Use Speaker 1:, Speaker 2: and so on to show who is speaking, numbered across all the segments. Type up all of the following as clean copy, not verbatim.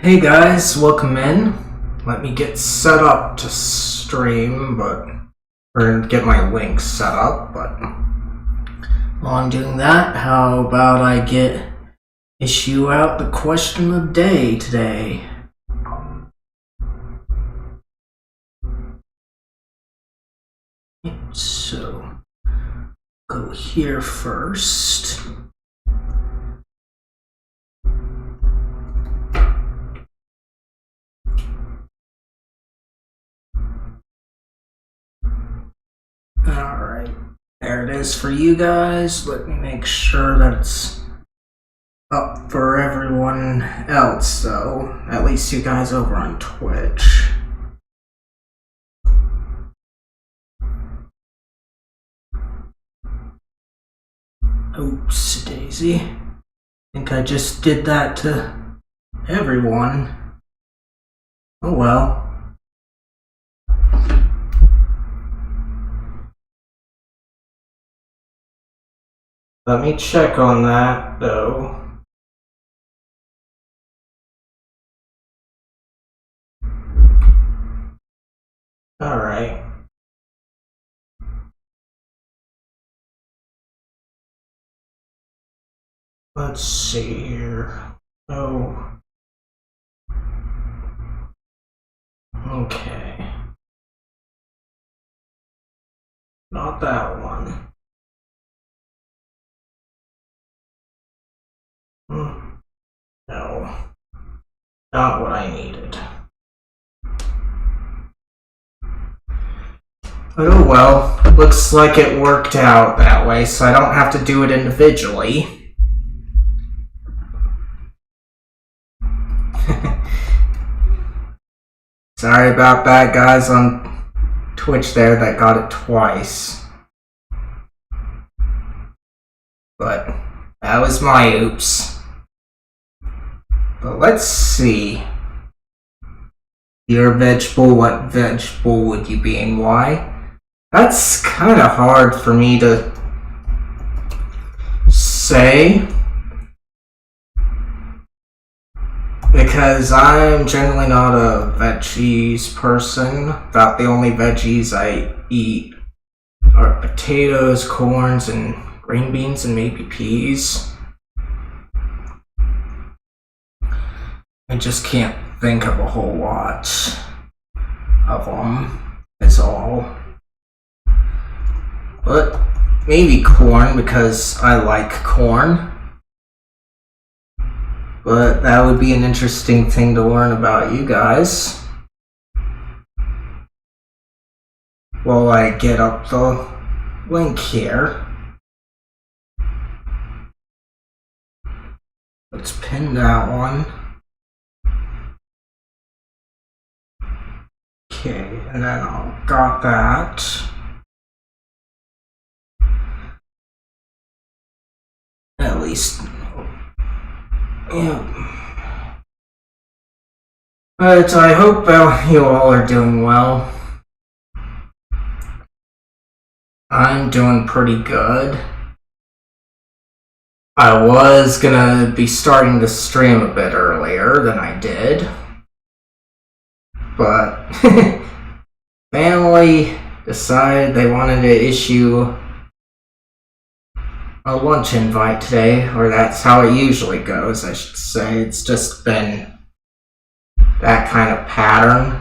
Speaker 1: Hey guys, welcome in. Let me get set up to stream, or get my link set up, but while I'm doing that, how about I issue out the question of the day today? So, go here first. Alright, there it is for you guys. Let me make sure that it's up for everyone else, though. At least you guys over on Twitch. Oops, daisy. I think I just did that to everyone. Oh well. Let me check on that, though. Alright. Let's see here. Oh. Okay. Not that one. No. Not what I needed. Oh well, looks like it worked out that way, so I don't have to do it individually. Sorry about that, guys on Twitch there that got it twice. But that was my oops. But let's see. You're a vegetable, what vegetable would you be and why? That's kind of hard for me to say, because I'm generally not a veggies person. About the only veggies I eat are potatoes, corns, and green beans, and maybe peas. I just can't think of a whole lot of them, is all. But maybe corn, because I like corn. But that would be an interesting thing to learn about you guys. While I get up the link here. Let's pin that one. Okay, and then I'll got that. At least, yeah. But I hope you all are doing well. I'm doing pretty good. I was gonna be starting to stream a bit earlier than I did. But family decided they wanted to issue a lunch invite today, or that's how it usually goes, I should say. It's just been that kind of pattern.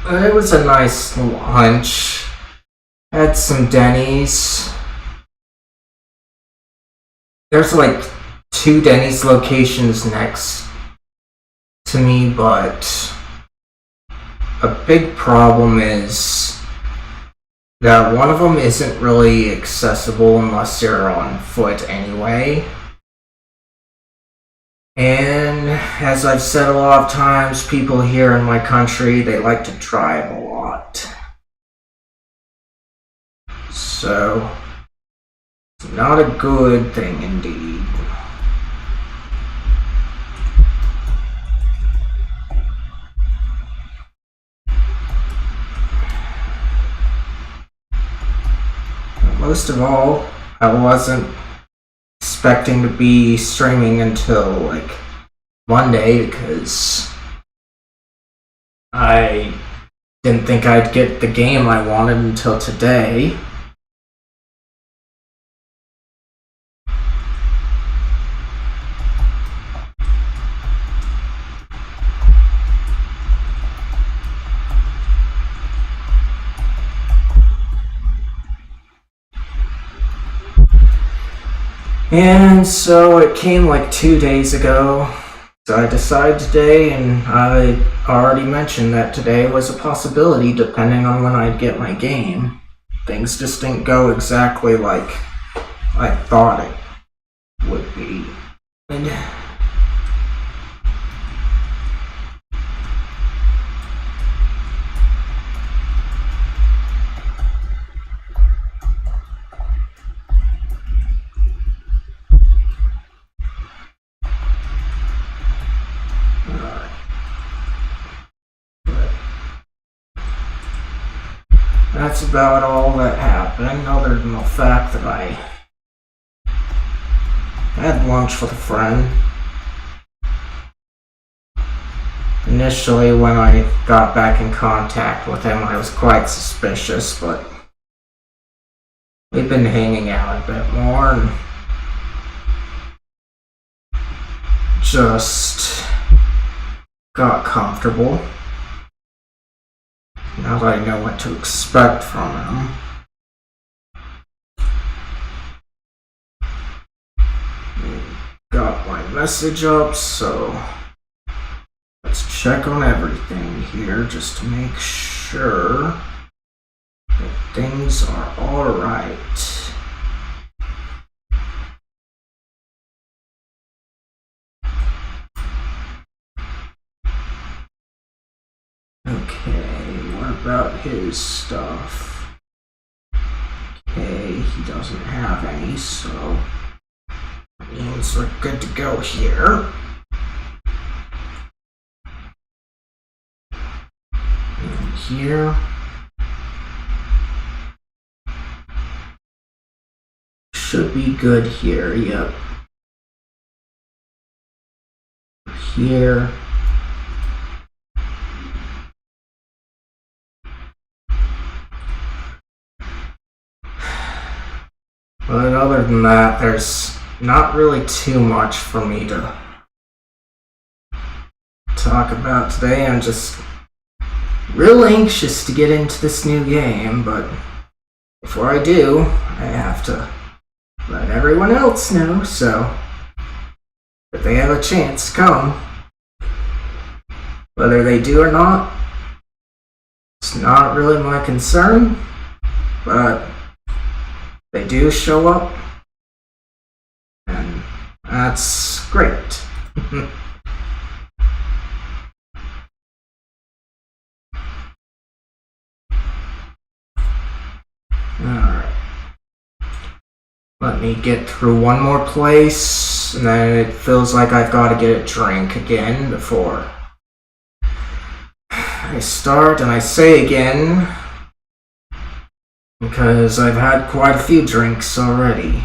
Speaker 1: But it was a nice lunch. Had some Denny's. There's like 2 Denny's locations next to me, but a big problem is that one of them isn't really accessible unless you're on foot anyway. And as I've said a lot of times, people here in my country, they like to drive a lot. So It's not a good thing indeed. Most of all, I wasn't expecting to be streaming until like Monday because I didn't think I'd get the game I wanted until today. And so it came like 2 days ago. So I decided today, and I already mentioned that today was a possibility depending on when I'd get my game. Things just didn't go exactly like I thought it would be. And that's about all that happened, other than the fact that I had lunch with a friend. Initially, when I got back in contact with him, I was quite suspicious, but we've been hanging out a bit more and just got comfortable. Now that I know what to expect from him. Got my message up, so let's check on everything here just to make sure that things are alright. Okay, what about his stuff? Okay, he doesn't have any, so that means we're good to go here. And here. Should be good here, yep. Here. But other than that, there's not really too much for me to talk about today. I'm just real anxious to get into this new game, but before I do, I have to let everyone else know, so if they have a chance to come. Whether they do or not, it's not really my concern, but they do show up, and that's great. Alright. Let me get through one more place, and then it feels like I've got to get a drink again before I start, and I say again because I've had quite a few drinks already.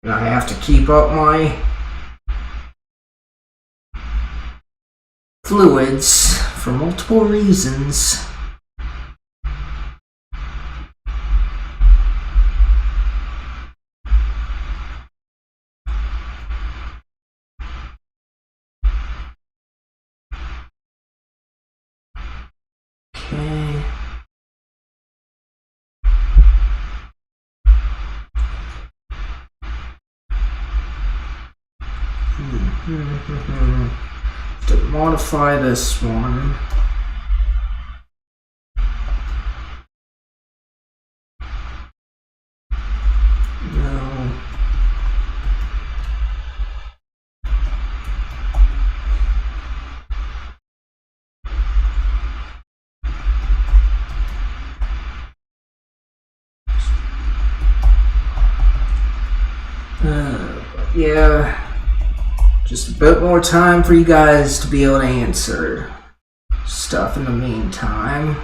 Speaker 1: And I have to keep up my fluids for multiple reasons. Okay. To modify this one. No. But yeah, just a bit more time for you guys to be able to answer stuff in the meantime.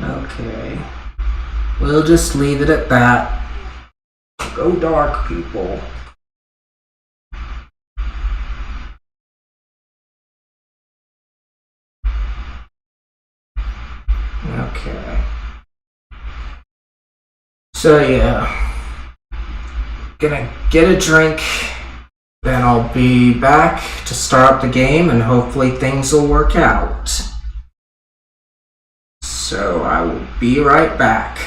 Speaker 1: Okay, we'll just leave it at that. Go dark, people. Okay. So yeah, gonna get a drink, then I'll be back to start up the game and hopefully things will work out. So I will be right back.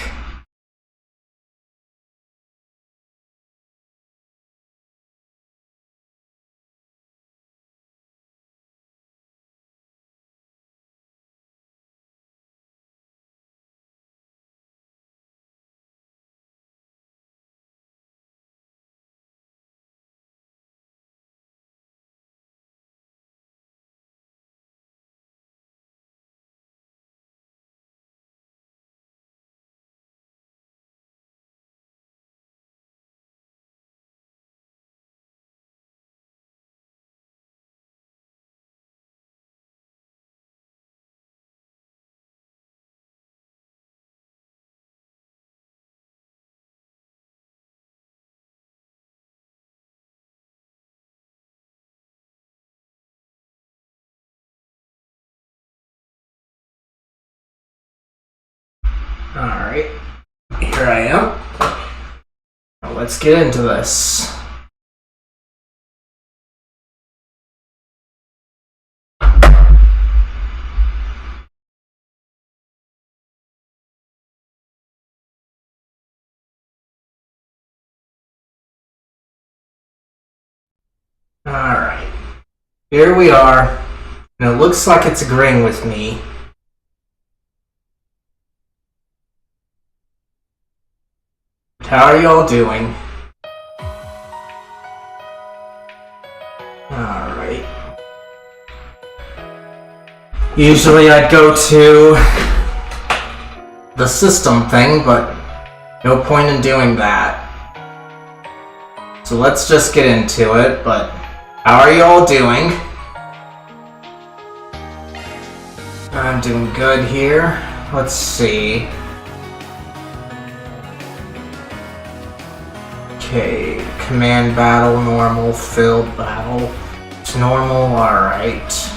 Speaker 1: Alright, here I am. Now let's get into this. Alright, here we are, and it looks like it's agreeing with me. How are y'all doing? Alright. Usually I'd go to the system thing, but no point in doing that. So let's just get into it, but how are y'all doing? I'm doing good here. Let's see. Okay, command battle, normal, field battle. It's normal, alright.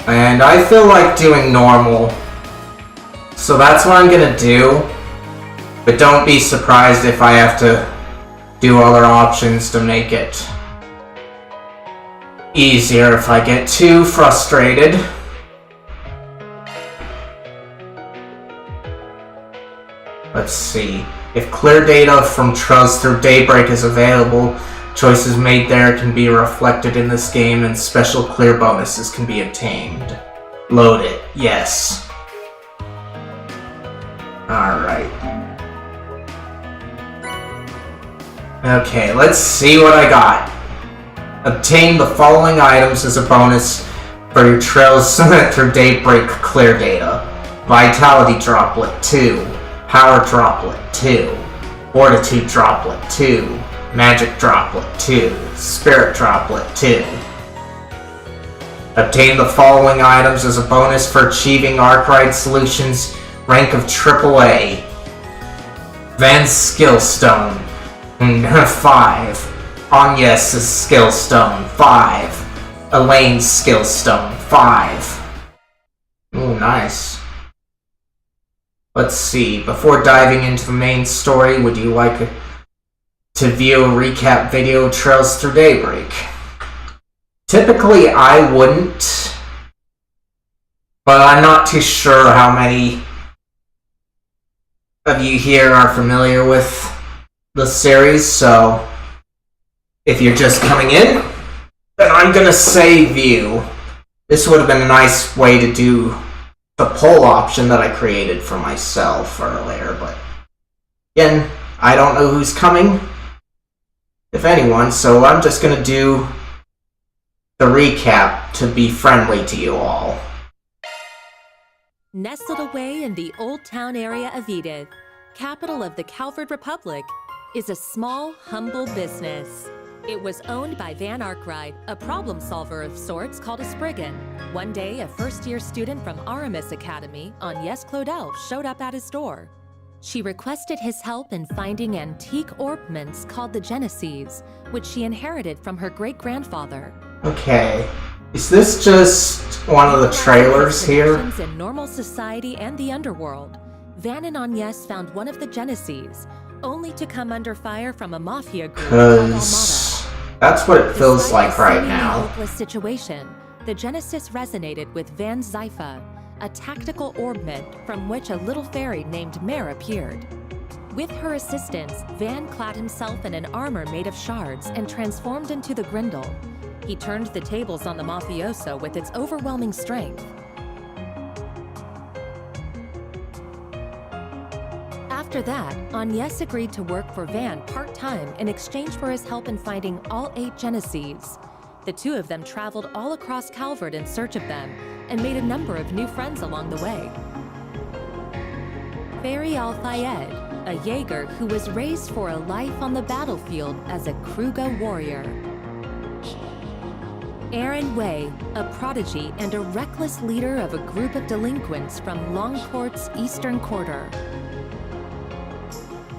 Speaker 1: And I feel like doing normal. So that's what I'm gonna do. But don't be surprised if I have to do other options to make it easier if I get too frustrated. Let's see. If clear data from Trails through Daybreak is available, choices made there can be reflected in this game and special clear bonuses can be obtained. Load it. Yes. Alright. Okay, let's see what I got. Obtain the following items as a bonus for your Trails through Daybreak clear data. Vitality Droplet 2. Power Droplet 2, Fortitude Droplet 2, Magic Droplet 2, Spirit Droplet 2. Obtain the following items as a bonus for achieving Arkwright Solutions rank of AAA. Van's Skill Stone 5, Agnes' Skill Stone 5, Elaine's Skill Stone 5. Ooh, nice. Let's see, before diving into the main story, would you like to view a recap video of Trails Through Daybreak? Typically, I wouldn't, but I'm not too sure how many of you here are familiar with the series, so if you're just coming in, then I'm gonna say view. This would have been a nice way to do the poll option that I created for myself earlier, but again, I don't know who's coming, if anyone, so I'm just gonna do the recap to be friendly to you all.
Speaker 2: Nestled away in the Old Town area of Edith, capital of the Calvard Republic, is a small, humble business. It was owned by Van Arkwright, a problem solver of sorts called a Spriggan. One day, a first-year student from Aramis Academy, Agnès Claudel, showed up at his door. She requested his help in finding antique orbments called the Genesees, which she inherited from her great-grandfather.
Speaker 1: Okay. Is this just one of the trailers here?
Speaker 2: In normal society and the underworld, Van and Agnès found one of the Genesees, only to come under fire from a mafia group called Almada.
Speaker 1: That's what it feels like right now.
Speaker 2: Hopeless situation, the Genesis resonated with Van's Zypha, a tactical orbment from which a little fairy named Mare appeared. With her assistance, Van clad himself in an armor made of shards and transformed into the Grindel. He turned the tables on the mafioso with its overwhelming strength. After that, Agnès agreed to work for Van part-time in exchange for his help in finding all 8 Genesees. The two of them traveled all across Calvard in search of them and made a number of new friends along the way. Fairy Al-Fayed, a Jaeger who was raised for a life on the battlefield as a Kruga warrior. Aaron Way, a prodigy and a reckless leader of a group of delinquents from Longcourt's Eastern Quarter.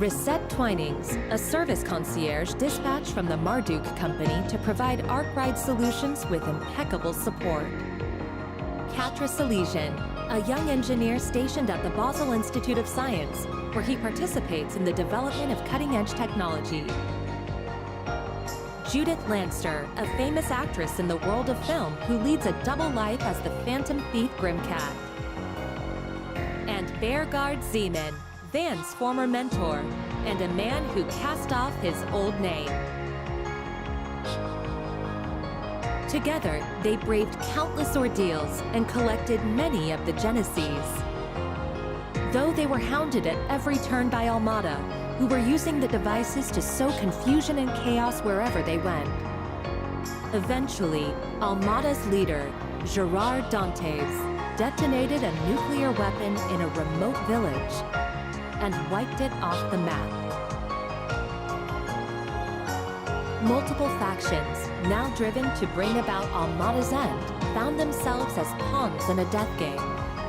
Speaker 2: Risette Twinings, a service concierge dispatched from the Marduk Company to provide Arkwright solutions with impeccable support. Katra Salesian, a young engineer stationed at the Basel Institute of Science, where he participates in the development of cutting-edge technology. Judith Lanster, a famous actress in the world of film who leads a double life as the Phantom Thief Grimcat. And Beargard Zeman, Van's former mentor, and a man who cast off his old name. Together, they braved countless ordeals and collected many of the Genesees. Though they were hounded at every turn by Almada, who were using the devices to sow confusion and chaos wherever they went. Eventually, Almada's leader, Gerard Dantes, detonated a nuclear weapon in a remote village and wiped it off the map. Multiple factions, now driven to bring about Almada's end, found themselves as pawns in a death game,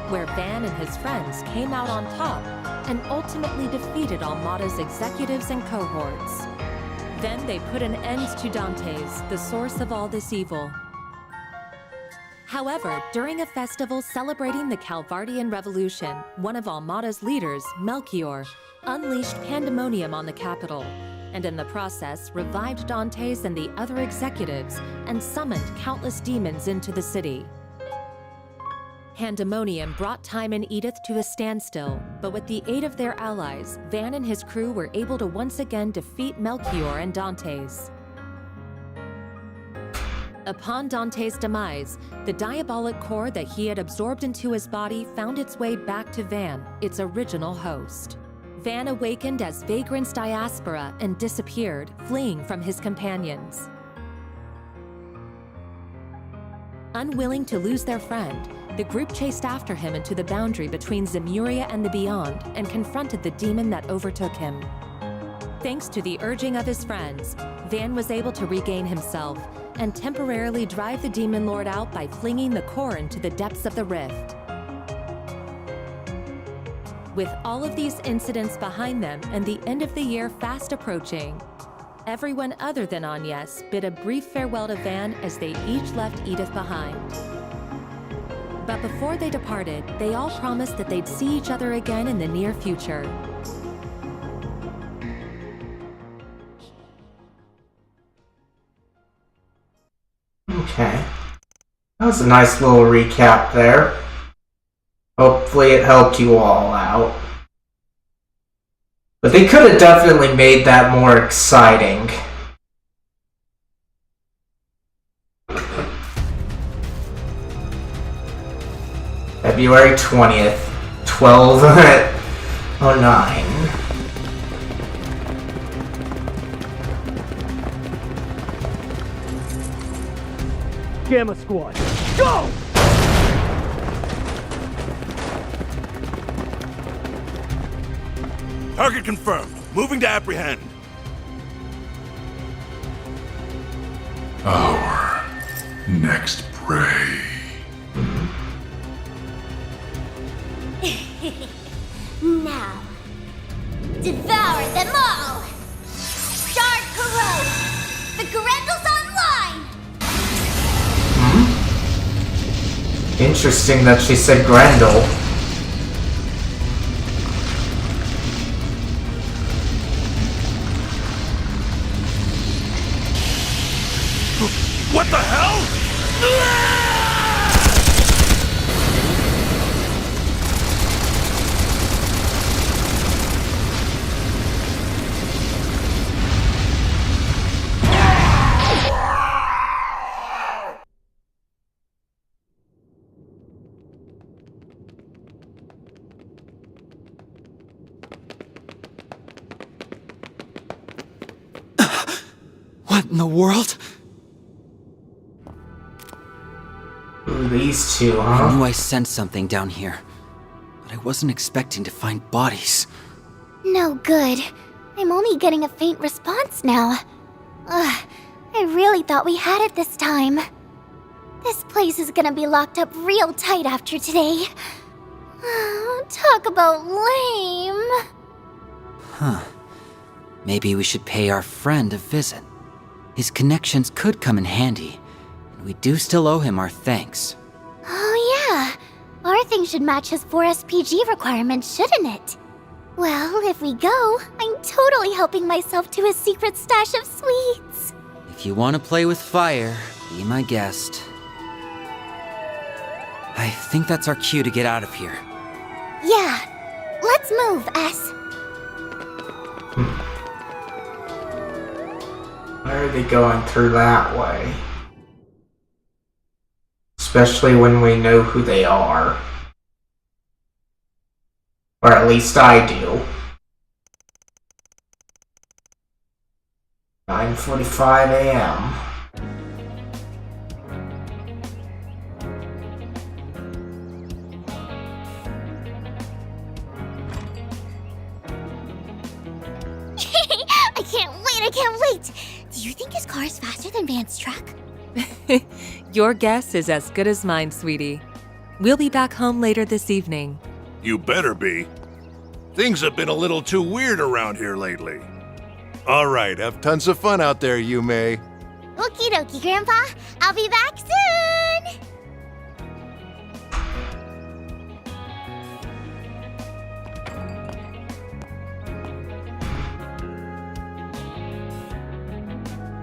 Speaker 2: where Van and his friends came out on top and ultimately defeated Almada's executives and cohorts. Then they put an end to Dantes, the source of all this evil. However, during a festival celebrating the Calvardian Revolution, one of Almada's leaders, Melchior, unleashed pandemonium on the capital, and in the process revived Dantes and the other executives and summoned countless demons into the city. Pandemonium brought time and Edith to a standstill, but with the aid of their allies, Van and his crew were able to once again defeat Melchior and Dantes. Upon Dante's demise, the diabolic core that he had absorbed into his body found its way back to Van, its original host. Van awakened as Vagrant's diaspora and disappeared, fleeing from his companions. Unwilling to lose their friend, the group chased after him into the boundary between Zemuria and the Beyond and confronted the demon that overtook him. Thanks to the urging of his friends, Van was able to regain himself and temporarily drive the Demon Lord out by flinging the core into the depths of the rift. With all of these incidents behind them and the end of the year fast approaching, everyone other than Agnès bid a brief farewell to Van as they each left Edith behind. But before they departed, they all promised that they'd see each other again in the near future.
Speaker 1: Okay. That was a nice little recap there. Hopefully it helped you all out. But they could have definitely made that more exciting. February 20th, 12:09.
Speaker 3: Gamma Squad. Go!
Speaker 4: Target confirmed. Moving to apprehend.
Speaker 5: Our next prey.
Speaker 6: Now, devour them all! Start Kuro! The Grendel's online!
Speaker 1: Interesting that she said Grendel.
Speaker 4: What the hell?
Speaker 7: What in the world?
Speaker 1: Ooh, these two,
Speaker 7: I
Speaker 1: huh?
Speaker 7: knew I sensed something down here, but I wasn't expecting to find bodies.
Speaker 6: No good. I'm only getting a faint response now. Ugh, I really thought we had it this time. This place is gonna be locked up real tight after today. Talk about lame.
Speaker 7: Huh. Maybe we should pay our friend a visit. His connections could come in handy, and we do still owe him our thanks.
Speaker 6: Oh yeah, our thing should match his 4 SPG requirements, shouldn't it? Well, if we go, I'm totally helping myself to his secret stash of sweets.
Speaker 7: If you want to play with fire, be my guest. I think that's our cue to get out of here.
Speaker 6: Yeah, let's move, S.
Speaker 1: Why are they going through that way? Especially when we know who they are. Or at least I do. 9:45 a.m.
Speaker 6: I can't wait! Do you think his car is faster than Van's truck?
Speaker 2: Your guess is as good as mine, sweetie. We'll be back home later this evening.
Speaker 4: You better be. Things have been a little too weird around here lately. All right, have tons of fun out there, Yume.
Speaker 6: Okie dokie, Grandpa. I'll be back soon!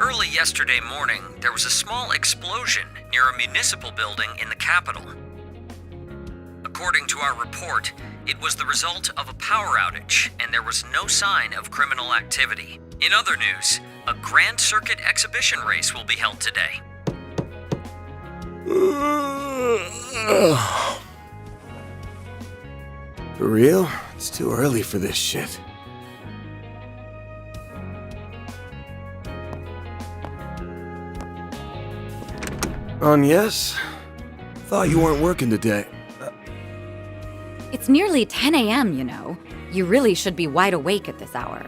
Speaker 7: Early yesterday morning, there was a small explosion near a municipal building in the capital. According to our report, it was the result of a power outage, and there was no sign of criminal activity. In other news, a Grand Circuit exhibition race will be held today.
Speaker 8: For real? It's too early for this shit. Yes? Thought you weren't working today.
Speaker 9: It's nearly 10 a.m., you know. You really should be wide awake at this hour.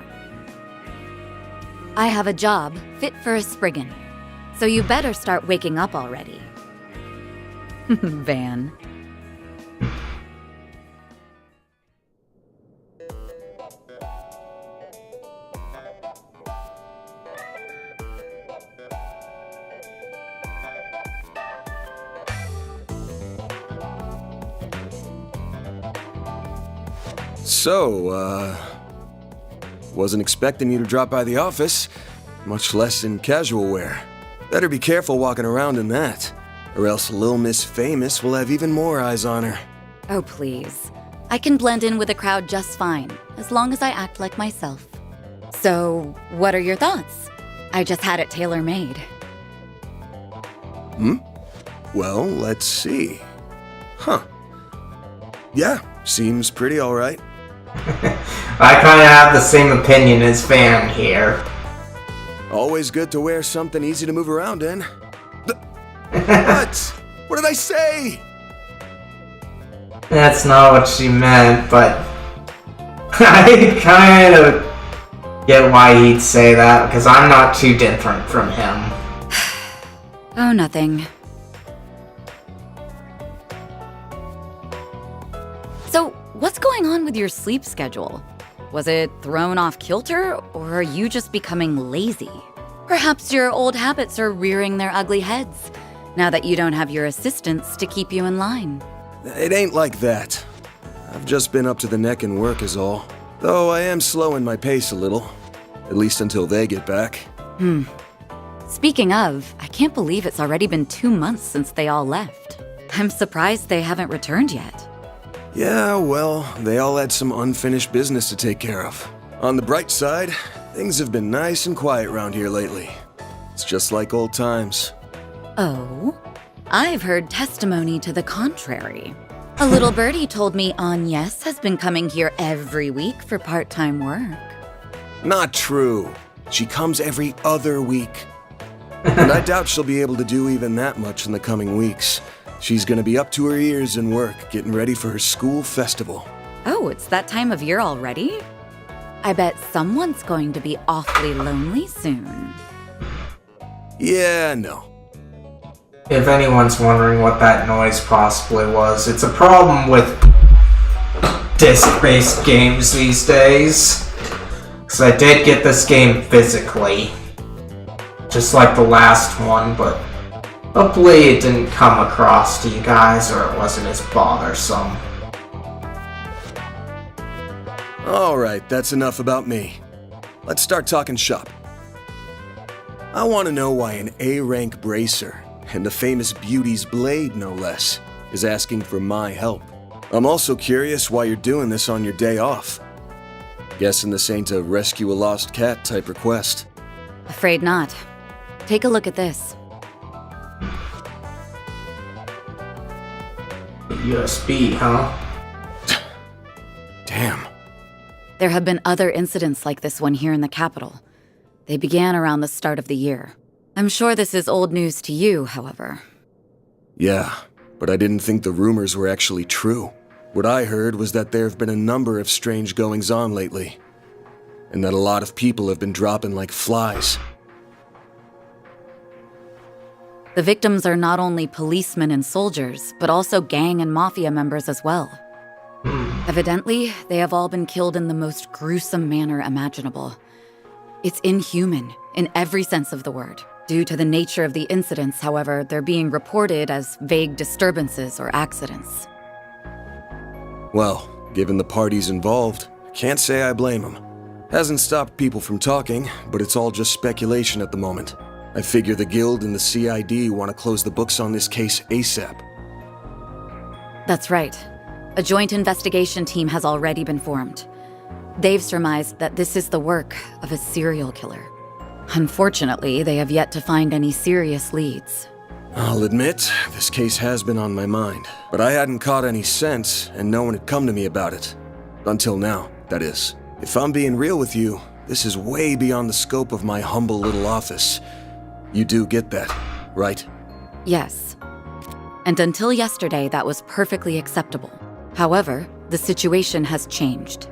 Speaker 9: I have a job fit for a Spriggan, so you better start waking up already. Van.
Speaker 8: So, wasn't expecting you to drop by the office, much less in casual wear. Better be careful walking around in that, or else Lil Miss Famous will have even more eyes on her.
Speaker 9: Oh, please. I can blend in with the crowd just fine, as long as I act like myself. So, what are your thoughts? I just had it tailor-made.
Speaker 8: Well, let's see. Huh. Yeah, seems pretty alright.
Speaker 1: I kinda have the same opinion as Van here.
Speaker 8: Always good to wear something easy to move around in. What? What did I say?
Speaker 1: That's not what she meant, but I kind of get why he'd say that, because I'm not too different from him.
Speaker 9: Oh, nothing. So, what's going on with your sleep schedule? Was it thrown off kilter, or are you just becoming lazy? Perhaps your old habits are rearing their ugly heads, now that you don't have your assistants to keep you in line.
Speaker 8: It ain't like that. I've just been up to the neck in work is all. Though I am slowing my pace a little. At least until they get back.
Speaker 9: Speaking of, I can't believe it's already been 2 months since they all left. I'm surprised they haven't returned yet.
Speaker 8: Yeah, well, they all had some unfinished business to take care of. On the bright side, things have been nice and quiet around here lately. It's just like old times.
Speaker 9: Oh? I've heard testimony to the contrary. A little birdie told me Agnes has been coming here every week for part-time work.
Speaker 8: Not true. She comes every other week. And I doubt she'll be able to do even that much in the coming weeks. She's gonna be up to her ears in work, getting ready for her school festival.
Speaker 9: Oh, it's that time of year already? I bet someone's going to be awfully lonely soon.
Speaker 8: Yeah, no.
Speaker 1: If anyone's wondering what that noise possibly was, it's a problem with disc-based games these days. Because I did get this game physically, just like the last one, but hopefully it didn't come across to you guys or it wasn't as bothersome.
Speaker 8: Alright, that's enough about me. Let's start talking shop. I want to know why an A-rank bracer, and the famous Beauty's Blade no less, is asking for my help. I'm also curious why you're doing this on your day off. Guessing this ain't a rescue a lost cat type request.
Speaker 9: Afraid not. Take a look at this.
Speaker 1: USB, huh?
Speaker 8: Damn.
Speaker 9: There have been other incidents like this one here in the capital. They began around the start of the year. I'm sure this is old news to you, however.
Speaker 8: Yeah, but I didn't think the rumors were actually true. What I heard was that there have been a number of strange goings-on lately, and that a lot of people have been dropping like flies.
Speaker 9: The victims are not only policemen and soldiers, but also gang and mafia members as well. Evidently, they have all been killed in the most gruesome manner imaginable. It's inhuman, in every sense of the word. Due to the nature of the incidents, however, they're being reported as vague disturbances or accidents.
Speaker 8: Well, given the parties involved, can't say I blame them. Hasn't stopped people from talking, but it's all just speculation at the moment. I figure the Guild and the CID want to close the books on this case ASAP.
Speaker 9: That's right. A joint investigation team has already been formed. They've surmised that this is the work of a serial killer. Unfortunately, they have yet to find any serious leads.
Speaker 8: I'll admit, this case has been on my mind, but I hadn't caught any sense, and no one had come to me about it. Until now, that is. If I'm being real with you, this is way beyond the scope of my humble little office. You do get that, right?
Speaker 9: Yes. And until yesterday, that was perfectly acceptable. However, the situation has changed.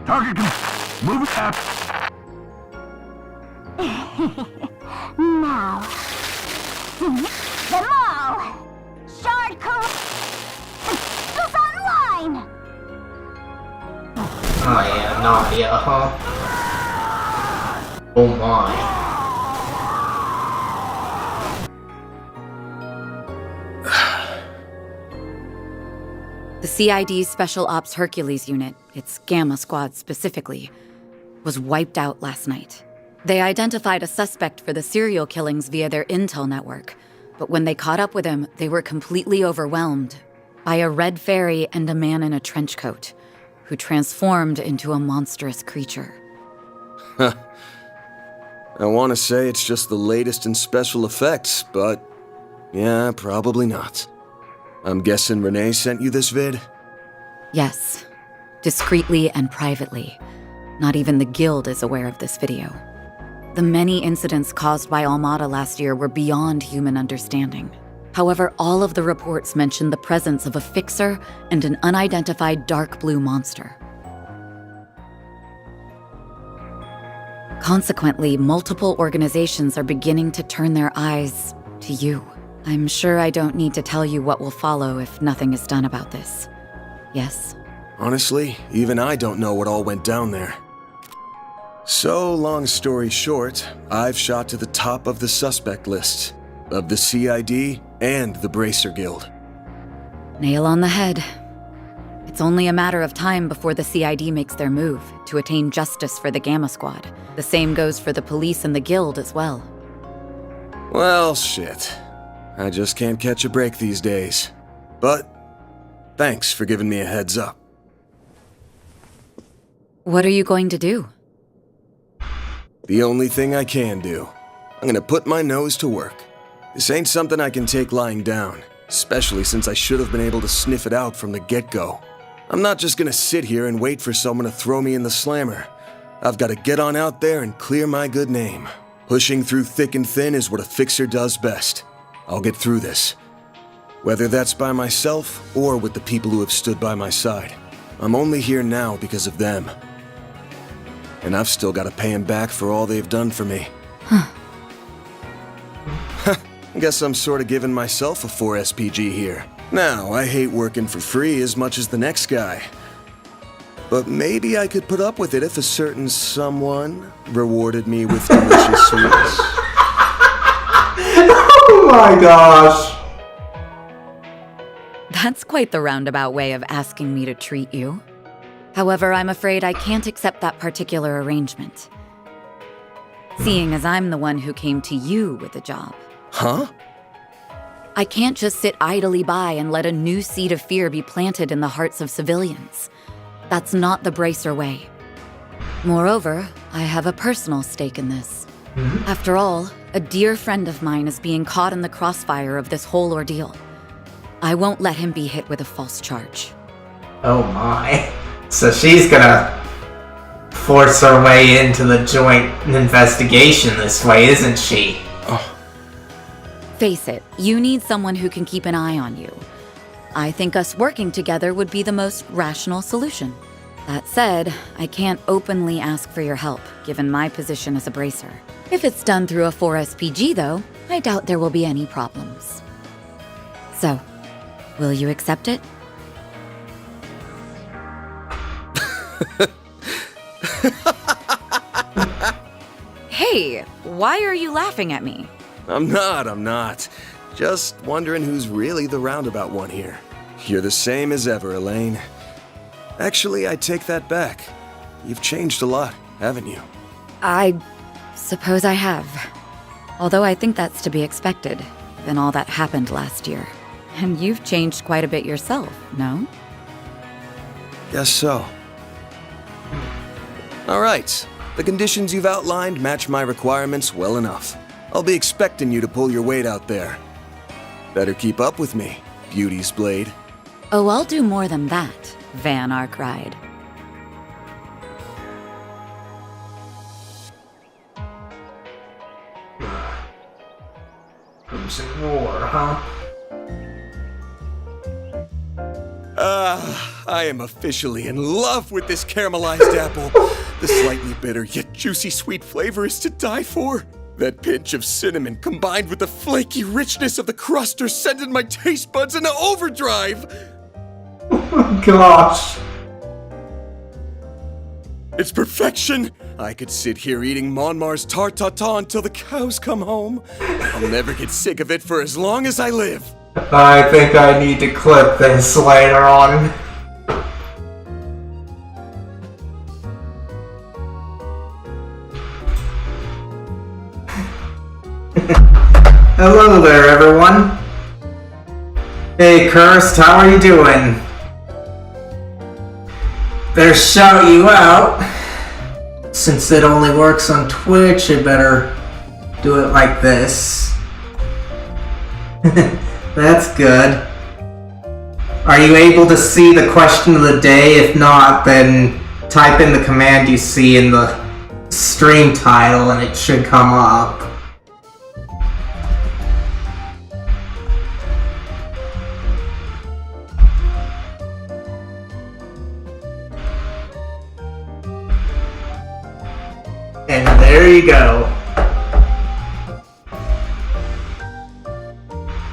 Speaker 5: Target, move it up.
Speaker 6: Now, sweep them all! Shard Kuro is online!
Speaker 1: Oh yeah, Nadia, huh? Oh my.
Speaker 9: The CID's Special Ops Hercules unit, its Gamma Squad specifically, was wiped out last night. They identified a suspect for the serial killings via their intel network, but when they caught up with him, they were completely overwhelmed by a red fairy and a man in a trench coat, who transformed into a monstrous creature.
Speaker 8: I want to say it's just the latest in special effects, but yeah, probably not. I'm guessing Renee sent you this vid?
Speaker 9: Yes, discreetly and privately. Not even the Guild is aware of this video. The many incidents caused by Almada last year were beyond human understanding. However, all of the reports mention the presence of a fixer and an unidentified dark blue monster. Consequently, multiple organizations are beginning to turn their eyes to you. I'm sure I don't need to tell you what will follow if nothing is done about this. Yes?
Speaker 8: Honestly, even I don't know what all went down there. So, long story short, I've shot to the top of the suspect list, of the CID and the Bracer Guild.
Speaker 9: Nail on the head. It's only a matter of time before the CID makes their move to attain justice for the Gamma Squad. The same goes for the police and the Guild as well.
Speaker 8: Well, shit. I just can't catch a break these days. But, thanks for giving me a heads up.
Speaker 9: What are you going to do?
Speaker 8: The only thing I can do. I'm gonna put my nose to work. This ain't something I can take lying down, especially since I should have been able to sniff it out from the get-go. I'm not just gonna sit here and wait for someone to throw me in the slammer. I've gotta get on out there and clear my good name. Pushing through thick and thin is what a fixer does best. I'll get through this. Whether that's by myself or with the people who have stood by my side. I'm only here now because of them. And I've still gotta pay them back for all they've done for me. Guess I'm sorta giving myself a 4 SPG here. Now, I hate working for free as much as the next guy. But maybe I could put up with it if a certain someone rewarded me with delicious sweets.
Speaker 1: Oh my gosh.
Speaker 9: That's quite the roundabout way of asking me to treat you. However, I'm afraid I can't accept that particular arrangement. Seeing as I'm the one who came to you with the job.
Speaker 8: Huh?
Speaker 9: I can't just sit idly by and let a new seed of fear be planted in the hearts of civilians. That's not the Bracer way. Moreover, I have a personal stake in this. After all, a dear friend of mine is being caught in the crossfire of this whole ordeal. I won't let him be hit with a false charge.
Speaker 1: Oh my. So she's gonna force her way into the joint investigation this way, isn't she?
Speaker 9: Face it, you need someone who can keep an eye on you. I think us working together would be the most rational solution. That said, I can't openly ask for your help, given my position as a bracer. If it's done through a 4 SPG, though, I doubt there will be any problems. So, will you accept it? Hey, why are you laughing at me?
Speaker 8: I'm not. Just wondering who's really the roundabout one here. You're the same as ever, Elaine. Actually, I take that back. You've changed a lot, haven't you?
Speaker 9: I suppose I have. Although I think that's to be expected, given all that happened last year. And you've changed quite a bit yourself, no?
Speaker 8: Guess so. All right. The conditions you've outlined match my requirements well enough. I'll be expecting you to pull your weight out there. Better keep up with me, Beauty's Blade.
Speaker 9: Oh, I'll do more than that, Van Arkride.
Speaker 1: Crimson War, huh?
Speaker 8: I am officially in love with this caramelized apple. The slightly bitter yet juicy sweet flavor is to die for. That pinch of cinnamon combined with the flaky richness of the crust are sending my taste buds into overdrive.
Speaker 1: Oh my gosh.
Speaker 8: It's perfection. I could sit here eating Monmar's tart tatin until the cows come home. I'll never get sick of it for as long as I live.
Speaker 1: I think I need to clip this later on. Hello there, everyone. Hey, Cursed, how are you doing? Better shout you out. Since it only works on Twitch, I better do it like this. That's good. Are you able to see the question of the day? If not, then type in the command you see in the stream title and it should come up. And there you go.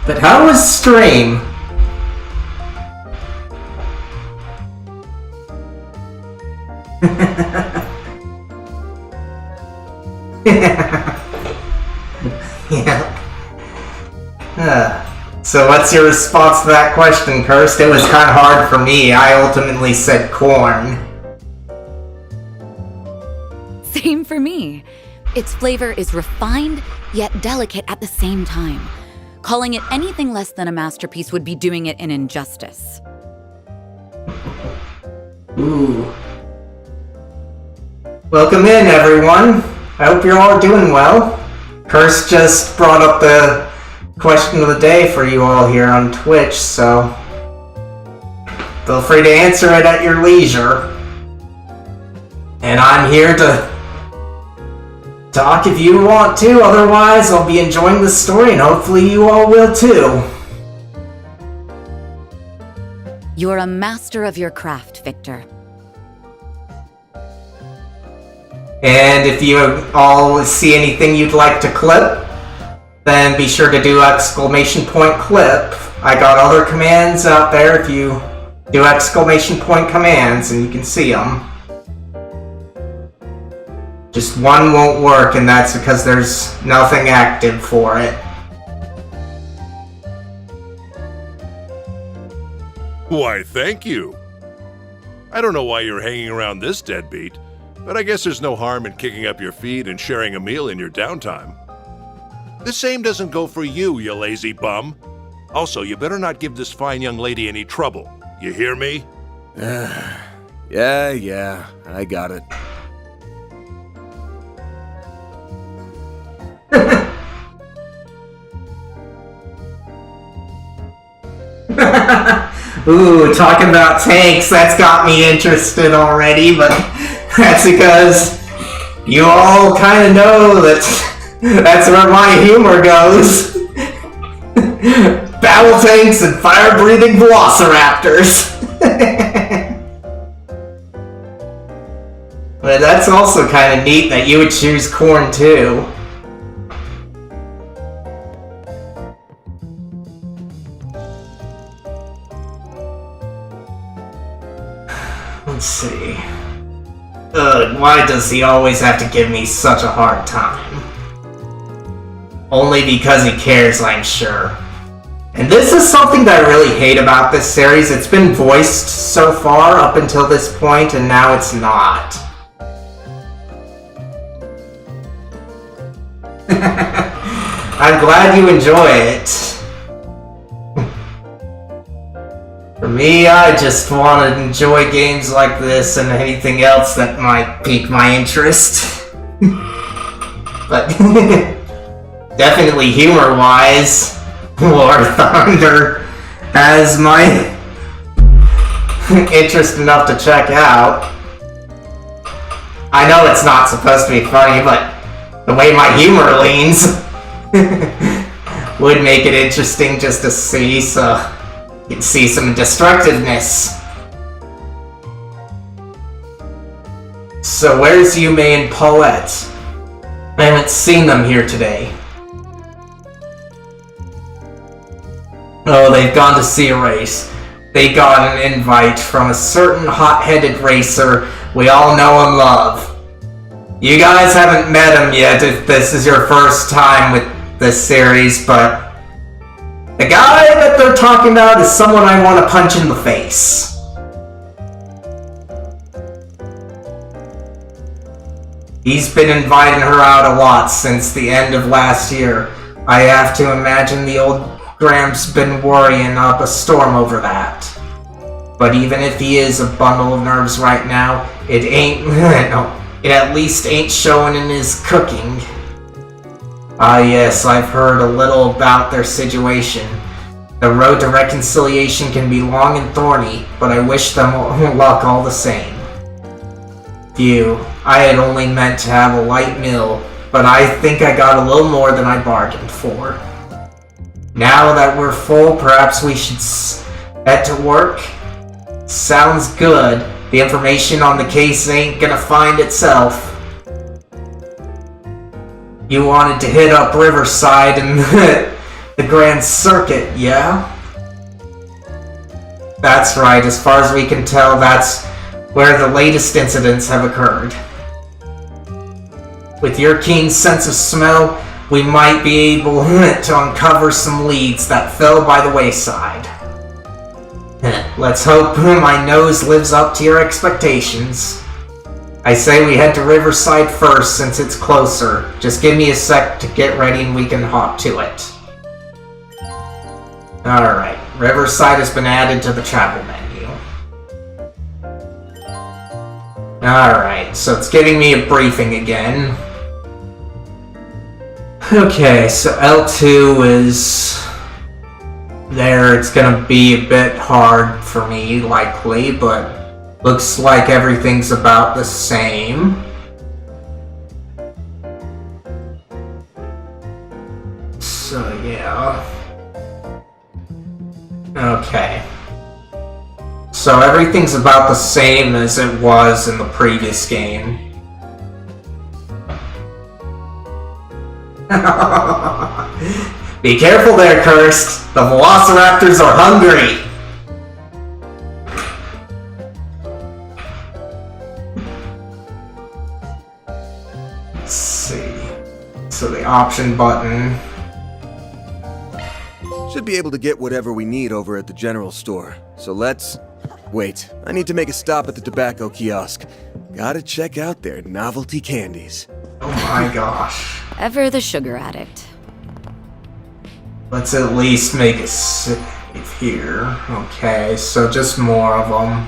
Speaker 1: But how was stream? Yeah. So what's your response to that question, Kirst? It was kind of hard for me. I ultimately said corn.
Speaker 9: Same for me. Its flavor is refined, yet delicate at the same time. Calling it anything less than a masterpiece would be doing it an injustice.
Speaker 1: Ooh. Welcome in, everyone. I hope you're all doing well. Kirst just brought up the question of the day for you all here on Twitch, so feel free to answer it at your leisure. And I'm here to talk if you want to, otherwise I'll be enjoying the story and hopefully you all will too.
Speaker 9: You're a master of your craft, Victor.
Speaker 1: And if you all see anything you'd like to clip, then be sure to do !clip. I got other commands out there if you do !, commands and you can see them. Just one won't work, and that's because there's nothing active for it.
Speaker 4: Why, thank you. I don't know why you're hanging around this deadbeat, but I guess there's no harm in kicking up your feet and sharing a meal in your downtime. The same doesn't go for you, you lazy bum. Also, you better not give this fine young lady any trouble. You hear me?
Speaker 8: Yeah, I got it.
Speaker 1: Ooh, talking about tanks, that's got me interested already, but that's because you all kind of know that that's where my humor goes. Battle tanks and fire-breathing velociraptors. But that's also kind of neat that you would choose corn too. Let's see. Ugh, why does he always have to give me such a hard time? Only because he cares, I'm sure. And this is something that I really hate about this series. It's been voiced so far up until this point, and now it's not. I'm glad you enjoy it. For me, I just want to enjoy games like this and anything else that might pique my interest. But definitely humor-wise, War Thunder has my interest enough to check out. I know it's not supposed to be funny, but the way my humor leans would make it interesting just to see, so you can see some destructiveness. So where's Yume and Paulette? I haven't seen them here today. Oh, they've gone to see a race. They got an invite from a certain hot-headed racer we all know and love. You guys haven't met him yet if this is your first time with this series, but the guy that they're talking about is someone I want to punch in the face. He's been inviting her out a lot since the end of last year. I have to imagine the old Graham's been worrying up a storm over that. But even if he is a bundle of nerves right now, it ain't, no, it at least ain't showing in his cooking. Ah yes, I've heard a little about their situation. The road to reconciliation can be long and thorny, but I wish them luck all the same. Phew, I had only meant to have a light meal, but I think I got a little more than I bargained for. Now that we're full, perhaps we should head to work? Sounds good. The information on the case ain't gonna find itself. You wanted to hit up Riverside and the Grand Circuit, yeah? That's right, as far as we can tell, that's where the latest incidents have occurred. With your keen sense of smell, we might be able to uncover some leads that fell by the wayside. Let's hope my nose lives up to your expectations. I say we head to Riverside first since it's closer. Just give me a sec to get ready and we can hop to it. Alright, Riverside has been added to the travel menu. Alright, so it's giving me a briefing again. Okay, so L2 is there. It's gonna be a bit hard for me, likely, but looks like everything's about the same. So, yeah. Okay. So everything's about the same as it was in the previous game. Be careful there, Cursed! The Velociraptors are hungry! Let's see. So the option button.
Speaker 8: Should be able to get whatever we need over at the general store. So let's... Wait, I need to make a stop at the tobacco kiosk. Gotta check out their novelty candies.
Speaker 1: Oh my gosh.
Speaker 9: Ever the sugar addict.
Speaker 1: Let's at least make a save here. Okay, so just more of them.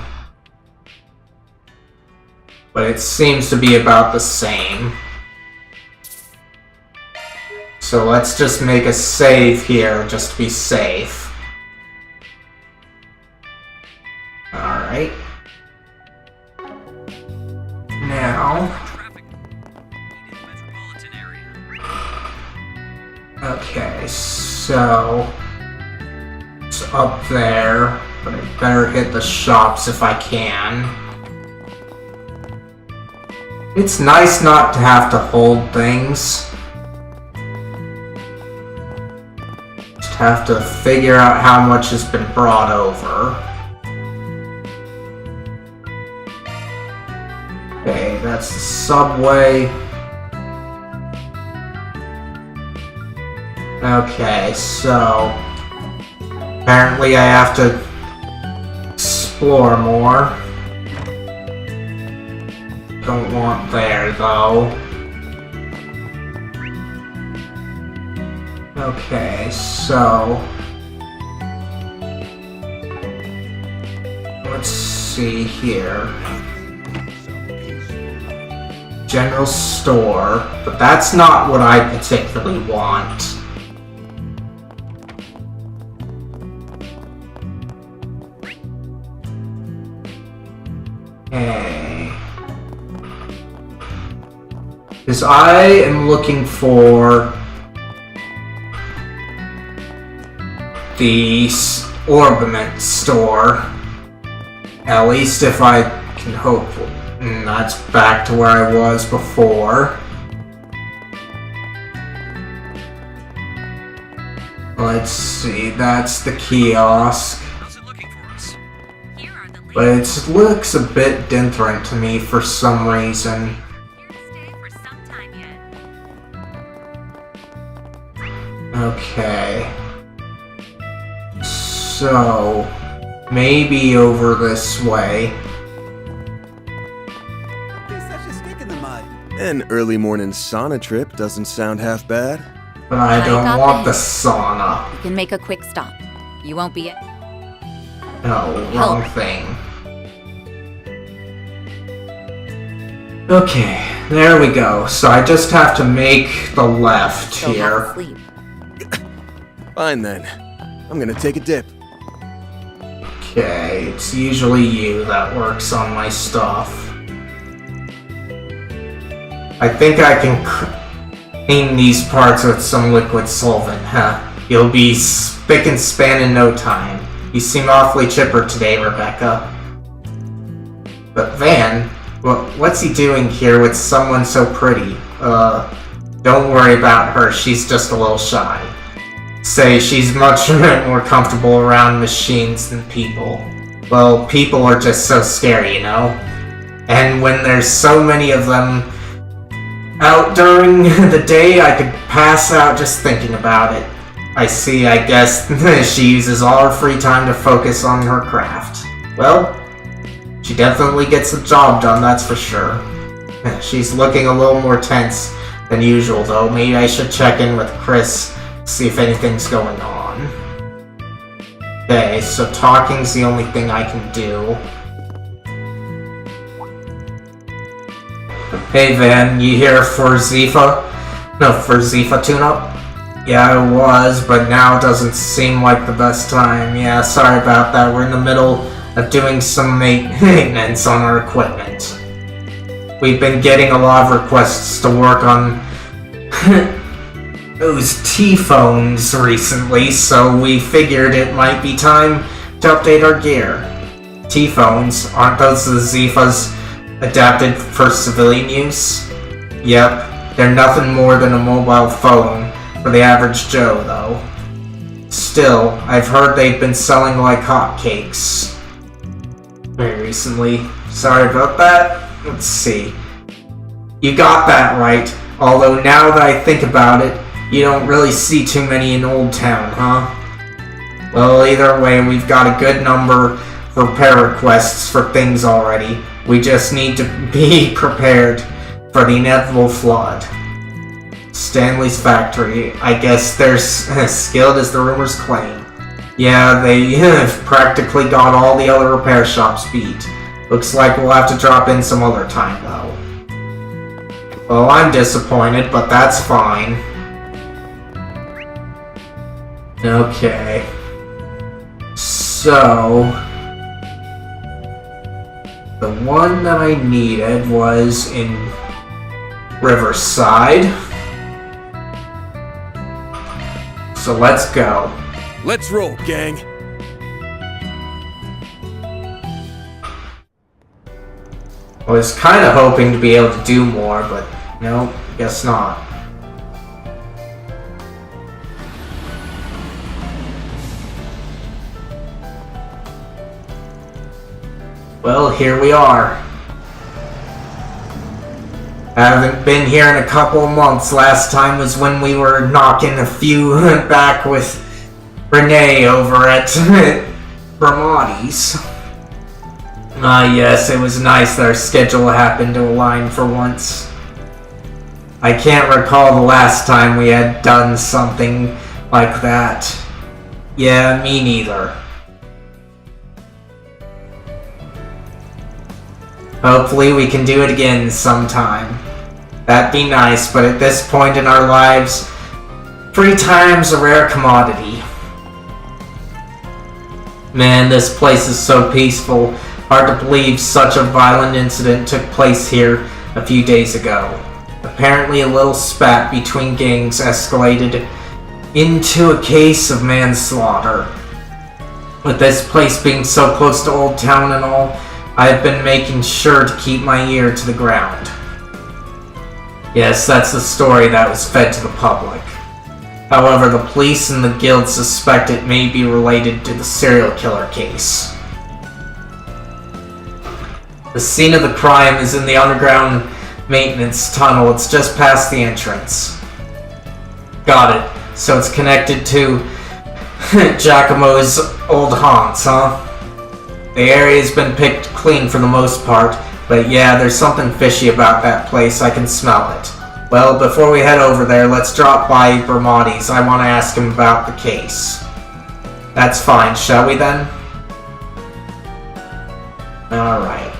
Speaker 1: But it seems to be about the same. So let's just make a save here, just to be safe. Alright. Now... Okay, so... it's up there, but I better hit the shops if I can. It's nice not to have to hold things. Just have to figure out how much has been brought over. Okay, that's the subway. Okay, so apparently I have to explore more. Don't want there though. Okay, so let's see here. General store, but that's not what I particularly want. Because I am looking for the Orbiment store. At least if I can hope. That's back to where I was before. Let's see, that's the kiosk. But it looks a bit different to me for some reason. Okay. So, maybe over this way.
Speaker 8: An early morning sauna trip doesn't sound half bad.
Speaker 1: But I don't want the sauna.
Speaker 9: You can make a quick stop. You won't be...
Speaker 1: No, wrong thing. Okay, there we go. So I just have to make the left
Speaker 9: Still
Speaker 1: here.
Speaker 9: half asleep.
Speaker 8: Fine then. I'm gonna take a dip.
Speaker 1: Okay, it's usually you that works on my stuff. I think I can clean these parts with some liquid solvent, huh? You'll be spick and span in no time. You seem awfully chipper today, Rebecca. But Van, what's he doing here with someone so pretty? Don't worry about her, she's just a little shy. Say she's much more comfortable around machines than people. Well, people are just so scary, you know? And when there's so many of them out during the day, I could pass out just thinking about it. I see, I guess she uses all her free time to focus on her craft. Well, she definitely gets the job done, that's for sure. She's looking a little more tense than usual, though. Maybe I should check in with Chris, see if anything's going on. Okay, so talking's the only thing I can do. Hey Van, you here for Zifa? No, for Zifa tune-up? Yeah, I was, but now doesn't seem like the best time. Yeah, sorry about that. We're in the middle of doing some maintenance on our equipment. We've been getting a lot of requests to work on those T-phones recently, so we figured it might be time to update our gear. T-phones, aren't those the Zifas adapted for civilian use? Yep, they're nothing more than a mobile phone for the average Joe, though. Still, I've heard they've been selling like hotcakes very recently. Sorry about that. Let's see. You got that right, although now that I think about it, you don't really see too many in Old Town, huh? Well, either way, we've got a good number of repair requests for things already. We just need to be prepared for the inevitable flood. Stanley's factory. I guess they're as skilled as the rumors claim. Yeah, they have practically got all the other repair shops beat. Looks like we'll have to drop in some other time, though. Well, I'm disappointed, but that's fine. Okay. So... the one that I needed was in Riverside. So let's go.
Speaker 8: Let's roll, gang.
Speaker 1: I was kind of hoping to be able to do more, but no, guess not. Well, here we are. I haven't been here in a couple of months. Last time was when we were knocking a few back with Renee over at Bramati's. Yes, it was nice that our schedule happened to align for once. I can't recall the last time we had done something like that. Yeah, me neither. Hopefully we can do it again sometime. That'd be nice, but at this point in our lives, free time's a rare commodity. Man, this place is so peaceful. Hard to believe such a violent incident took place here a few days ago. Apparently a little spat between gangs escalated into a case of manslaughter. With this place being so close to Old Town and all, I've been making sure to keep my ear to the ground. Yes, that's the story that was fed to the public. However, the police and the guild suspect it may be related to the serial killer case. The scene of the crime is in the underground maintenance tunnel. It's just past the entrance. Got it. So it's connected to Giacomo's old haunts, huh? The area's been picked clean for the most part, but yeah, there's something fishy about that place. I can smell it. Well, before we head over there, let's drop by Bramati's. I want to ask him about the case. That's fine, shall we then? Alright.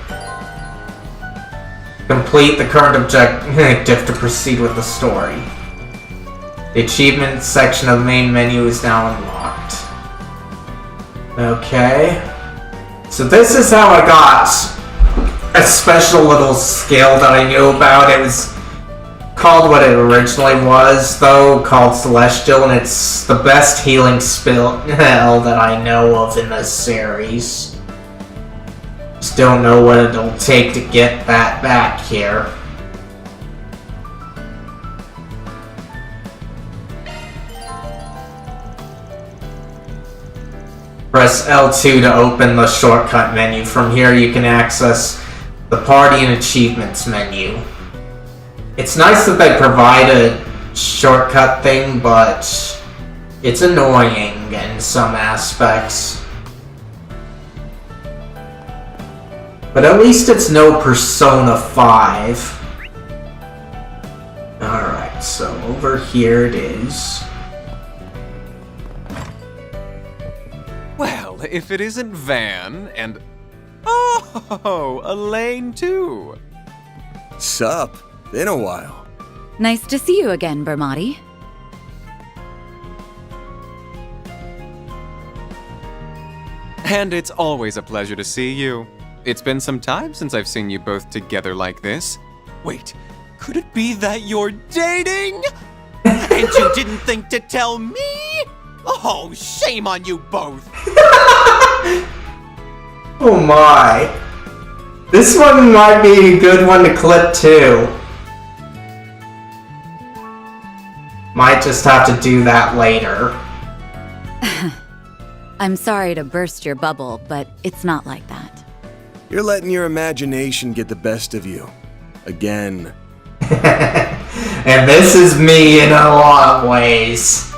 Speaker 1: Complete the current objective to proceed with the story. The achievement section of the main menu is now unlocked. Okay. So this is how I got a special little skill that I knew about. It was called what it originally was, though, called Celestial, and it's the best healing spell that I know of in this series. Just don't know what it'll take to get that back here. Press L2 to open the shortcut menu. From here you can access the party and achievements menu. It's nice that they provide a shortcut thing, but it's annoying in some aspects. But at least it's no Persona 5. Alright, so over here it is.
Speaker 3: Well, if it isn't Van and... Oh, Elaine too.
Speaker 8: Sup? Been a while.
Speaker 9: Nice to see you again, Bermati.
Speaker 3: And it's always a pleasure to see you. It's been some time since I've seen you both together like this. Wait, could it be that you're dating? And you didn't think to tell me? Oh, shame on you both.
Speaker 1: Oh my. This one might be a good one to clip too. Might just have to do that later.
Speaker 9: I'm sorry to burst your bubble, but it's not like that.
Speaker 8: You're letting your imagination get the best of you. Again.
Speaker 1: And this is me in a lot of ways.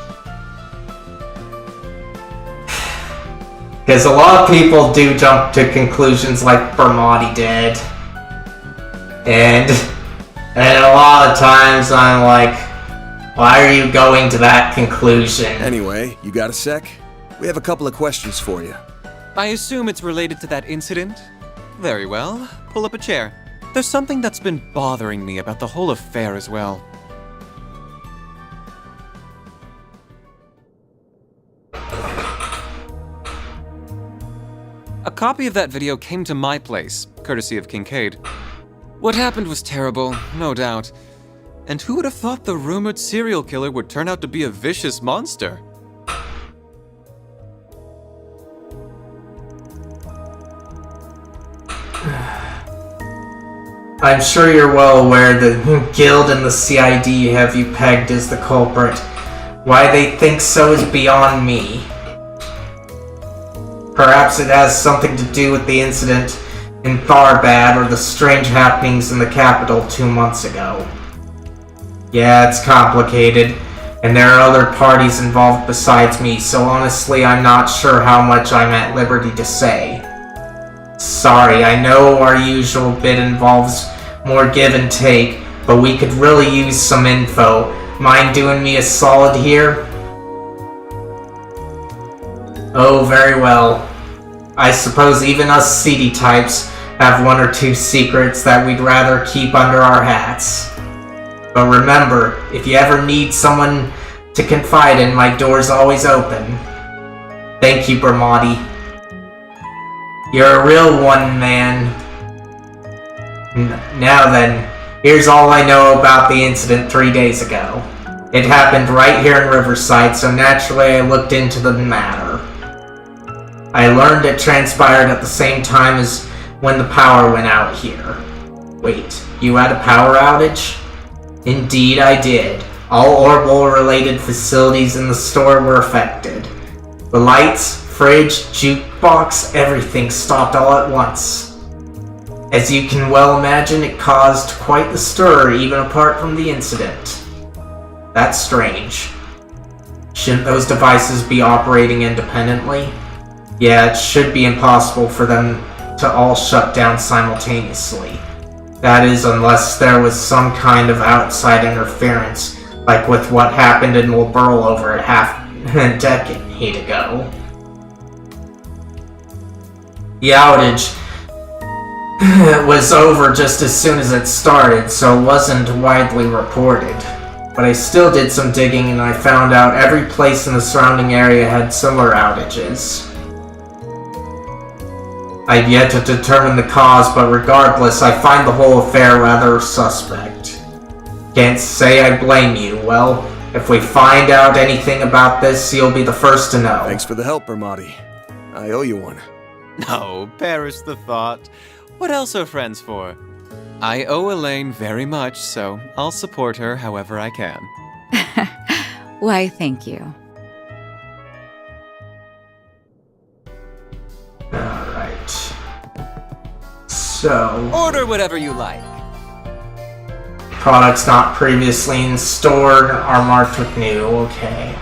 Speaker 1: Because a lot of people do jump to conclusions like Bermati did. And a lot of times I'm like, why are you going to that conclusion?
Speaker 8: Anyway, you got a sec? We have a couple of questions for you.
Speaker 3: I assume it's related to that incident? Very well. Pull up a chair. There's something that's been bothering me about the whole affair as well. A copy of that video came to my place, courtesy of Kincaid. What happened was terrible, no doubt. And who would have thought the rumored serial killer would turn out to be a vicious monster?
Speaker 1: I'm sure you're well aware the Guild and the CID have you pegged as the culprit. Why they think so is beyond me. Perhaps it has something to do with the incident in Tharbad or the strange happenings in the capital 2 months ago. Yeah, it's complicated, and there are other parties involved besides me, so honestly I'm not sure how much I'm at liberty to say. Sorry, I know our usual bit involves more give and take, but we could really use some info. Mind doing me a solid here? Oh, very well. I suppose even us seedy types have 1 or 2 secrets that we'd rather keep under our hats. But remember, if you ever need someone to confide in, my door's always open. Thank you, Bermati. You're a real one, man. Now then, here's all I know about the incident 3 days ago. It happened right here in Riverside, so naturally I looked into the matter. I learned it transpired at the same time as when the power went out here. Wait, you had a power outage? Indeed I did. All Orbital-related facilities in the store were affected. The lights, fridge, jukebox, everything stopped all at once. As you can well imagine, it caused quite the stir, even apart from the incident. That's strange. Shouldn't those devices be operating independently? Yeah, it should be impossible for them to all shut down simultaneously. That is, unless there was some kind of outside interference, like with what happened in Wilburl over a decade ago. The outage was over just as soon as it started, so it wasn't widely reported. But I still did some digging and I found out every place in the surrounding area had similar outages. I've yet to determine the cause, but regardless, I find the whole affair rather suspect. Can't say I blame you. Well, if we find out anything about this, you'll be the first to know.
Speaker 8: Thanks for the help, Ermati. I owe you one.
Speaker 3: No, perish the thought. What else are friends for? I owe Elaine very much, so I'll support her however I can.
Speaker 9: Why, thank you.
Speaker 1: Alright. So...
Speaker 10: Order whatever you like.
Speaker 1: Products not previously stored are marked with new. Okay.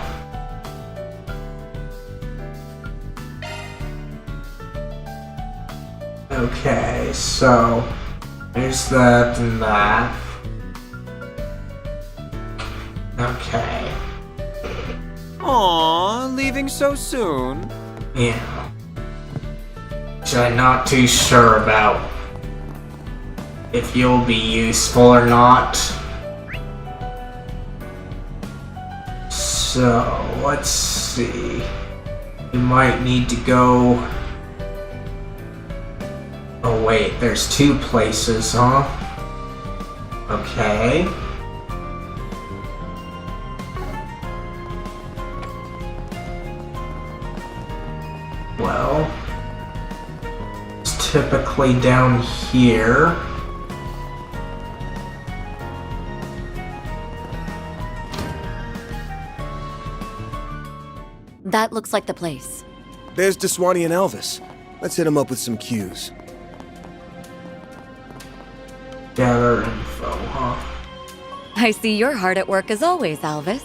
Speaker 1: Okay, so there's that and that. Okay.
Speaker 3: Aww, leaving so soon?
Speaker 1: Yeah. Which I'm not too sure about if you'll be useful or not. So, let's see. We might need to go... Oh wait, there's two places, huh? Okay. Well, it's typically down here.
Speaker 9: That looks like the place.
Speaker 8: There's Deswani and Elvis. Let's hit him up with some cues.
Speaker 1: Gather info, huh?
Speaker 9: I see you're hard at work as always, Elvis.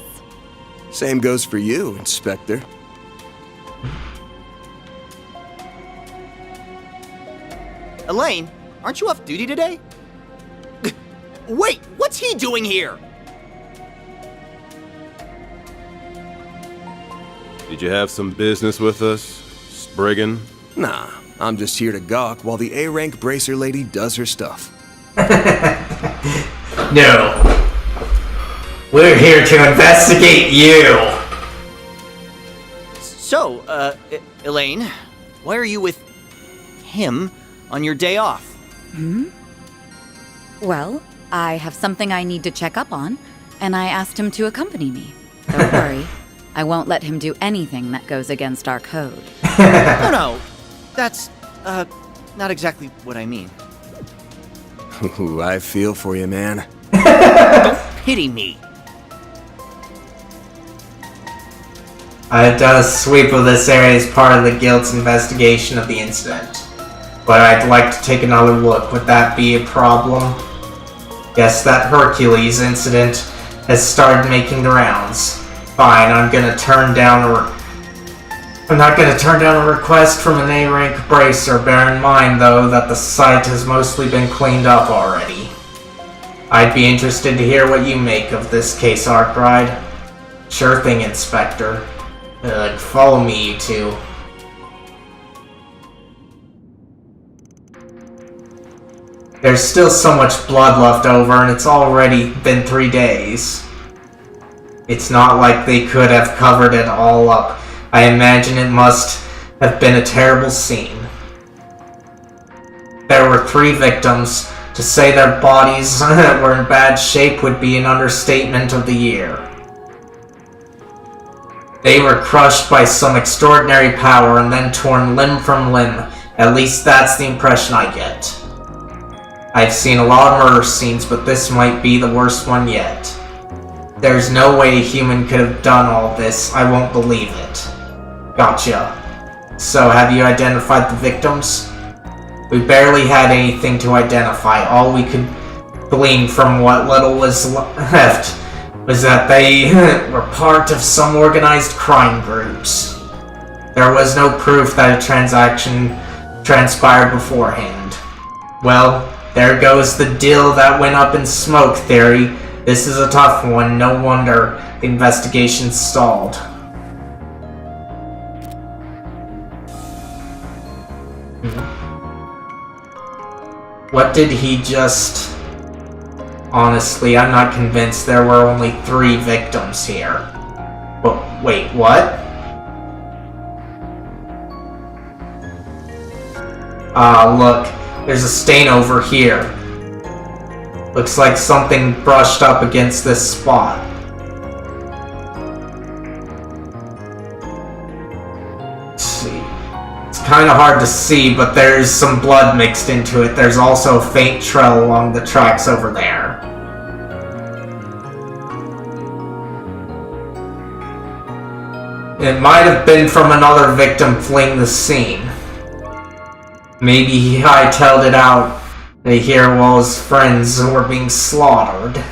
Speaker 8: Same goes for you, Inspector.
Speaker 10: Elaine, aren't you off duty today? Wait, what's he doing here?
Speaker 11: Did you have some business with us, Spriggan?
Speaker 8: Nah, I'm just here to gawk while the A-rank bracer lady does her stuff.
Speaker 1: No. We're here to investigate you.
Speaker 10: So, Elaine, why are you with him on your day off?
Speaker 9: Well, I have something I need to check up on, and I asked him to accompany me. Don't worry, I won't let him do anything that goes against our code.
Speaker 10: No, that's, not exactly what I mean.
Speaker 8: Ooh, I feel for you, man.
Speaker 10: Don't pity me.
Speaker 1: I've done a sweep of this area as part of the Guild's investigation of the incident. But I'd like to take another look. Would that be a problem? Guess that Hercules incident has started making the rounds. Fine, I'm not gonna turn down a request from an A-rank bracer. Bear in mind, though, that the site has mostly been cleaned up already. I'd be interested to hear what you make of this case, Arkwright. Sure thing, Inspector. Follow me, you two. There's still so much blood left over, and it's already been 3 days. It's not like they could have covered it all up. I imagine it must have been a terrible scene. There were 3 victims. To say their bodies were in bad shape would be an understatement of the year. They were crushed by some extraordinary power and then torn limb from limb. At least that's the impression I get. I've seen a lot of murder scenes, but this might be the worst one yet. There's no way a human could have done all this. I won't believe it. Gotcha. So, have you identified the victims? We barely had anything to identify. All we could glean from what little was left was that they were part of some organized crime groups. There was no proof that a transaction transpired beforehand. Well, there goes the deal that went up in smoke theory. This is a tough one. No wonder the investigation stalled. What did he just... Honestly, I'm not convinced there were only 3 victims here. But wait, what? Look, there's a stain over here. Looks like something brushed up against this spot. Let's see. It's kind of hard to see, but there's some blood mixed into it. There's also a faint trail along the tracks over there. It might have been from another victim fleeing the scene. Maybe he hightailed it out here while his friends were being slaughtered.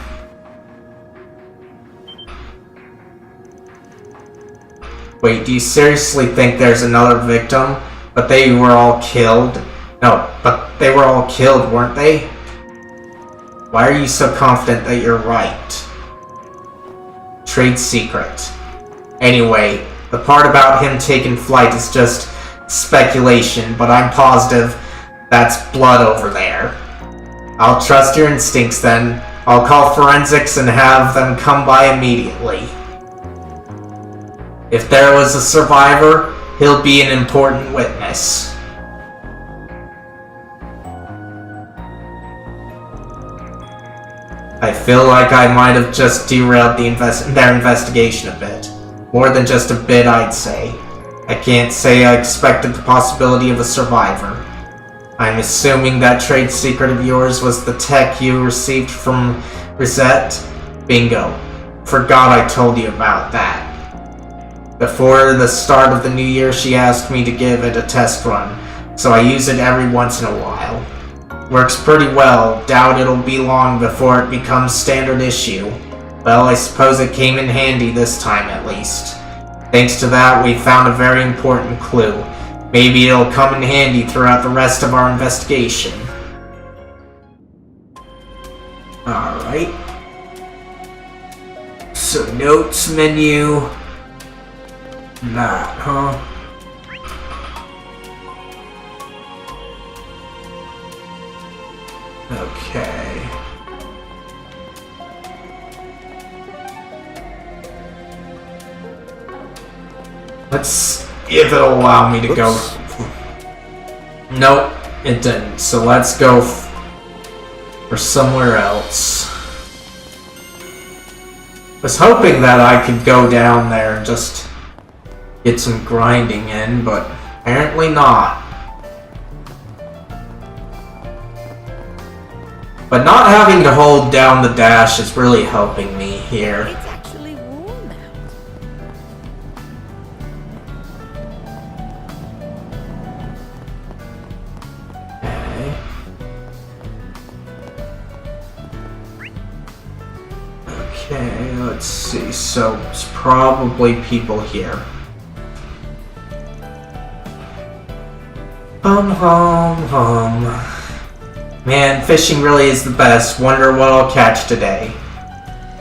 Speaker 1: Wait, do you seriously think there's another victim? But they were all killed? No, but they were all killed, weren't they? Why are you so confident that you're right? Trade secret. Anyway, the part about him taking flight is just speculation, but I'm positive that's blood over there. I'll trust your instincts then. I'll call forensics and have them come by immediately. If there was a survivor, he'll be an important witness. I feel like I might have just derailed their investigation a bit. More than just a bit, I'd say. I can't say I expected the possibility of a survivor. I'm assuming that trade secret of yours was the tech you received from Rosette? Bingo. Forgot I told you about that. Before the start of the new year, she asked me to give it a test run, so I use it every once in a while. Works pretty well. Doubt it'll be long before it becomes standard issue. Well, I suppose it came in handy this time at least. Thanks to that, we found a very important clue. Maybe it'll come in handy throughout the rest of our investigation. Alright. So, notes menu. That, huh? Okay. Let's see if it'll allow me to go. Nope, it didn't. So let's go for somewhere else. Was hoping that I could go down there and just get some grinding in, but apparently not. But not having to hold down the dash is really helping me here.
Speaker 2: It's actually warm out.
Speaker 1: Okay, let's see. So, it's probably people here. Man, fishing really is the best. Wonder what I'll catch today.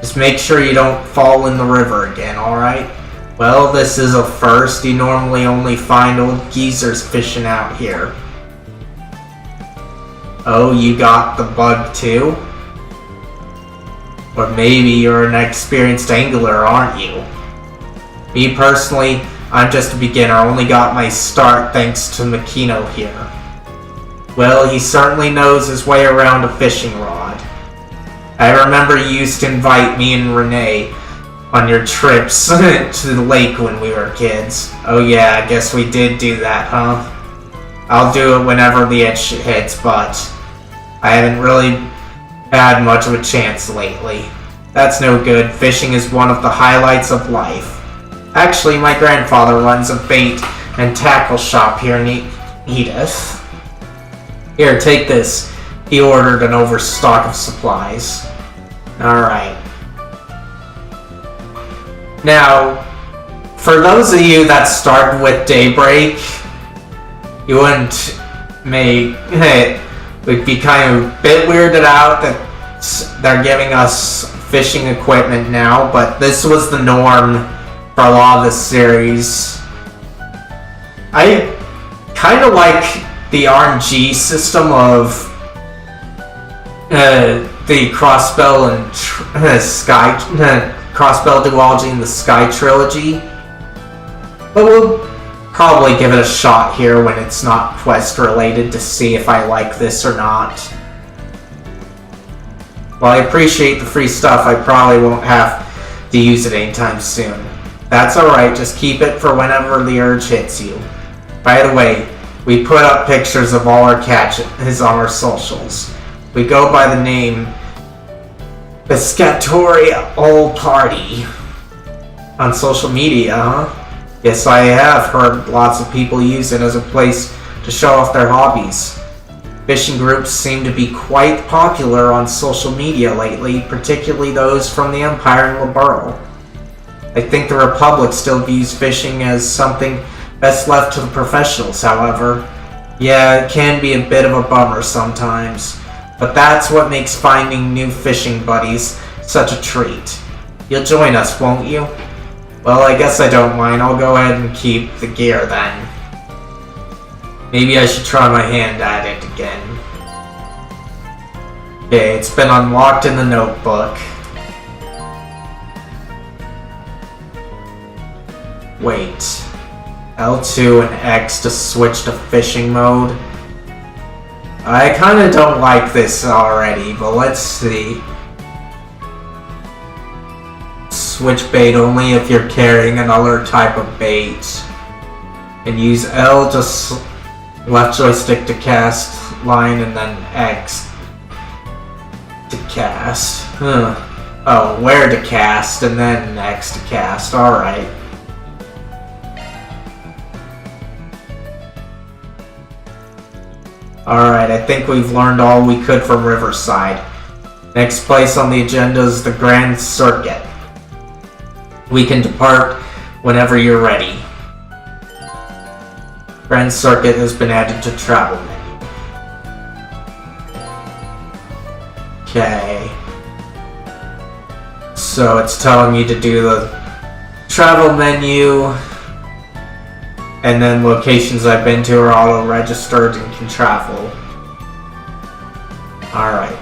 Speaker 1: Just make sure you don't fall in the river again, alright? Well, this is a first. You normally only find old geezers fishing out here. Oh, you got the bug too? Or maybe you're an experienced angler, aren't you? Me personally, I'm just a beginner. I only got my start thanks to Makino here. Well, he certainly knows his way around a fishing rod. I remember you used to invite me and Renee on your trips to the lake when we were kids. Oh yeah, I guess we did do that, huh? I'll do it whenever the itch hits, but I haven't really had much of a chance lately. That's no good. Fishing is one of the highlights of life. Actually, my grandfather runs a bait and tackle shop here in Edith. Here, take this. He ordered an overstock of supplies. Alright. Now, for those of you that started with Daybreak, you wouldn't would be kind of a bit weirded out that they're giving us fishing equipment now, but this was the norm for a lot of the series. I kind of like the RNG system of the Crossbell and Crossbell duology and the Sky trilogy, but we'll probably give it a shot here when it's not quest related to see if I like this or not. While I appreciate the free stuff, I probably won't have to use it anytime soon. That's alright, just keep it for whenever the urge hits you. By the way, we put up pictures of all our catches on our socials. We go by the name Piscatori Old Party on social media, huh? Yes, I have heard lots of people use it as a place to show off their hobbies. Fishing groups seem to be quite popular on social media lately, particularly those from the Empire and Liberl. I think the Republic still views fishing as something best left to the professionals, however. Yeah, it can be a bit of a bummer sometimes, but that's what makes finding new fishing buddies such a treat. You'll join us, won't you? Well, I guess I don't mind. I'll go ahead and keep the gear then. Maybe I should try my hand at it again. Okay, it's been unlocked in the notebook. Wait. L2 and X to switch to fishing mode. I kinda don't like this already, but let's see. Switch bait only if you're carrying another type of bait. And use L to left joystick to cast line and then X to cast. Oh, where to cast and then X to cast. Alright. Alright, I think we've learned all we could from Riverside. Next place on the agenda is the Grand Circuit. We can depart whenever you're ready. Grand Circuit has been added to travel menu. Okay. So it's telling me to do the travel menu, and then locations I've been to are auto-registered and can travel. Alright.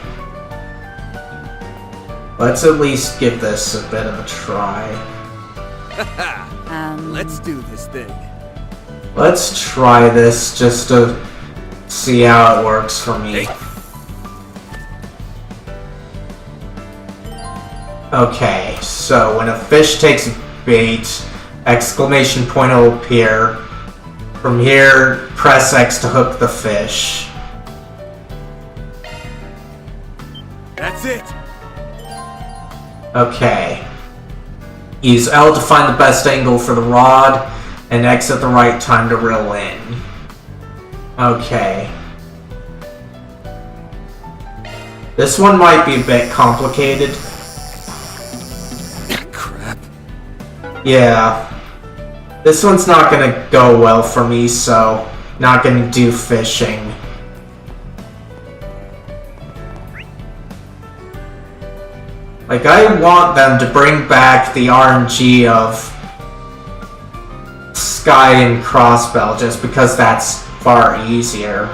Speaker 1: Let's at least give this a bit of a try.
Speaker 10: Let's do this thing.
Speaker 1: Let's try this just to see how it works for me. Okay, so when a fish takes bait, exclamation point will appear. From here, press X to hook the fish.
Speaker 10: That's it.
Speaker 1: Okay. Use L to find the best angle for the rod, and X at the right time to reel in. Okay. This one might be a bit complicated.
Speaker 8: Crap.
Speaker 1: Yeah. This one's not gonna go well for me, so not gonna do fishing. Like, I want them to bring back the RNG of Sky and Crossbell, just because that's far easier.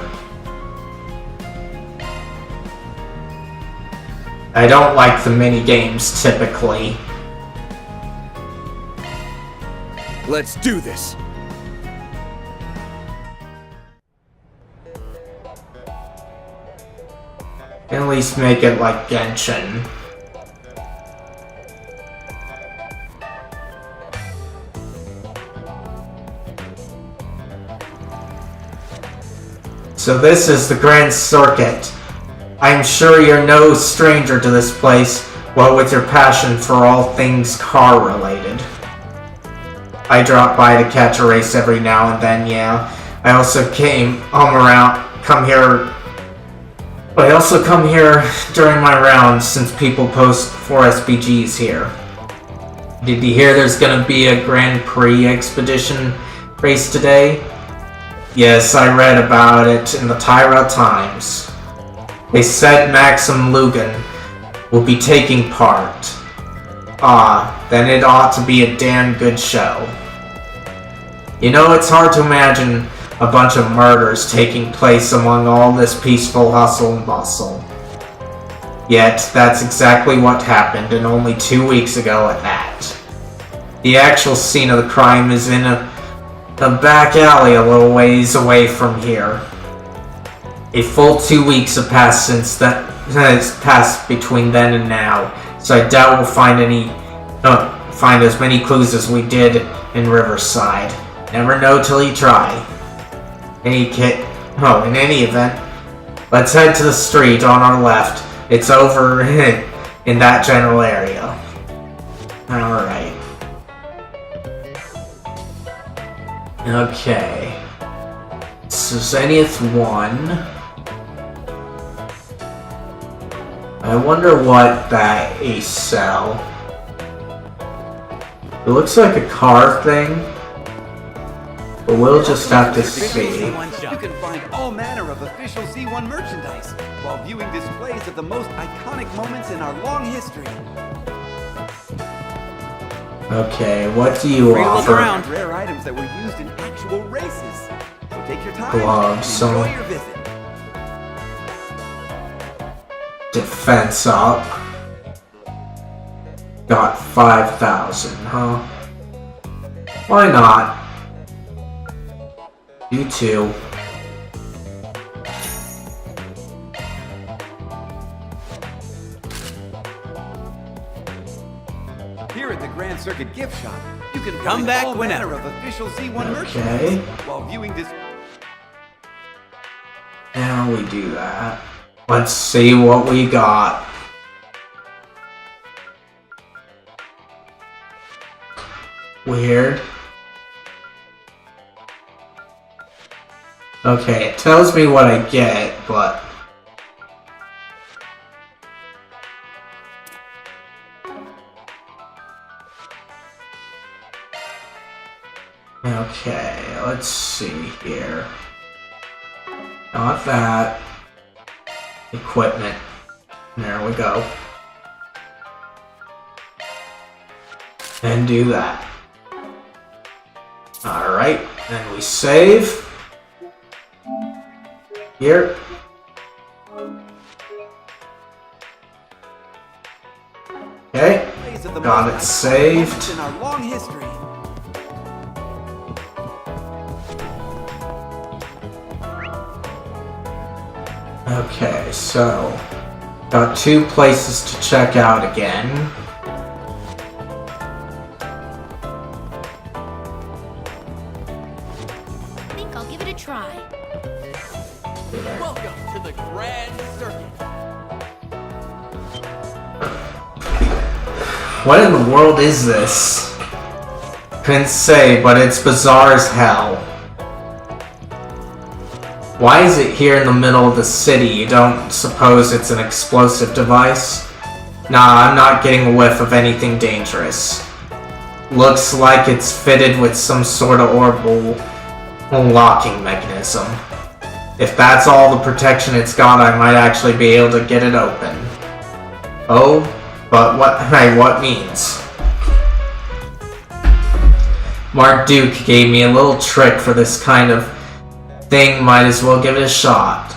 Speaker 1: I don't like the mini-games, typically.
Speaker 8: Let's do this.
Speaker 1: At least make it like Genshin. So this is the Grand Circuit. I'm sure you're no stranger to this place, what with your passion for all things car-related. I drop by to catch a race every now and then, yeah. I also come here during my rounds since people post 4 SPGs here. Did you hear there's gonna be a Grand Prix expedition race today? Yes, I read about it in the Tyra Times. They said Maxim Lugan will be taking part. Ah, then it ought to be a damn good show. You know, it's hard to imagine a bunch of murders taking place among all this peaceful hustle and bustle. Yet, that's exactly what happened, and only 2 weeks ago at that. The actual scene of the crime is in a the back alley a little ways away from here. A full 2 weeks have passed since that has passed between then and now, so I doubt we'll find as many clues as we did in Riverside. Never know till you try. In any event, let's head to the street on our left. It's over in that general area. Alright. Okay. So Zenith 1. I wonder what that Ace cell. It looks like a car thing. But we'll just have to see.
Speaker 12: You can find all manner of official Z1 merchandise while viewing displays of the most iconic moments in our long history.
Speaker 1: Okay, what do you offer?
Speaker 12: Look around, rare items that were used in actual races. So take your time
Speaker 1: Gloves,
Speaker 12: and enjoy your visit.
Speaker 1: Defense up. Got 5,000, huh? Why not? You too.
Speaker 12: Here at the Grand Circuit Gift Shop, you can come back all manner of official Z1 merchandise while viewing this.
Speaker 1: Now we do that. Let's see what we got. Weird. Okay, it tells me what I get, but... Okay, let's see here. Not that. Equipment. There we go. And do that. Alright, then we save. Here. Okay. Got it saved.
Speaker 12: In our long history.
Speaker 1: Okay, so got 2 places to check out again.
Speaker 6: I think I'll give it a try.
Speaker 12: Welcome to the Grand Circuit.
Speaker 1: What in the world is this? Couldn't say, but it's bizarre as hell. Why is it here in the middle of the city? You don't suppose it's an explosive device? Nah, I'm not getting a whiff of anything dangerous. Looks like it's fitted with some sort of orbital locking mechanism. If that's all the protection it's got, I might actually be able to get it open. Oh, but what means? Mark Duke gave me a little trick for this kind of thing, might as well give it a shot.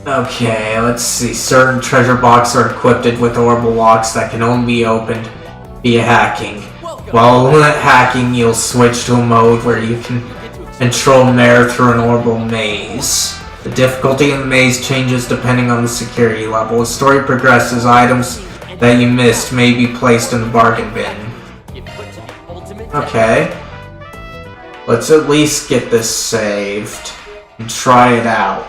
Speaker 1: Okay, let's see. Certain treasure boxes are equipped with orbital locks that can only be opened via hacking. While hacking, you'll switch to a mode where you can control Mare through an orbital maze. The difficulty in the maze changes depending on the security level. As story progresses, items that you missed may be placed in the bargain bin. Okay. Let's at least get this saved and try it out.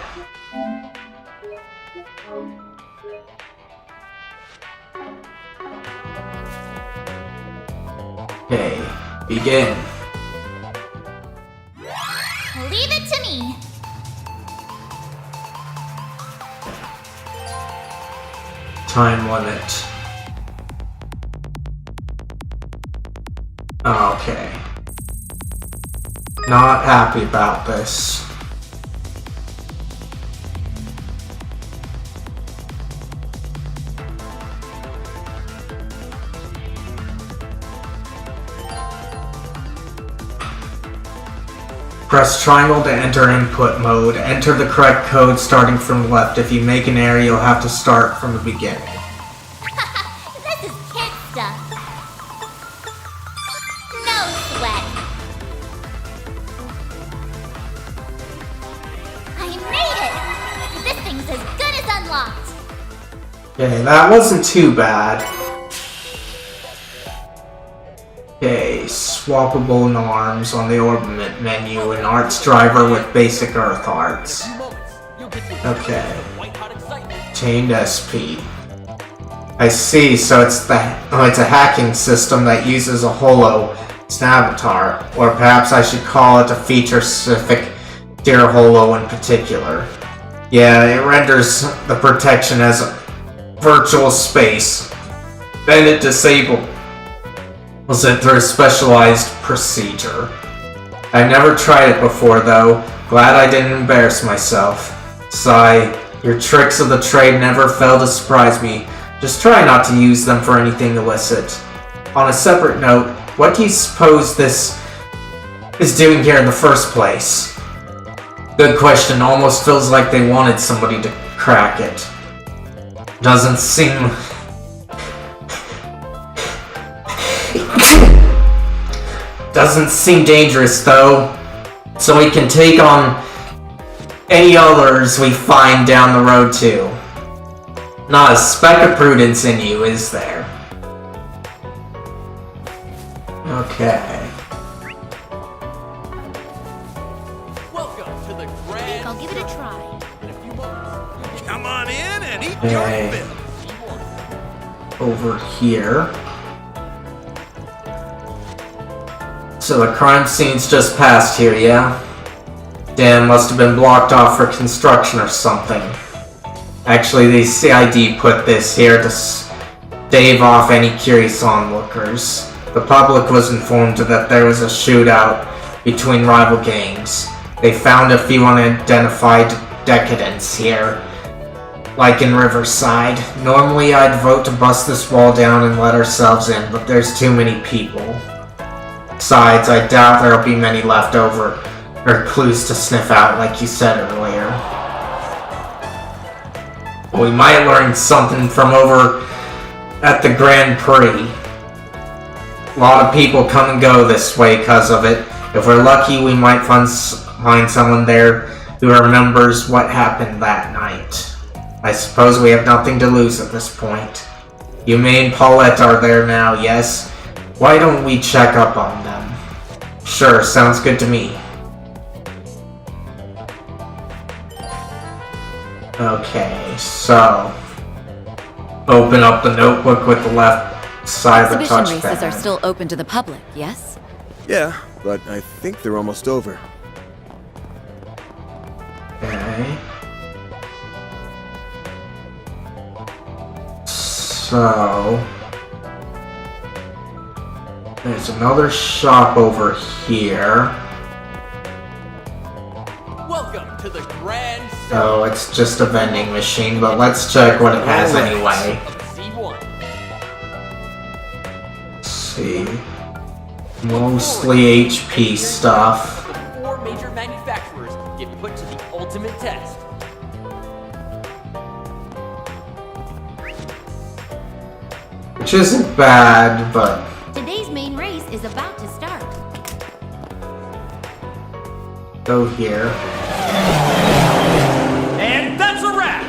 Speaker 1: Okay, begin.
Speaker 6: Leave it to me.
Speaker 1: Time limit. Okay. Not happy about this. Press triangle to enter input mode. Enter the correct code starting from the left. If you make an error, you'll have to start from the beginning.
Speaker 6: This is kid stuff.
Speaker 1: Okay, that wasn't too bad. Okay, swappable norms on the orbit menu and arts driver with basic earth arts. Okay. Chained SP. I see, so it's a hacking system that uses a holo as an avatar, or perhaps I should call it a feature-specific deer holo in particular. Yeah, it renders the protection as a virtual space. Then it disables it through a specialized procedure. I've never tried it before though. Glad I didn't embarrass myself. Sigh, your tricks of the trade never fail to surprise me. Just try not to use them for anything illicit. On a separate note, what do you suppose this is doing here in the first place? Good question. Almost feels like they wanted somebody to crack it. Doesn't seem... Doesn't seem dangerous though. So we can take on any others we find down the road too. Not a speck of prudence in you, is there? Okay.
Speaker 13: Welcome to the grand.
Speaker 6: I'll give it a try.
Speaker 13: In a few moments.
Speaker 4: Come on in and eat
Speaker 1: Okay.
Speaker 4: your fill.
Speaker 1: Over here. So the crime scene's just past here, yeah? Damn, must have been blocked off for construction or something. Actually, the CID put this here to stave off any curious onlookers. The public was informed that there was a shootout between rival gangs. They found a few unidentified decadents here, like in Riverside. Normally I'd vote to bust this wall down and let ourselves in, but there's too many people. Besides, I doubt there'll be many left over, or clues to sniff out like you said earlier. We might learn something from over at the Grand Prix. A lot of people come and go this way because of it. If we're lucky, we might find someone there who remembers what happened that night. I suppose we have nothing to lose at this point. You and Paulette are there now, yes? Why don't we check up on them? Sure, sounds good to me. Okay, so open up the notebook with the left side of the
Speaker 9: Exhibition
Speaker 1: touchpad.
Speaker 9: races are still open to the public, yes?
Speaker 8: Yeah, but I think they're almost over.
Speaker 1: Okay. So there's another shop over here.
Speaker 13: Welcome to the grand.
Speaker 1: So it's just a vending machine, but let's check what it has anyway.
Speaker 13: C1.
Speaker 1: Let's see. Mostly HP stuff.
Speaker 13: The 4 major manufacturers get put to the ultimate test.
Speaker 1: Which isn't bad, but
Speaker 6: Today's main race is about to start.
Speaker 1: go here.
Speaker 13: And that's a wrap!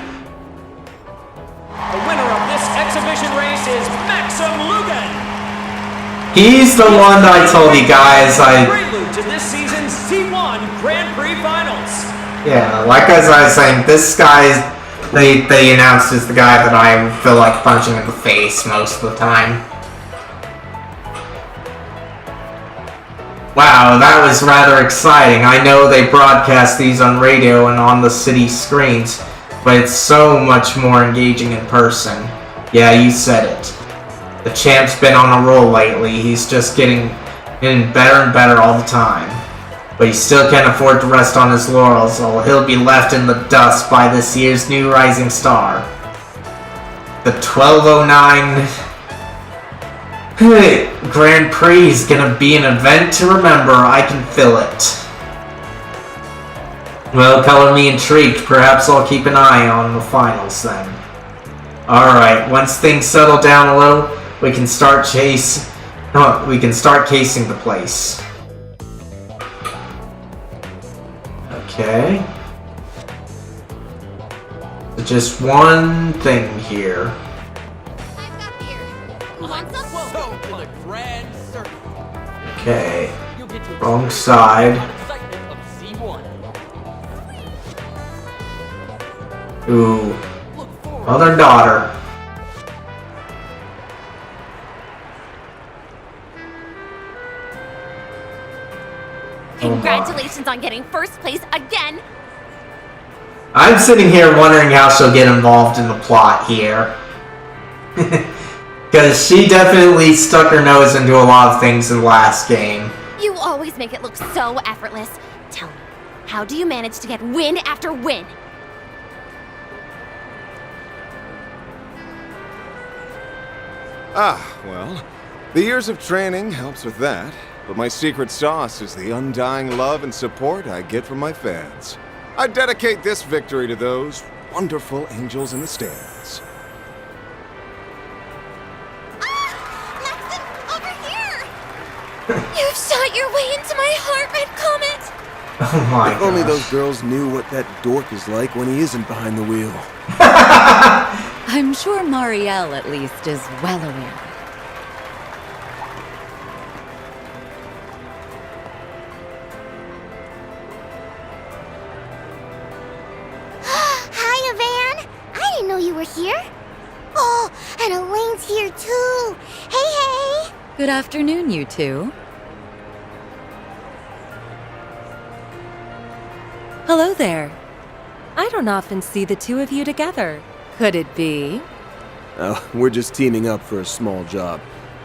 Speaker 13: The winner of this exhibition race is Maxim Lugan!
Speaker 1: He's the one I told you guys
Speaker 13: Prelude to this season's C1 Grand Prix Finals.
Speaker 1: Yeah, like as I was saying, this guy they announced is the guy that I feel like punching in the face most of the time. Wow, that was rather exciting. I know they broadcast these on radio and on the city screens, but it's so much more engaging in person. Yeah, you said it. The champ's been on a roll lately. He's just getting better and better all the time. But he still can't afford to rest on his laurels, or he'll be left in the dust by this year's new rising star. The 1209 Grand Prix is gonna be an event to remember. I can feel it. Well, color me intrigued. Perhaps I'll keep an eye on the finals then. Alright, once things settle down a little, we can start casing the place. Okay. The just one thing here.
Speaker 6: I've got beer. Who wants some?
Speaker 13: Welcome to the Grand Circus.
Speaker 1: Okay.
Speaker 13: You'll get to
Speaker 1: Wrong side.
Speaker 13: the excitement of C1.
Speaker 1: Ooh.
Speaker 13: Look forward
Speaker 1: Mother daughter.
Speaker 6: Congratulations on getting first place again.
Speaker 1: I'm sitting here wondering how she'll get involved in the plot here. Because she definitely stuck her nose into a lot of things in the last game.
Speaker 6: You always make it look so effortless. Tell me, how do you manage to get win after win?
Speaker 11: Ah, well, the years of training helps with that, but my secret sauce is the undying love and support I get from my fans. I dedicate this victory to those wonderful angels in the stands.
Speaker 6: Maxim, over here! You've shot your way into my heart, Red Comet!
Speaker 1: Oh my
Speaker 8: If only
Speaker 1: gosh.
Speaker 8: those girls knew what that dork is like when he isn't behind the wheel.
Speaker 9: I'm sure Marielle, at least, is well aware.
Speaker 6: Hi, Van! I didn't know you were here. Oh, and Elaine's here too. Hey, hey!
Speaker 9: Good afternoon, you two.
Speaker 2: Hello there. I don't often see the two of you together. Could it be?
Speaker 8: Oh, we're just teaming up for a small job.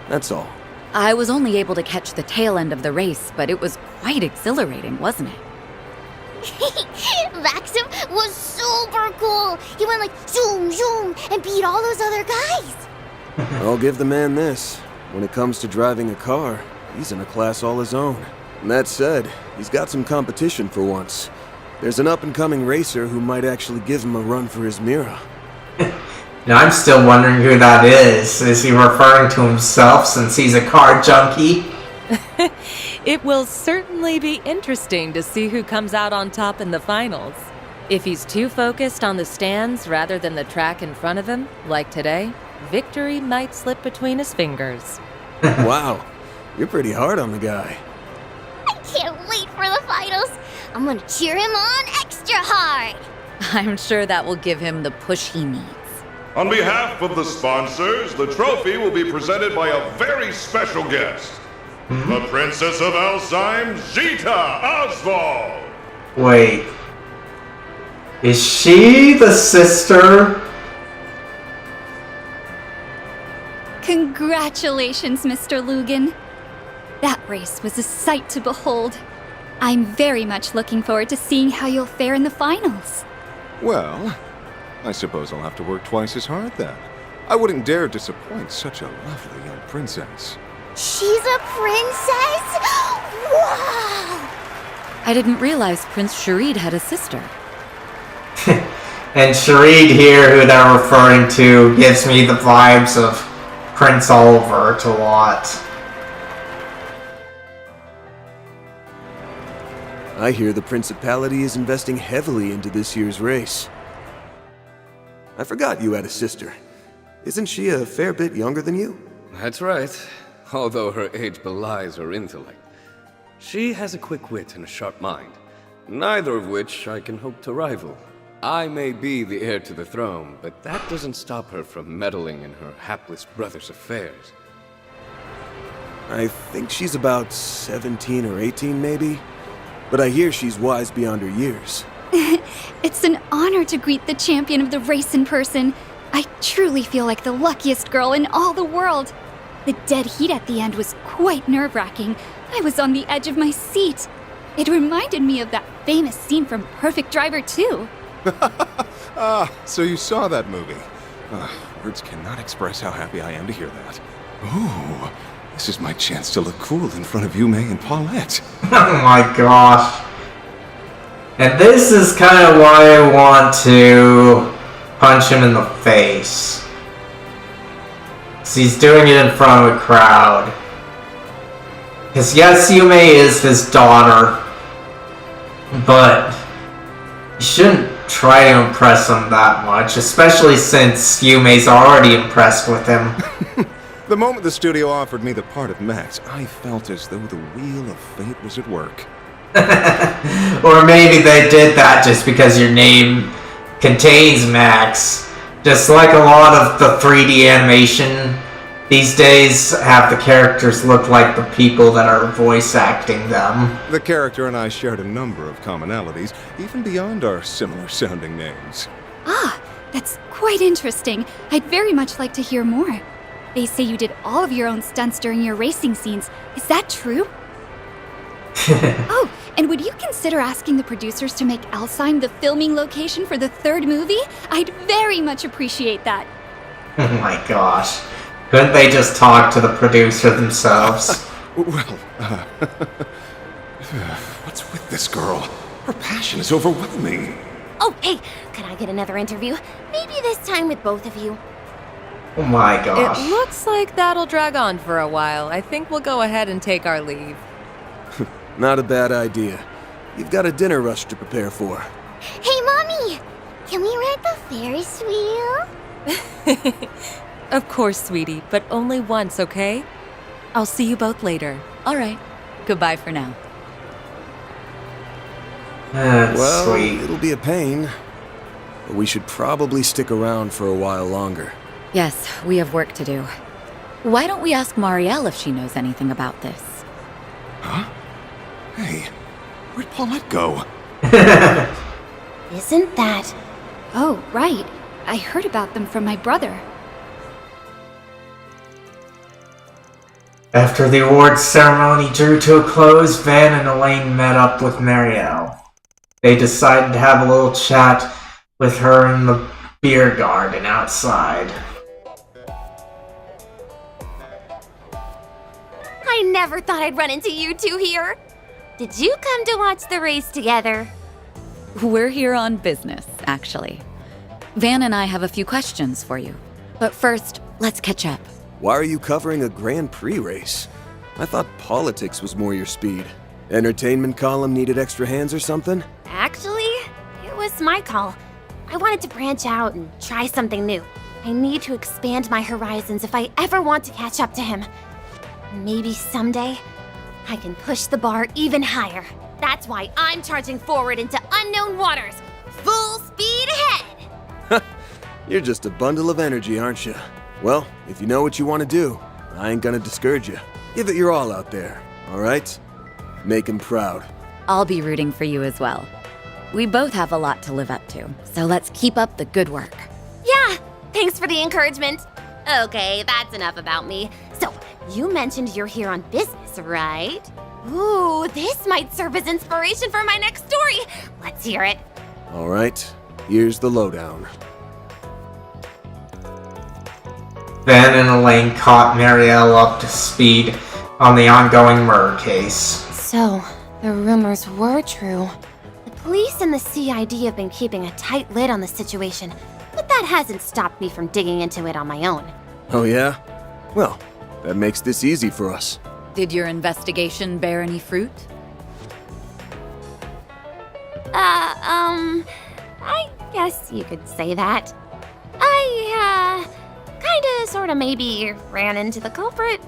Speaker 8: That's all.
Speaker 9: I was only able to catch the tail end of the race, but it was quite exhilarating, wasn't it?
Speaker 6: Maxim was super cool. He went like zoom, zoom, and beat all those other guys.
Speaker 8: I'll give the man this. When it comes to driving a car, he's in a class all his own. And that said, he's got some competition for once. There's an up-and-coming racer who might actually give him a run for his Mira.
Speaker 1: Now I'm still wondering who that is. Is he referring to himself since he's a car junkie?
Speaker 2: It will certainly be interesting to see who comes out on top in the finals. If he's too focused on the stands rather than the track in front of him, like today, victory might slip between his fingers.
Speaker 8: Wow, you're pretty hard on the guy.
Speaker 6: I can't wait for the finals. I'm gonna cheer him on extra hard.
Speaker 9: I'm sure that will give him the push he needs.
Speaker 14: On behalf of the sponsors, the trophy will be presented by a very special guest. The Princess of Alzheim, Zita Oswald!
Speaker 1: Wait. Is she the sister?
Speaker 15: Congratulations, Mr. Lugan. That race was a sight to behold. I'm very much looking forward to seeing how you'll fare in the finals.
Speaker 11: Well, I suppose I'll have to work twice as hard then. I wouldn't dare disappoint such a lovely young princess.
Speaker 6: She's a princess? Wow!
Speaker 9: I didn't realize Prince Sharid had a sister.
Speaker 1: And Sharid here, who they're referring to, gives me the vibes of Prince Oliver a lot.
Speaker 8: I hear the Principality is investing heavily into this year's race. I forgot you had a sister. Isn't she a fair bit younger than you?
Speaker 16: That's right, although her age belies her intellect. She has a quick wit and a sharp mind, neither of which I can hope to rival. I may be the heir to the throne, but that doesn't stop her from meddling in her hapless brother's affairs.
Speaker 8: I think she's about 17 or 18 maybe, but I hear she's wise beyond her years.
Speaker 15: It's an honor to greet the champion of the race in person. I truly feel like the luckiest girl in all the world. The dead heat at the end was quite nerve-wracking. I was on the edge of my seat. It reminded me of that famous scene from Perfect Driver 2.
Speaker 11: Ah, so you saw that movie. Words cannot express how happy I am to hear that. Ooh, this is my chance to look cool in front of Yume and Paulette.
Speaker 1: Oh my gosh. And this is kind of why I want to punch him in the face. 'Cause he's doing it in front of a crowd. Because yes, Yume is his daughter, but you shouldn't try to impress him that much, especially since Yume's already impressed with him.
Speaker 11: The moment the studio offered me the part of Max, I felt as though the wheel of fate was at work.
Speaker 1: Or maybe they did that just because your name contains Max. Just like a lot of the 3D animation these days have the characters look like the people that are voice acting them.
Speaker 11: The character and I shared a number of commonalities, even beyond our similar-sounding names.
Speaker 15: Ah, that's quite interesting. I'd very much like to hear more. They say you did all of your own stunts during your racing scenes. Is that true? Oh, and would you consider asking the producers to make Alzheim the filming location for the third movie? I'd very much appreciate that.
Speaker 1: Oh my gosh. Couldn't they just talk to the producer themselves?
Speaker 11: Well, what's with this girl? Her passion is overwhelming.
Speaker 17: Oh, hey, can I get another interview? Maybe this time with both of you.
Speaker 1: Oh my gosh.
Speaker 18: It looks like that'll drag on for a while. I think we'll go ahead and take our leave.
Speaker 8: Not a bad idea. You've got a dinner rush to prepare for.
Speaker 6: Hey, Mommy! Can we ride the Ferris wheel?
Speaker 2: Of course, sweetie, but only once, okay? I'll see you both later.
Speaker 9: All right. Goodbye for now.
Speaker 1: That's
Speaker 8: well,
Speaker 1: sweet.
Speaker 8: It'll be a pain. But we should probably stick around for a while longer.
Speaker 9: Yes, we have work to do. Why don't we ask Marielle if she knows anything about this?
Speaker 11: Huh? Hey, where'd Paulette go?
Speaker 17: Isn't that...
Speaker 15: Oh, right. I heard about them from my brother.
Speaker 1: After the awards ceremony drew to a close, Van and Elaine met up with Marielle. They decided to have a little chat with her in the beer garden outside.
Speaker 17: I never thought I'd run into you two here. Did you come to watch the race together?
Speaker 9: We're here on business, actually. Van and I have a few questions for you. But first, let's catch up.
Speaker 8: Why are you covering a Grand Prix race? I thought politics was more your speed. Entertainment column needed extra hands or something?
Speaker 17: Actually, it was my call. I wanted to branch out and try something new. I need to expand my horizons if I ever want to catch up to him. Maybe someday, I can push the bar even higher. That's why I'm charging forward into unknown waters. Full speed ahead!
Speaker 8: You're just a bundle of energy, aren't you? Well, if you know what you want to do, I ain't gonna discourage you. Give it your all out there, alright? Make him proud.
Speaker 9: I'll be rooting for you as well. We both have a lot to live up to, so let's keep up the good work.
Speaker 17: Yeah, thanks for the encouragement. Okay, that's enough about me. So, you mentioned you're here on business, right? Ooh, this might serve as inspiration for my next story. Let's hear it.
Speaker 8: Alright, here's the lowdown.
Speaker 1: Van and Elaine caught Marielle up to speed on the ongoing murder case.
Speaker 17: So, the rumors were true. The police and the CID have been keeping a tight lid on the situation, but that hasn't stopped me from digging into it on my own.
Speaker 8: Oh yeah? Well, that makes this easy for us.
Speaker 9: Did your investigation bear any fruit?
Speaker 17: I guess you could say that. I, kinda, sorta, maybe ran into the culprit.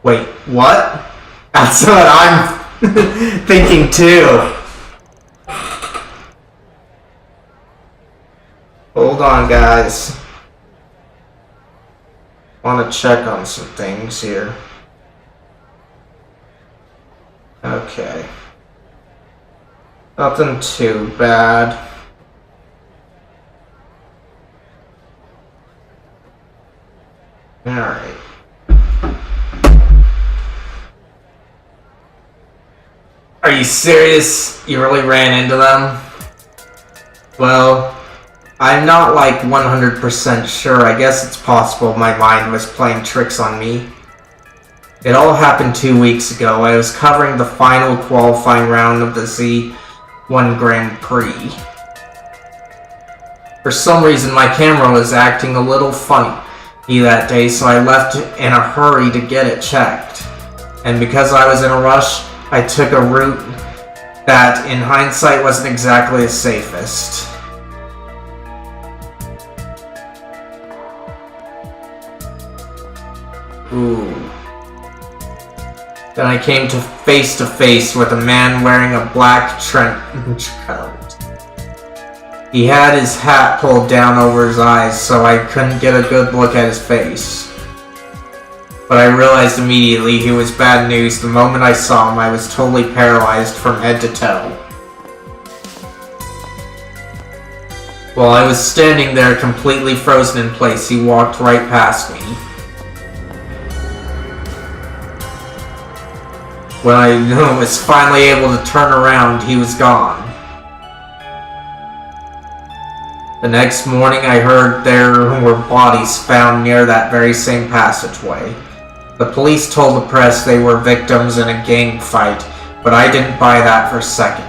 Speaker 1: Wait, what? That's what I'm thinking too. Hold on, guys. Want to check on some things here. Okay. Nothing too bad. Alright. Are you serious? You really ran into them? Well, I'm not like 100% sure. I guess it's possible my mind was playing tricks on me. It all happened 2 weeks ago. I was covering the final qualifying round of the Z1 Grand Prix. For some reason, my camera was acting a little funny that day, so I left in a hurry to get it checked. And because I was in a rush, I took a route that, in hindsight, wasn't exactly the safest. Ooh. Then I came to face with a man wearing a black trench coat. He had his hat pulled down over his eyes, so I couldn't get a good look at his face. But I realized immediately he was bad news. The moment I saw him, I was totally paralyzed from head to toe. While I was standing there completely frozen in place, he walked right past me. When I was finally able to turn around, he was gone. The next morning, I heard there were bodies found near that very same passageway. The police told the press they were victims in a gang fight, but I didn't buy that for a second.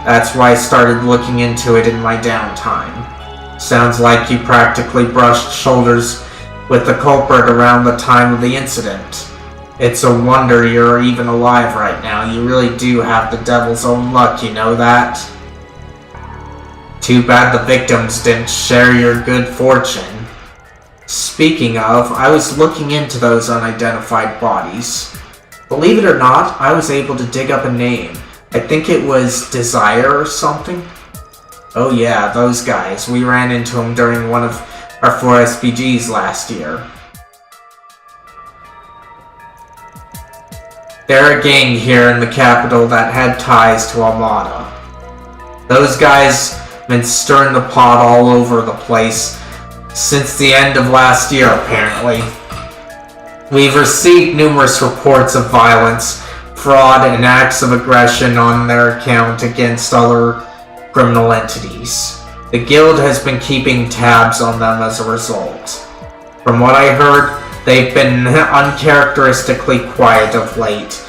Speaker 1: That's why I started looking into it in my downtime. Sounds like you practically brushed shoulders with the culprit around the time of the incident. It's a wonder you're even alive right now. You really do have the devil's own luck, you know that? Too bad the victims didn't share your good fortune. Speaking of, I was looking into those unidentified bodies. Believe it or not, I was able to dig up a name. I think it was Desire or something. Oh yeah, those guys. We ran into them during one of our 4 SPGs last year. They're a gang here in the capital that had ties to Armada. Those guys have been stirring the pot all over the place since the end of last year, apparently. We've received numerous reports of violence, fraud, and acts of aggression on their account against other criminal entities. The Guild has been keeping tabs on them as a result. From what I heard, they've been uncharacteristically quiet of late.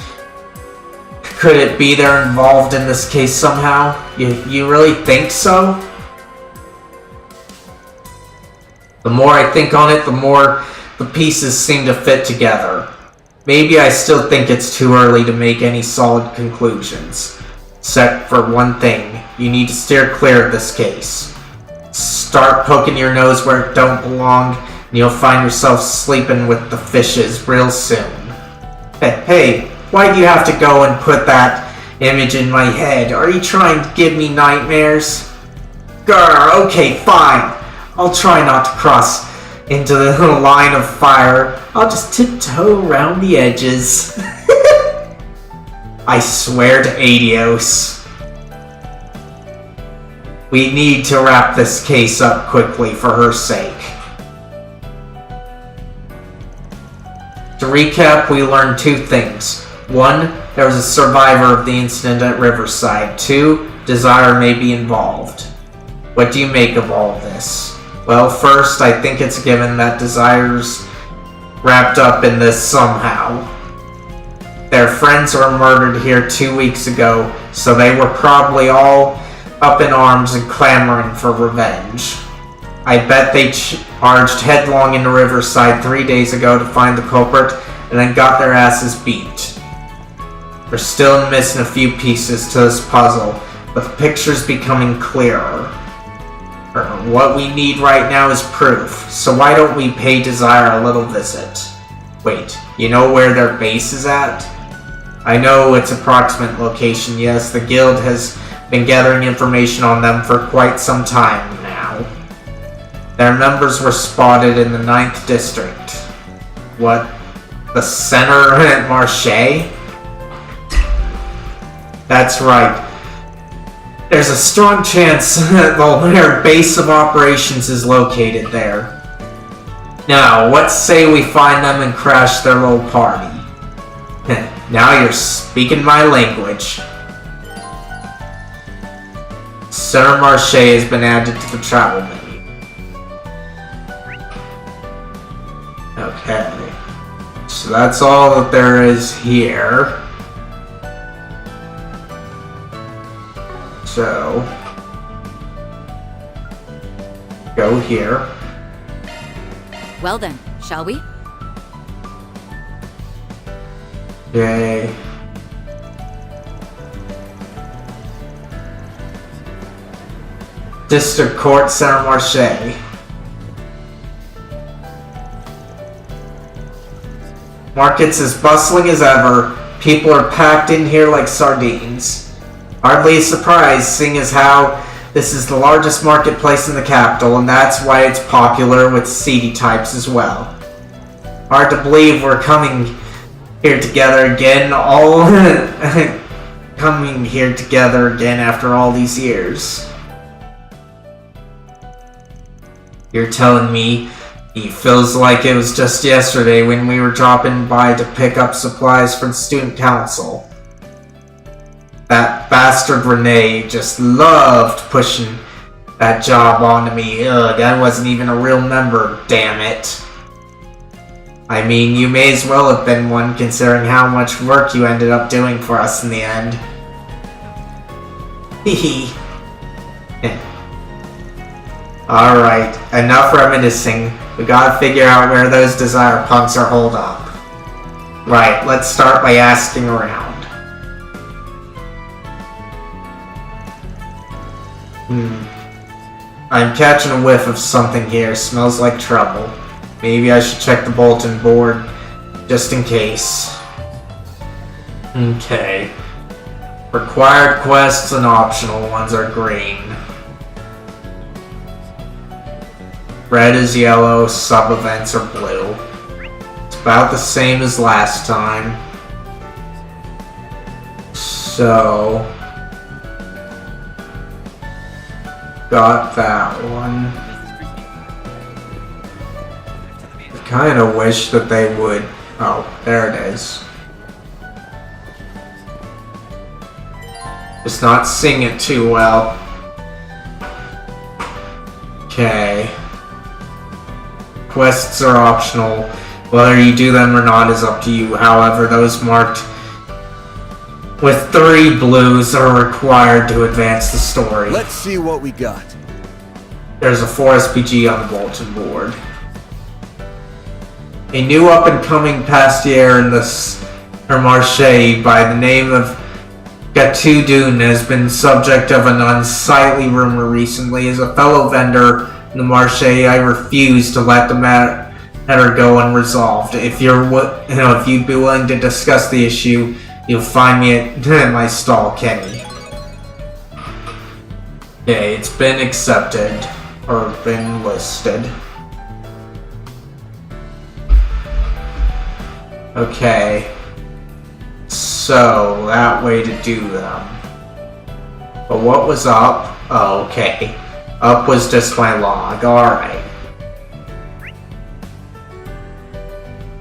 Speaker 1: Could it be they're involved in this case somehow? You really think so? The more I think on it, the more the pieces seem to fit together. Maybe I still think it's too early to make any solid conclusions. Except for one thing, you need to steer clear of this case. Start poking your nose where it don't belong, and you'll find yourself sleeping with the fishes real soon. Hey, why do you have to go and put that image in my head? Are you trying to give me nightmares? Grr, okay, fine. I'll try not to cross into the line of fire. I'll just tiptoe around the edges. I swear to Adios. We need to wrap this case up quickly for her sake. To recap, we learned 2 things. 1, there was a survivor of the incident at Riverside. 2, Desire may be involved. What do you make of all this? Well, first, I think it's a given that Desire's wrapped up in this somehow. Their friends were murdered here 2 weeks ago, so they were probably all up in arms and clamoring for revenge. I bet they charged headlong into Riverside 3 days ago to find the culprit, and then got their asses beat. We're still missing a few pieces to this puzzle, but the picture's becoming clearer. What we need right now is proof, so why don't we pay Desire a little visit? Wait, you know where their base is at? I know its approximate location, yes, the Guild has been gathering information on them for quite some time now. Their members were spotted in the 9th District. What? The center at Marche? That's right. There's a strong chance that their base of operations is located there. Now, let's say we find them and crash their little party. Now you're speaking my language. Center Marche has been added to the travel menu. Okay. So that's all that there is here. So, go here.
Speaker 9: Well then, shall we?
Speaker 1: Yay. District Court Saint Marche. Market's as bustling as ever. People are packed in here like sardines. Hardly a surprise, seeing as how this is the largest marketplace in the capital, and that's why it's popular with seedy types as well. Hard to believe we're coming here together again, coming here together again after all these years. You're telling me it feels like it was just yesterday when we were dropping by to pick up supplies from student council. That bastard Renee just loved pushing that job onto me. Ugh, I wasn't even a real member, damn it. I mean, you may as well have been one considering how much work you ended up doing for us in the end. Hehe. Alright, enough reminiscing. We gotta figure out where those desire punks are holed up. Right, let's start by asking around. I'm catching a whiff of something here. Smells like trouble. Maybe I should check the bulletin board, just in case. Okay. Required quests and optional ones are green. Red is yellow, sub-events are blue. It's about the same as last time. So... got that one. I kinda wish that they would... oh, there it is. Just not seeing it too well. Okay. Quests are optional. Whether you do them or not is up to you. However, those marked with 3 blues are required to advance the story.
Speaker 8: Let's see what we got.
Speaker 1: There's a 4 SPG on the bulletin board. A new up-and-coming pastier in the Marche by the name of Gatu Dune has been subject of an unsightly rumor recently. As a fellow vendor in the Marche, I refuse to let the matter go unresolved. If you'd be willing to discuss the issue, you'll find me at my stall, Kenny. Okay, it's been accepted. Or been listed. Okay. So, that way to do them. But what was up? Oh, okay. Up was just my log. Alright.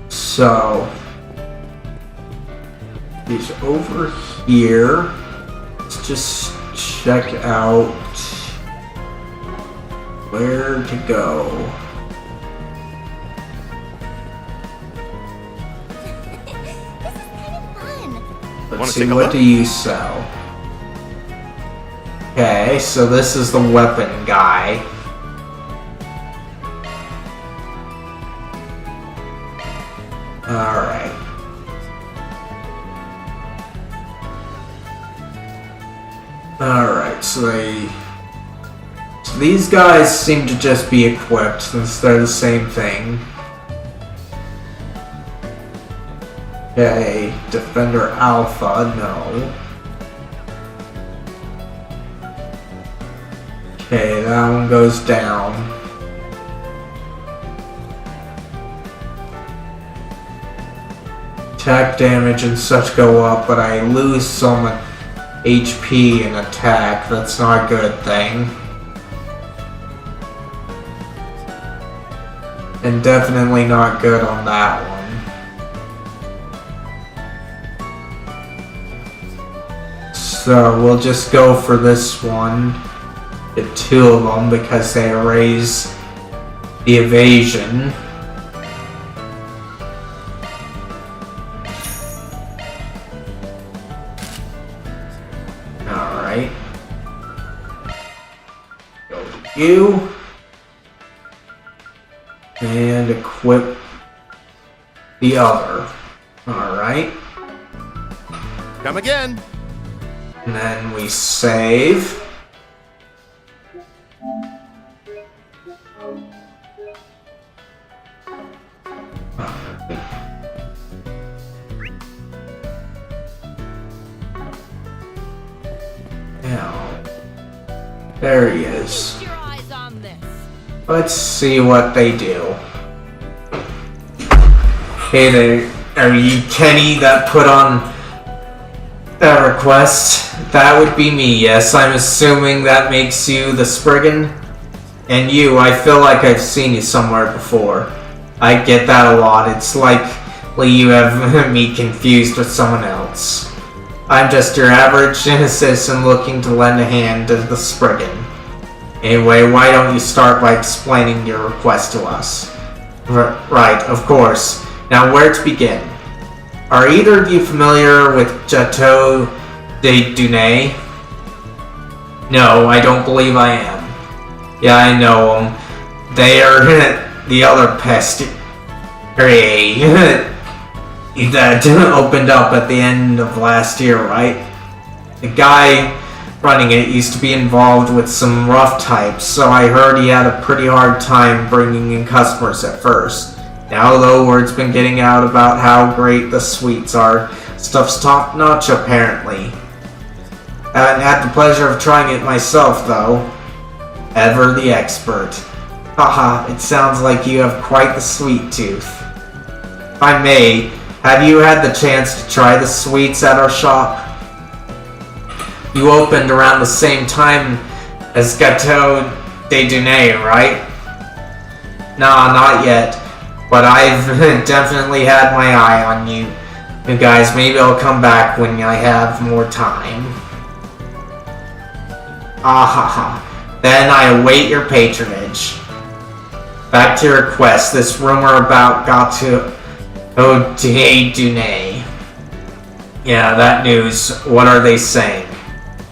Speaker 1: So... he's over here. Let's just check out where to go. Let's see, what do you sell? Okay, so this is the weapon guy. Alright. Alright, so these guys seem to just be equipped since they're the same thing. Okay, Defender Alpha, no. Okay, that one goes down. Attack damage and such go up, but I lose some HP in attack. That's not a good thing. And definitely not good on that one. So we'll just go for this one. Get 2 of them because they raise the evasion. Alright. Go to you. And equip the other. Alright.
Speaker 4: Come again.
Speaker 1: And then we save. Now, there he is. Let's see what they do. Hey there, are you Kenny that put on that request? That would be me, yes. I'm assuming that makes you the Spriggan? And you, I feel like I've seen you somewhere before. I get that a lot. It's likely you have me confused with someone else. I'm just your average citizen looking to lend a hand to the Spriggan. Anyway, why don't you start by explaining your request to us? Right, of course. Now where to begin? Are either of you familiar with Chateau de Dunay? No, I don't believe I am. Yeah, I know them. They are the other pest that opened up at the end of last year, right? The guy running it used to be involved with some rough types, so I heard he had a pretty hard time bringing in customers at first. Now though, word's been getting out about how great the sweets are. Stuff's top notch apparently. Haven't had the pleasure of trying it myself though. Ever the expert. Haha, it sounds like you have quite the sweet tooth. If I may, have you had the chance to try the sweets at our shop? You opened around the same time as Chateau de Dunay, right? Nah, not yet. But I've definitely had my eye on you. You guys, maybe I'll come back when I have more time. Ahaha. Then I await your patronage. Back to your request. This rumor about Chateau de Dunay. Yeah, that news. What are they saying?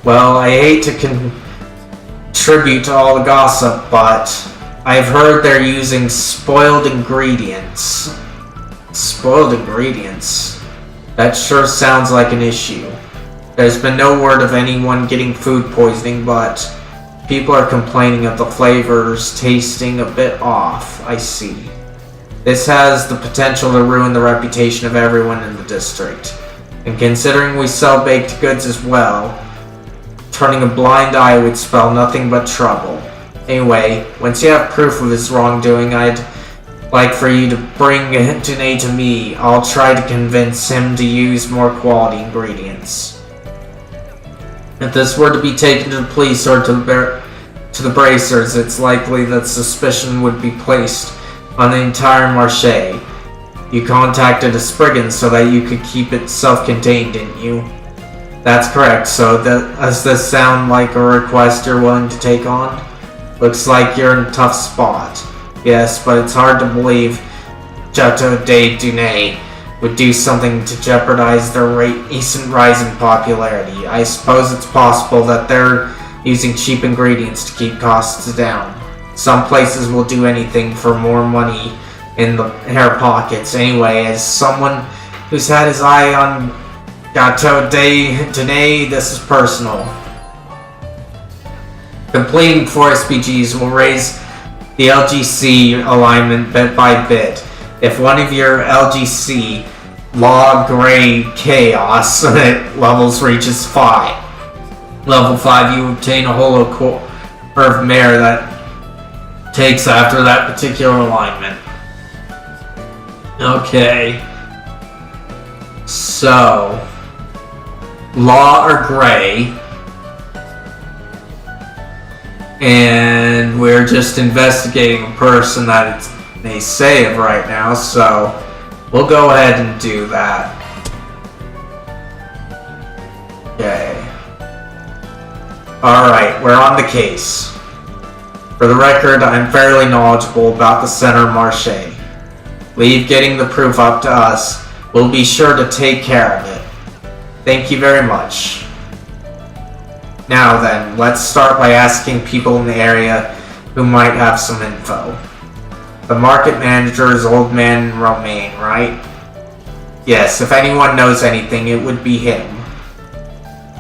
Speaker 1: Well, I hate to contribute to all the gossip, but I've heard they're using spoiled ingredients. Spoiled ingredients? That sure sounds like an issue. There's been no word of anyone getting food poisoning, but people are complaining of the flavors tasting a bit off. I see. This has the potential to ruin the reputation of everyone in the district. And considering we sell baked goods as well, turning a blind eye would spell nothing but trouble. Anyway, once you have proof of his wrongdoing, I'd like for you to bring Dunay to me. I'll try to convince him to use more quality ingredients. If this were to be taken to the police or to the bracers, it's likely that suspicion would be placed on the entire marché. You contacted a Spriggan so that you could keep it self-contained, didn't you? That's correct. So does this sound like a request you're willing to take on? Looks like you're in a tough spot. Yes, but it's hard to believe Chateau de Dunay would do something to jeopardize their recent rise in popularity. I suppose it's possible that they're using cheap ingredients to keep costs down. Some places will do anything for more money in their pockets. Anyway, as someone who's had his eye on Chateau de Dunay, this is personal. Completing 4 SPGs will raise the LGC alignment bit by bit. If one of your LGC Law Gray Chaos levels reaches 5. Level 5, you obtain a holo curve mare that takes after that particular alignment. Okay. So, Law or Gray. And we're just investigating a person that they save right now, so we'll go ahead and do that. Okay. Alright, we're on the case. For the record, I'm fairly knowledgeable about the Center Marché. Leave getting the proof up to us. We'll be sure to take care of it. Thank you very much. Now then, let's start by asking people in the area who might have some info. The market manager is Old Man Romaine, right? Yes, if anyone knows anything, it would be him.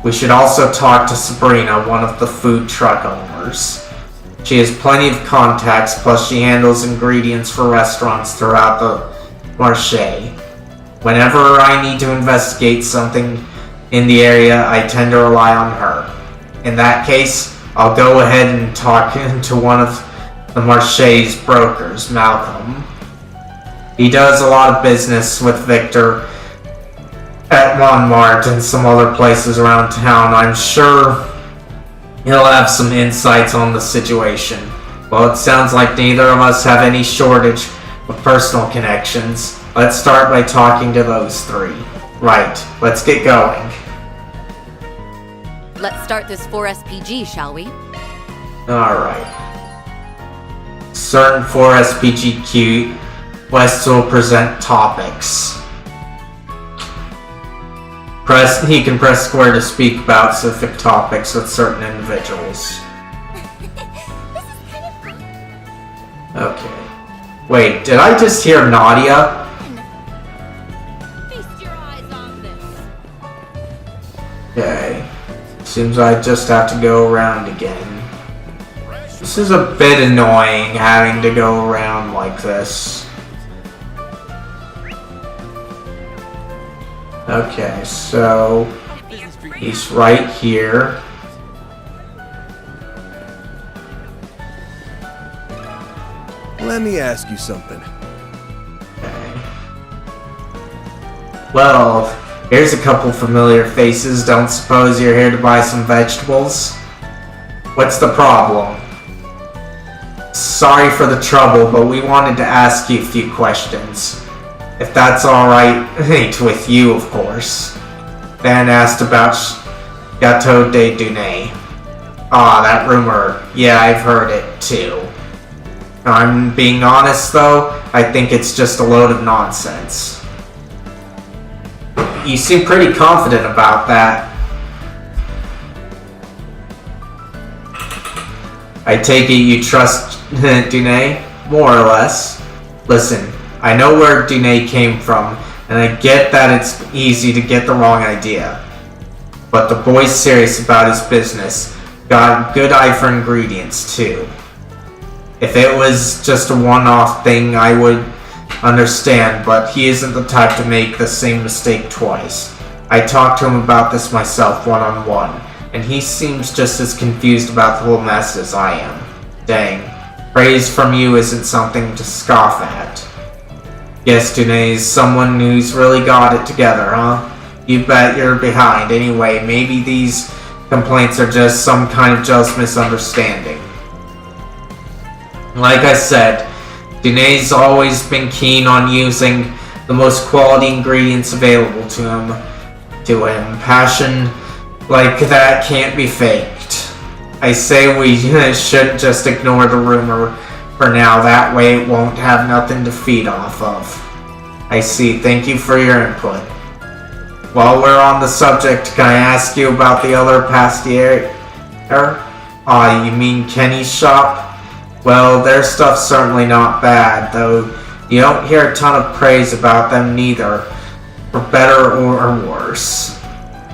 Speaker 1: We should also talk to Sabrina, one of the food truck owners. She has plenty of contacts, plus she handles ingredients for restaurants throughout the Marche. Whenever I need to investigate something in the area, I tend to rely on her. In that case, I'll go ahead and talk to one of the Marche's brokers, Malcolm. He does a lot of business with Victor at Montmartre and some other places around town. I'm sure he'll have some insights on the situation. Well, it sounds like neither of us have any shortage of personal connections. Let's start by talking to those three. Right, let's get going.
Speaker 9: Let's start this 4SPG, shall we?
Speaker 1: Alright. Certain 4SPGQ West will present topics. He can press square to speak about specific topics with certain individuals. Okay. Wait, did I just hear Nadia? Okay. Seems I just have to go around again. This is a bit annoying having to go around like this. Okay, so he's right here.
Speaker 8: Let me ask you something.
Speaker 1: Well, here's a couple familiar faces. Don't suppose you're here to buy some vegetables? What's the problem? Sorry for the trouble, but we wanted to ask you a few questions. If that's alright with you, of course. Van asked about Chateau de Dunay. Ah, that rumor. Yeah, I've heard it too. I'm being honest though, I think it's just a load of nonsense. You seem pretty confident about that. I take it you trust Dunay? More or less. Listen, I know where Dunay came from, and I get that it's easy to get the wrong idea. But the boy's serious about his business. Got a good eye for ingredients, too. If it was just a one-off thing, I would understand, but he isn't the type to make the same mistake twice. I talked to him about this myself one-on-one, and he seems just as confused about the whole mess as I am. Dang. Praise from you isn't something to scoff at. Guess Dunay's someone who's really got it together, huh? You bet you're behind. Anyway, maybe these complaints are just some kind of jealous misunderstanding. Like I said, Dunay's always been keen on using the most quality ingredients available to him. Passion like that can't be faked. I say we shouldn't just ignore the rumor for now, that way it won't have nothing to feed off of. I see, thank you for your input. While we're on the subject, can I ask you about the other pastier? You mean Kenny's shop? Well, their stuff's certainly not bad, though you don't hear a ton of praise about them neither, for better or worse.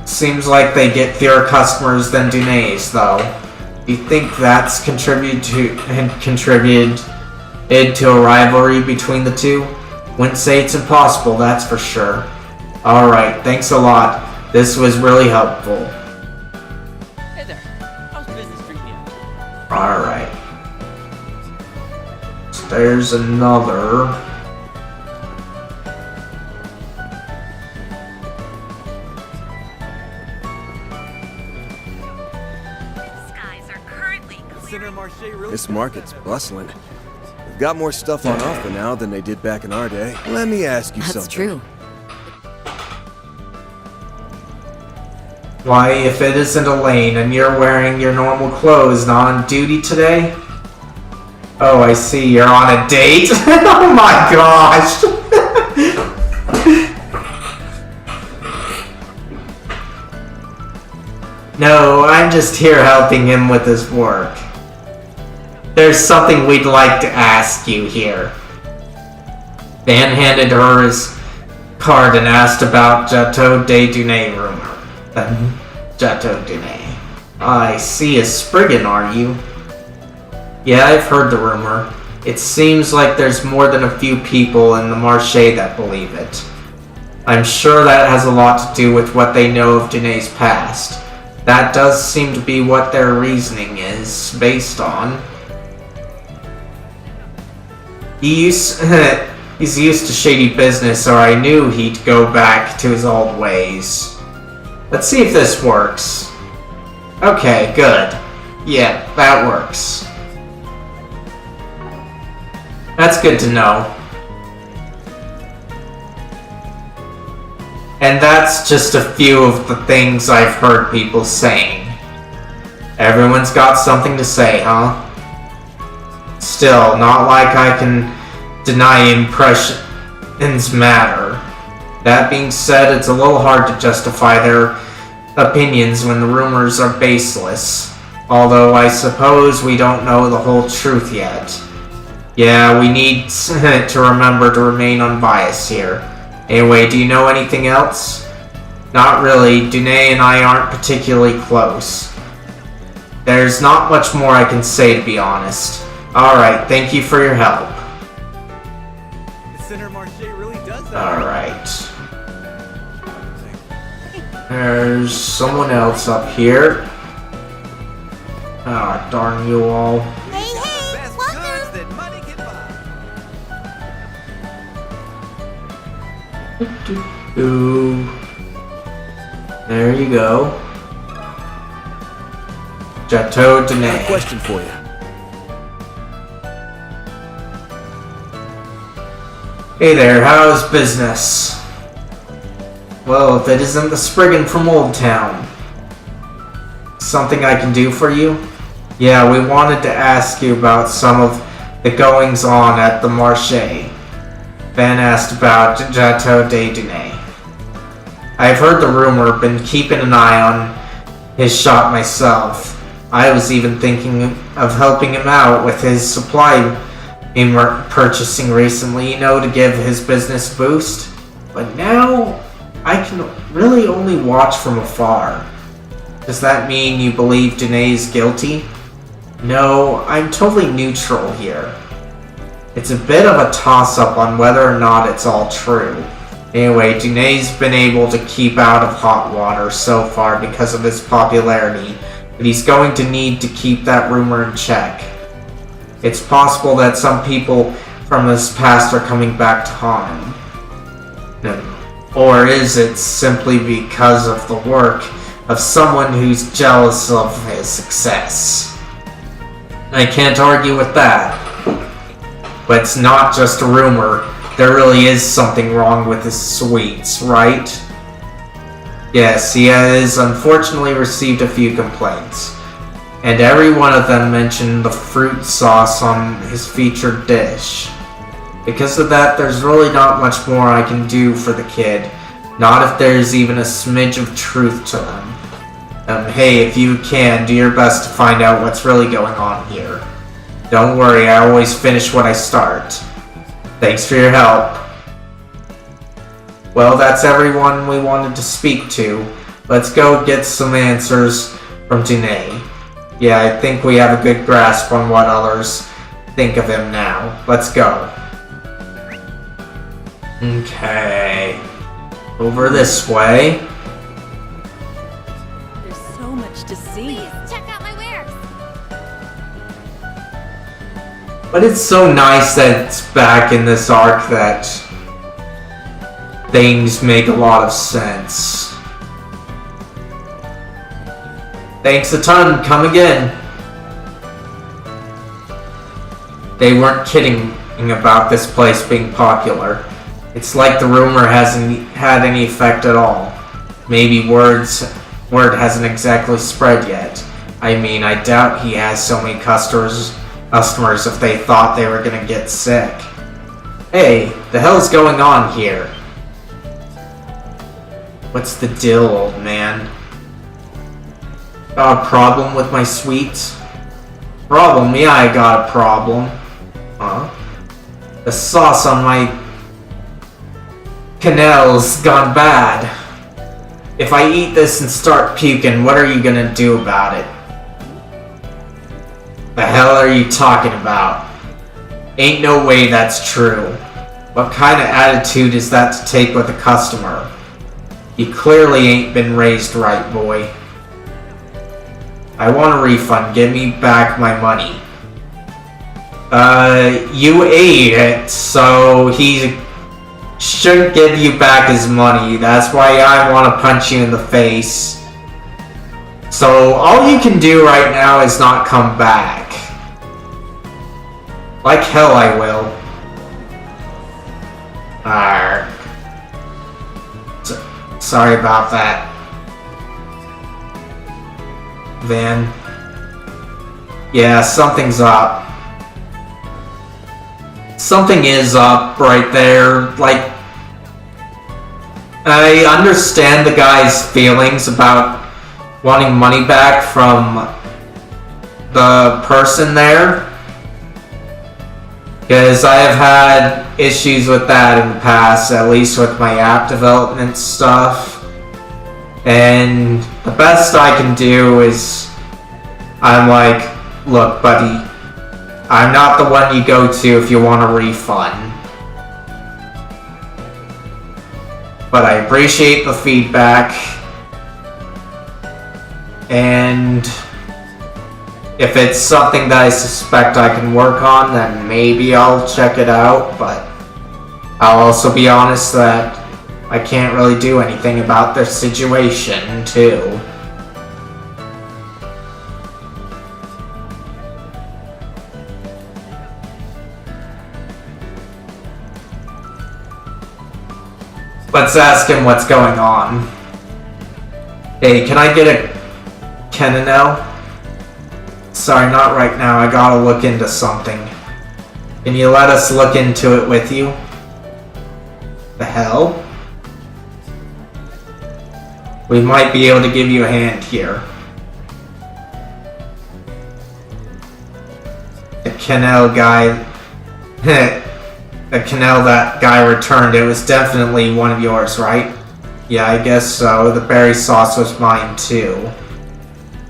Speaker 1: Seems like they get fewer customers than Dunay's, though. Do you think that's contributed to a rivalry between the two? Wouldn't say it's impossible, that's for sure. Alright, thanks a lot. This was really helpful.
Speaker 13: Hey there. How's business treating you?
Speaker 1: Alright. So there's another.
Speaker 8: This market's bustling. They've got more stuff on offer now than they did back in our day. Let me ask you something.
Speaker 9: That's true.
Speaker 1: Why, if it isn't Elaine and you're wearing your normal clothes, not on duty today? Oh, I see, you're on a date? Oh my gosh! No, I'm just here helping him with his work. There's something we'd like to ask you here. Van handed her his card and asked about Chateau de Dunay rumor. Chateau Dunay. I see, a Spriggan, are you? Yeah, I've heard the rumor. It seems like there's more than a few people in the Marche that believe it. I'm sure that has a lot to do with what they know of Danae's past. That does seem to be what their reasoning is based on. He's used to shady business, or I knew he'd go back to his old ways. Let's see if this works. Okay, good. Yeah, that works. That's good to know. And that's just a few of the things I've heard people saying. Everyone's got something to say, huh? Still, not like I can deny impressions matter. That being said, it's a little hard to justify their opinions when the rumors are baseless. Although I suppose we don't know the whole truth yet. Yeah, we need to remember to remain unbiased here. Anyway, do you know anything else? Not really. Danae and I aren't particularly close. There's not much more I can say, to be honest. Alright, thank you for your help.
Speaker 12: The Center Marche really does that.
Speaker 1: Alright. There's someone else up here. Ah, darn you all. Ooh. There you go. Chateau Danae.
Speaker 8: Question for you.
Speaker 1: Hey there, how's business? Well, if it isn't the Spriggan from Old Town. Something I can do for you? Yeah, we wanted to ask you about some of the goings-on at the Marche. Van asked about Chateau de Danae. I've heard the rumor, been keeping an eye on his shop myself. I was even thinking of helping him out with his supply purchasing recently, you know, to give his business a boost. But now, I can really only watch from afar. Does that mean you believe Danae's guilty? No, I'm totally neutral here. It's a bit of a toss-up on whether or not it's all true. Anyway, Danae's been able to keep out of hot water so far because of his popularity, but he's going to need to keep that rumor in check. It's possible that some people from his past are coming back to haunt him. No. Or is it simply because of the work of someone who's jealous of his success? I can't argue with that. But it's not just a rumor. There really is something wrong with his sweets, right? Yes, he has unfortunately received a few complaints. And every one of them mentioned the fruit sauce on his featured dish. Because of that, there's really not much more I can do for the kid. Not if there's even a smidge of truth to them. Hey, if you can, do your best to find out what's really going on here. Don't worry, I always finish what I start. Thanks for your help. Well, that's everyone we wanted to speak to. Let's go get some answers from Danae. Yeah, I think we have a good grasp on what others think of him now. Let's go. Okay. Over this way.
Speaker 2: There's so much to see.
Speaker 17: Please check out my wares.
Speaker 1: But it's so nice that it's back in this arc that things make a lot of sense. Thanks a ton, come again. They weren't kidding about this place being popular. It's like the rumor hasn't had any effect at all. Maybe word hasn't exactly spread yet. I mean, I doubt he has so many customers if they thought they were gonna get sick. Hey, the hell's going on here? What's the deal, old man? Got a problem with my sweets? Problem? Yeah, I got a problem. Huh? The sauce on my canel's gone bad. If I eat this and start puking, what are you gonna do about it? The hell are you talking about? Ain't no way that's true. What kind of attitude is that to take with a customer? You clearly ain't been raised right, boy. I want a refund. Give me back my money. You ate it, so he shouldn't give you back his money. That's why I want to punch you in the face. So all you can do right now is not come back. Like hell I will. Arrgh. Sorry about that. Van. Yeah, something's up. Something is up right there. Like, I understand the guy's feelings about wanting money back from the person there, because I have had issues with that in the past, at least with my app development stuff. And the best I can do is, I'm like, look buddy, I'm not the one you go to if you want a refund. But I appreciate the feedback. And if it's something that I suspect I can work on, then maybe I'll check it out. But I'll also be honest that I can't really do anything about their situation, too. Let's ask him what's going on. Hey, can I get a Kenanel? Sorry, not right now. I gotta look into something. Can you let us look into it with you? The hell? We might be able to give you a hand here. The Kenel guy... The Kenel that guy returned, it was definitely one of yours, right? Yeah, I guess so. The berry sauce was mine too.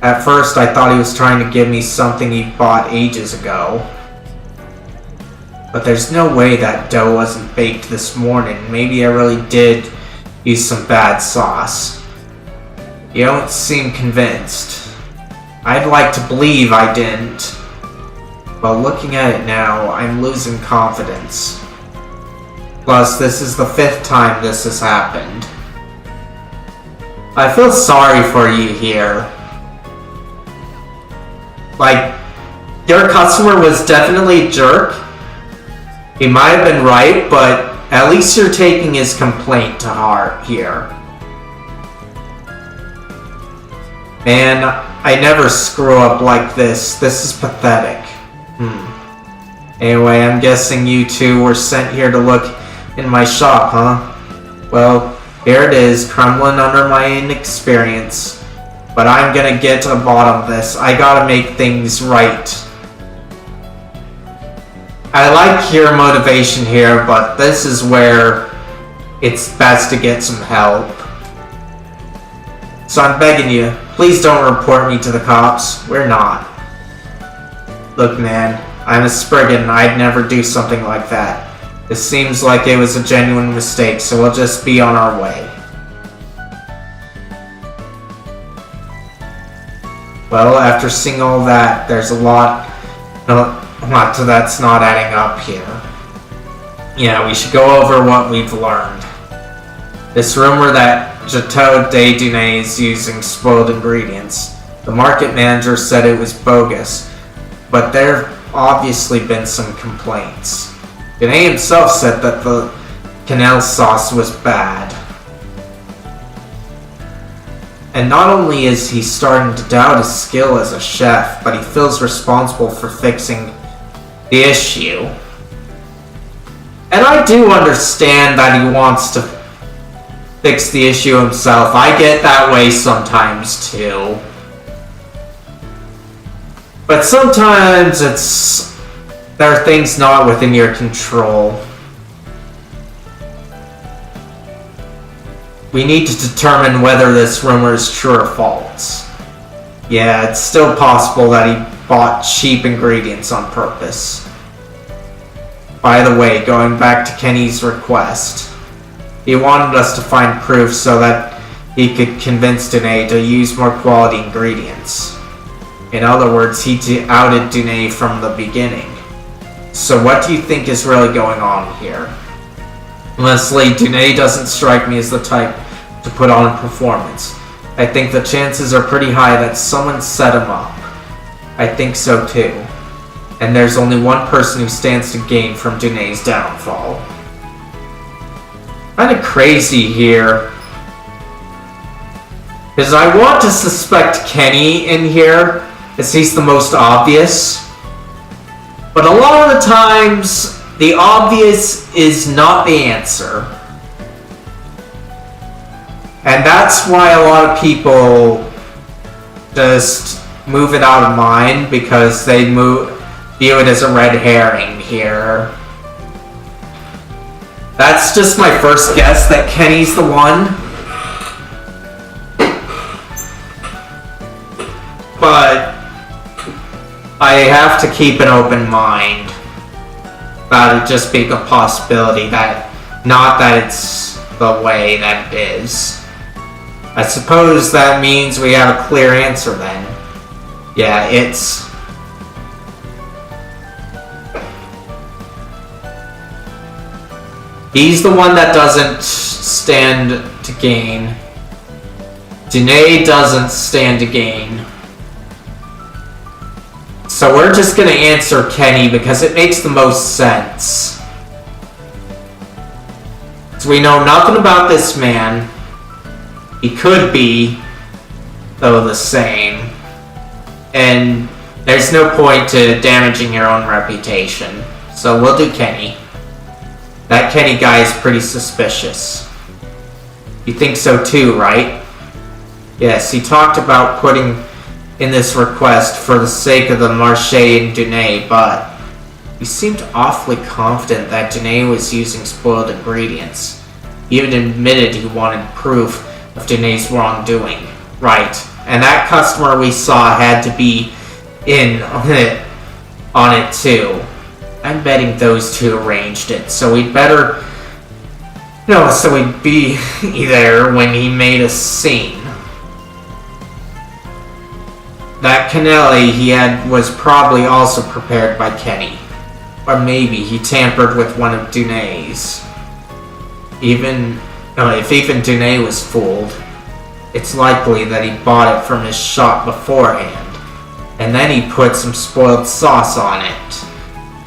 Speaker 1: At first, I thought he was trying to give me something he bought ages ago. But there's no way that dough wasn't baked this morning. Maybe I really did use some bad sauce. You don't seem convinced. I'd like to believe I didn't. But looking at it now, I'm losing confidence. Plus, this is the 5th time this has happened. I feel sorry for you here. Like, your customer was definitely a jerk. He might have been right, but at least you're taking his complaint to heart here. Man, I never screw up like this. This is pathetic. Anyway, I'm guessing you two were sent here to look in my shop, huh? Well, here it is, crumbling under my inexperience. But I'm gonna get to the bottom of this. I gotta make things right. I like your motivation here, but this is where it's best to get some help. So I'm begging you, please don't report me to the cops. We're not. Look man, I'm a Spriggan, I'd never do something like that. It seems like it was a genuine mistake, so we'll just be on our way. Well, after seeing all that, there's a lot that's not adding up here. Yeah, we should go over what we've learned. This rumor that Chateau de Dunay is using spoiled ingredients. The market manager said it was bogus, but there have obviously been some complaints. Dunay himself said that the Canal sauce was bad. And not only is he starting to doubt his skill as a chef, but he feels responsible for fixing the issue. And I do understand that he wants to fix the issue himself. I get that way sometimes too. But sometimes there are things not within your control. We need to determine whether this rumor is true or false. Yeah, it's still possible that he bought cheap ingredients on purpose. By the way, going back to Kenny's request, he wanted us to find proof so that he could convince Danae to use more quality ingredients. In other words, he outed Danae from the beginning. So what do you think is really going on here? Honestly, Danae doesn't strike me as the type to put on a performance. I think the chances are pretty high that someone set him up. I think so too. And there's only one person who stands to gain from Danae's downfall. Kinda crazy here. Because I want to suspect Kenny in here, as he's the most obvious. But a lot of the times, the obvious is not the answer. And that's why a lot of people just move it out of mind, because they view it as a red herring here. That's just my first guess, that Kenny's the one. But I have to keep an open mind about it just being a possibility, that not that it's the way that it is. I suppose that means we have a clear answer then. Yeah, it's... He's the one that doesn't stand to gain. Danae doesn't stand to gain. So we're just gonna answer Kenny because it makes the most sense. So we know nothing about this man. He could be, though, the same. And there's no point to damaging your own reputation. So we'll do Kenny. That Kenny guy is pretty suspicious. You think so too, right? Yes, he talked about putting in this request for the sake of the Marche and Danae, but he seemed awfully confident that Danae was using spoiled ingredients. He even admitted he wanted proof of Danae's wrongdoing. Right, and that customer we saw had to be in on it too. I'm betting those two arranged it, so we'd better... No, so we'd be there when he made a scene. That cannoli he had was probably also prepared by Kenny. Or maybe he tampered with one of Danae's. If even Danae was fooled, it's likely that he bought it from his shop beforehand. And then he put some spoiled sauce on it.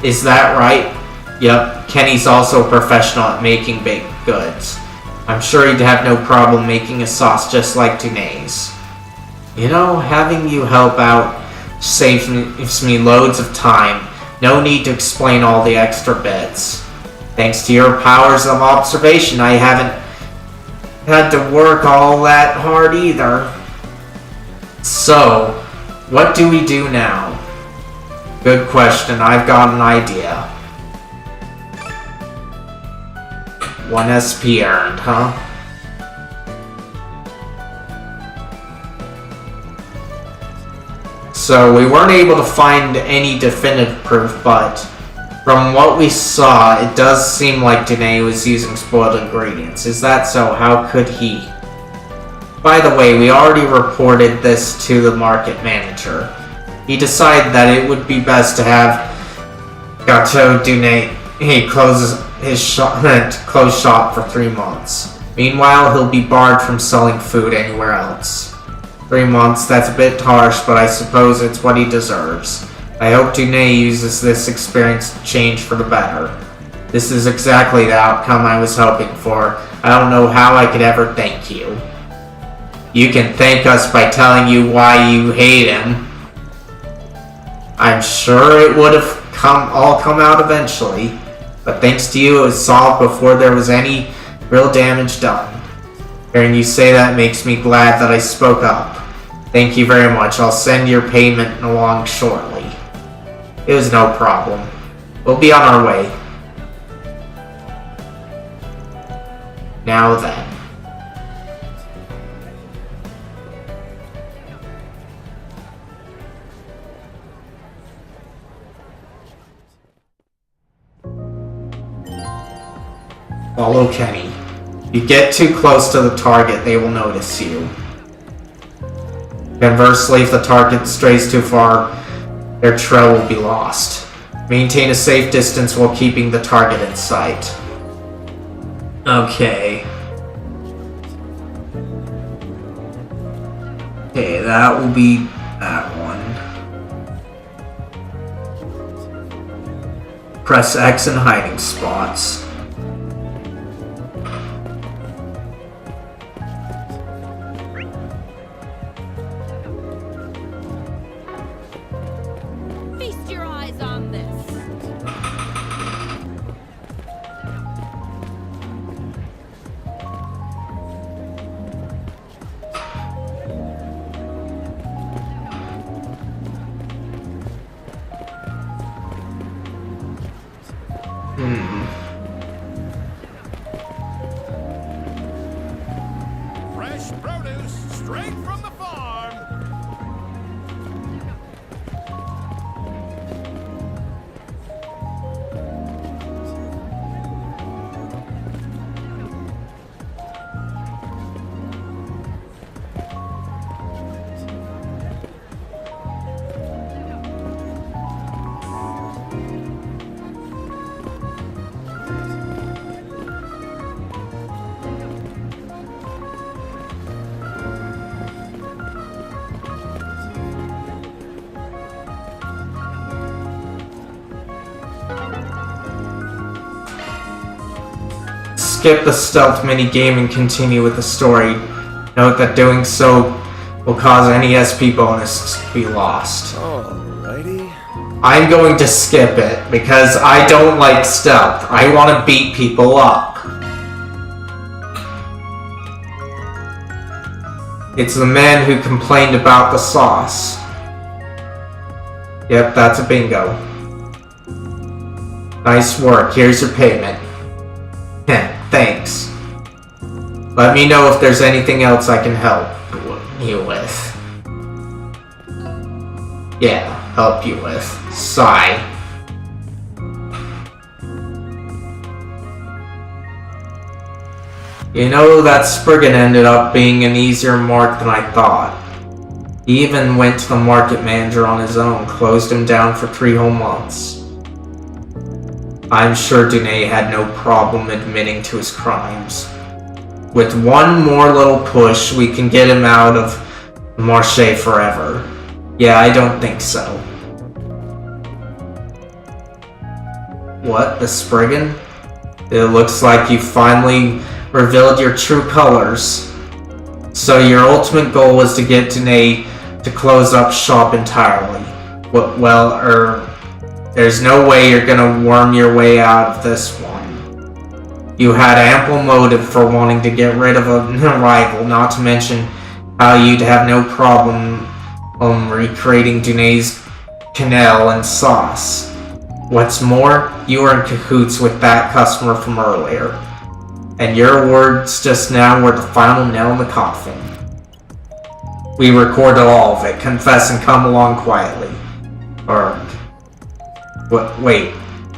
Speaker 1: Is that right? Yep, Kenny's also a professional at making baked goods. I'm sure he'd have no problem making a sauce just like Danae's. You know, having you help out saves me loads of time. No need to explain all the extra bits. Thanks to your powers of observation, I haven't had to work all that hard either. So, what do we do now? Good question, I've got an idea. 1 SP earned, huh? So we weren't able to find any definitive proof, but from what we saw, it does seem like Danae was using spoiled ingredients. Is that so? How could he? By the way, we already reported this to the market manager. He decided that it would be best to have Gateau Danae close shop for 3 months. Meanwhile, he'll be barred from selling food anywhere else. 3 months, that's a bit harsh, but I suppose it's what he deserves. I hope Danae uses this experience to change for the better. This is exactly the outcome I was hoping for. I don't know how I could ever thank you. You can thank us by telling you why you hate him. I'm sure it would have all come out eventually, but thanks to you it was solved before there was any real damage done. Hearing you say that makes me glad that I spoke up. Thank you very much. I'll send your payment along shortly. It was no problem. We'll be on our way. Now then. Follow Kenny. If you get too close to the target, they will notice you. Conversely, if the target strays too far, their trail will be lost. Maintain a safe distance while keeping the target in sight. Okay. Okay, that will be that one. Press X in hiding spots.
Speaker 2: Feast your eyes on this.
Speaker 14: Fresh produce straight from the farm.
Speaker 1: Skip the stealth minigame and continue with the story. Note that doing so will cause any SP bonus to be lost.
Speaker 8: Alrighty.
Speaker 1: I'm going to skip it because I don't like stealth. I want to beat people up. It's the man who complained about the sauce. Yep, that's a bingo. Nice work. Here's your payment. Thanks. Let me know if there's anything else I can help you with. Yeah, help you with. Sigh. You know, that Spriggan ended up being an easier mark than I thought. He even went to the market manager on his own, closed him down for 3 whole months. I'm sure Danae had no problem admitting to his crimes. With one more little push, we can get him out of Marche forever. Yeah, I don't think so. What? The Spriggan? It looks like you finally revealed your true colors. So your ultimate goal was to get Danae to close up shop entirely. There's no way you're gonna worm your way out of this one. You had ample motive for wanting to get rid of a rival, not to mention how you'd have no problem recreating Danae's canal and sauce. What's more, you were in cahoots with that customer from earlier. And your words just now were the final nail in the coffin. We recorded all of it. Confess and come along quietly. Wait,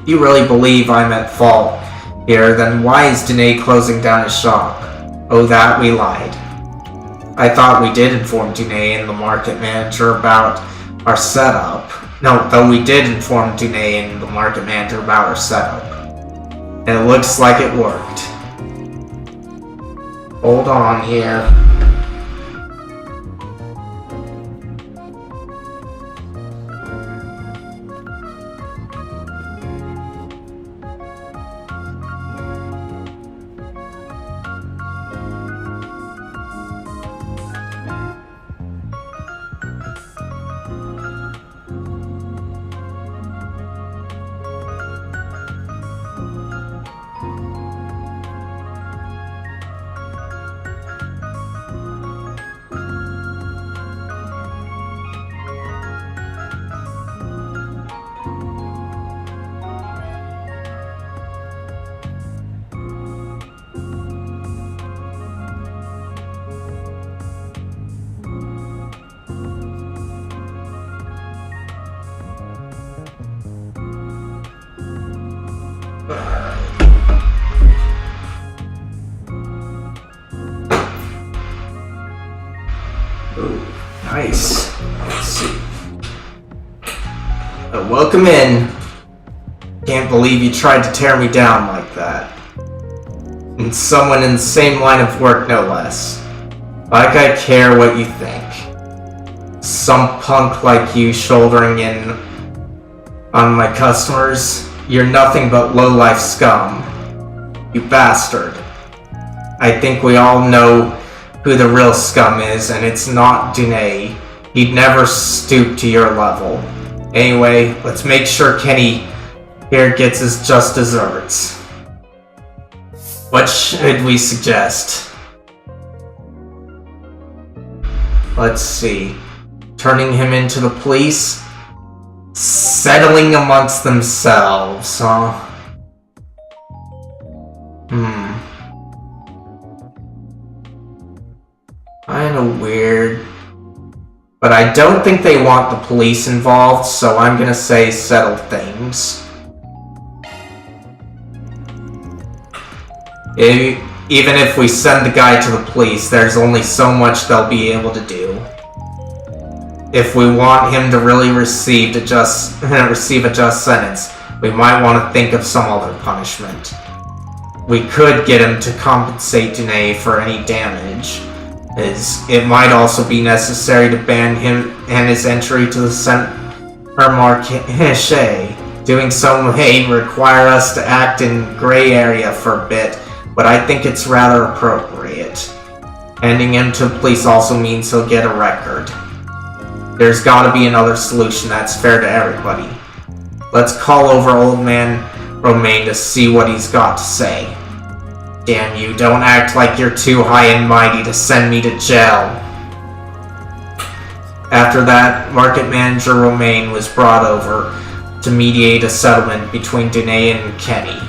Speaker 1: you really believe I'm at fault here, then why is Danae closing down his shop? Oh, that we lied. I thought we did inform Danae and the market manager about our setup. No, though we did inform Danae and the market manager about our setup. And it looks like it worked. Hold on here. Ooh, nice. Let's see. Welcome in. Can't believe you tried to tear me down like that. And someone in the same line of work, no less. Like I care what you think. Some punk like you shouldering in on my customers. You're nothing but low-life scum. You bastard. I think we all know who the real scum is, and it's not Dune. He'd never stoop to your level. Anyway, let's make sure Kenny here gets his just desserts. What should we suggest? Let's see. Turning him into the police? Settling amongst themselves, huh? Kinda weird. But I don't think they want the police involved, so I'm gonna say settle things. Even if we send the guy to the police, there's only so much they'll be able to do. If we want him to really receive a just sentence, we might want to think of some other punishment. We could get him to compensate Dune for any damage. It might also be necessary to ban him and his entry to the Centre Marché. Doing so may require us to act in gray area for a bit, but I think it's rather appropriate. Handing him to the police also means he'll get a record. There's gotta be another solution that's fair to everybody. Let's call over Old Man Romaine to see what he's got to say. Damn you, don't act like you're too high and mighty to send me to jail. After that, Market Manager Romaine was brought over to mediate a settlement between Dune and Kenny.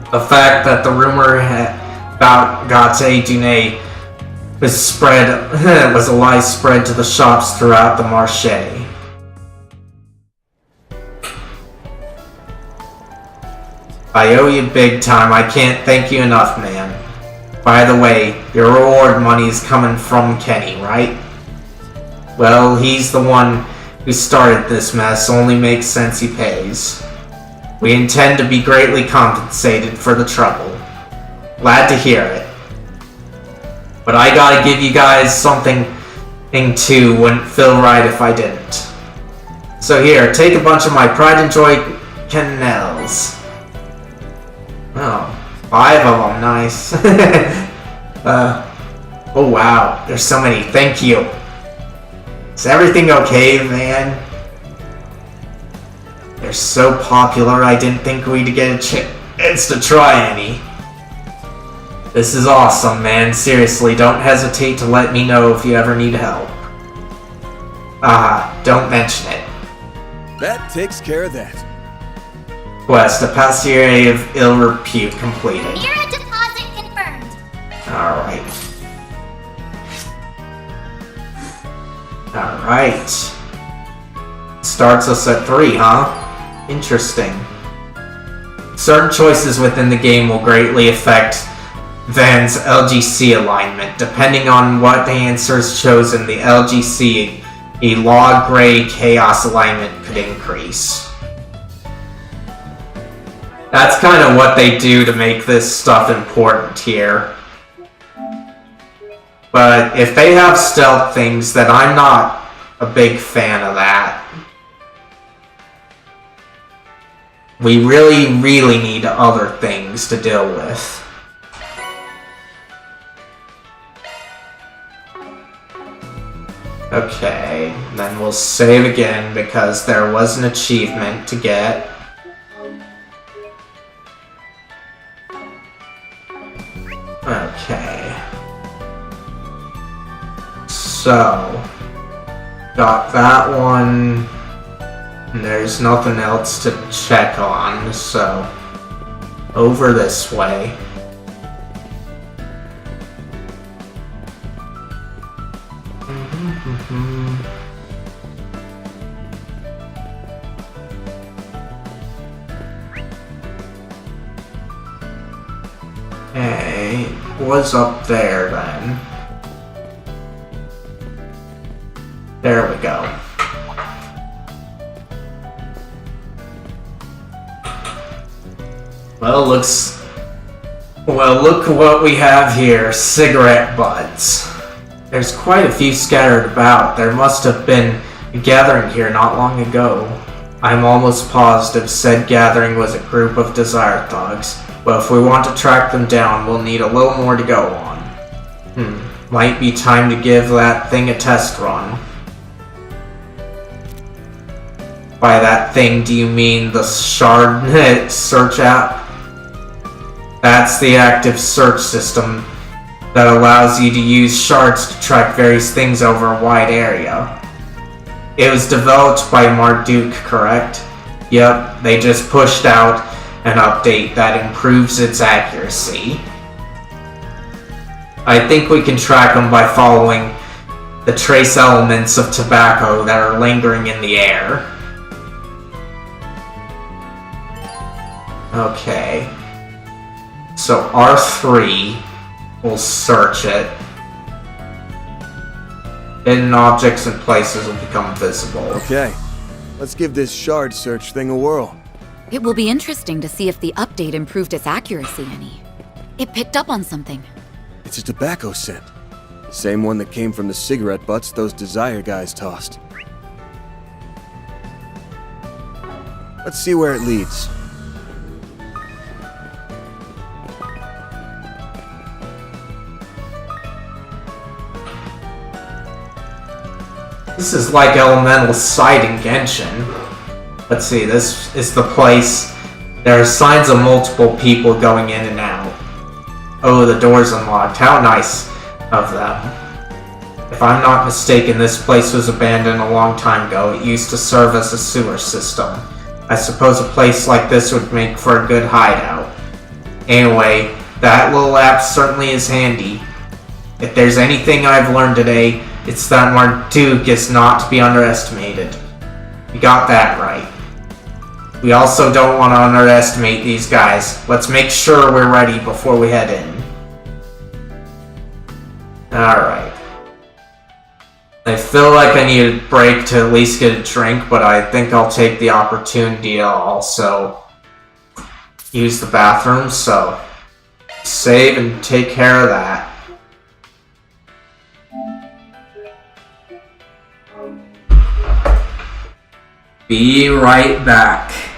Speaker 1: The fact that the rumor about Gate Dune was a lie spread to the shops throughout the marché. I owe you big time. I can't thank you enough, man. By the way, your reward money is coming from Kenny, right? Well, he's the one who started this mess. Only makes sense he pays. We intend to be greatly compensated for the trouble. Glad to hear it. But I gotta give you guys something too. Wouldn't feel right if I didn't. So here, take a bunch of my Pride and Joy Canels. Oh, 5 of them, nice. Oh wow, there's so many, thank you. Is everything okay, man? They're so popular, I didn't think we'd get a chance to try any. This is awesome, man. Seriously, don't hesitate to let me know if you ever need help. Don't mention it.
Speaker 8: That takes care of that.
Speaker 1: Quest, a passier of ill repute completed.
Speaker 6: Mirror deposit confirmed.
Speaker 1: Alright. Alright. Starts us at 3, huh? Interesting. Certain choices within the game will greatly affect Van's LGC alignment. Depending on what the answer is chosen, the LGC, a log-gray chaos alignment could increase. That's kind of what they do to make this stuff important here. But if they have stealth things, then I'm not a big fan of that. We really need other things to deal with. Okay, then we'll save again because there was an achievement to get. Okay. So, got that one. And there's nothing else to check on, so over this way. Okay, was up there then. There we go. Well, look what we have here. Cigarette butts. There's quite a few scattered about. There must have been a gathering here not long ago. I'm almost positive said gathering was a group of Desire Thugs, but if we want to track them down, we'll need a little more to go on. Might be time to give that thing a test run. By that thing, do you mean the Shard search app? That's the active search system that allows you to use shards to track various things over a wide area. It was developed by Marduk, correct? Yep, they just pushed out an update that improves its accuracy. I think we can track them by following the trace elements of tobacco that are lingering in the air. Okay. So R3 will search it. Hidden objects and places will become visible.
Speaker 8: Okay, let's give this shard search thing a whirl.
Speaker 9: It will be interesting to see if the update improved its accuracy any. It picked up on something.
Speaker 8: It's a tobacco scent. The same one that came from the cigarette butts those Desire guys tossed. Let's see where it leads.
Speaker 1: This is like Elemental Sight in Genshin. Let's see, this is the place. There are signs of multiple people going in and out. Oh, the door's unlocked. How nice of them. If I'm not mistaken, this place was abandoned a long time ago. It used to serve as a sewer system. I suppose a place like this would make for a good hideout. Anyway, that little app certainly is handy. If there's anything I've learned today, it's that Marduk is not to be underestimated. You got that right. We also don't want to underestimate these guys. Let's make sure we're ready before we head in. Alright. I feel like I need a break to at least get a drink, but I think I'll take the opportunity to also use the bathroom, so save and take care of that. Be right back.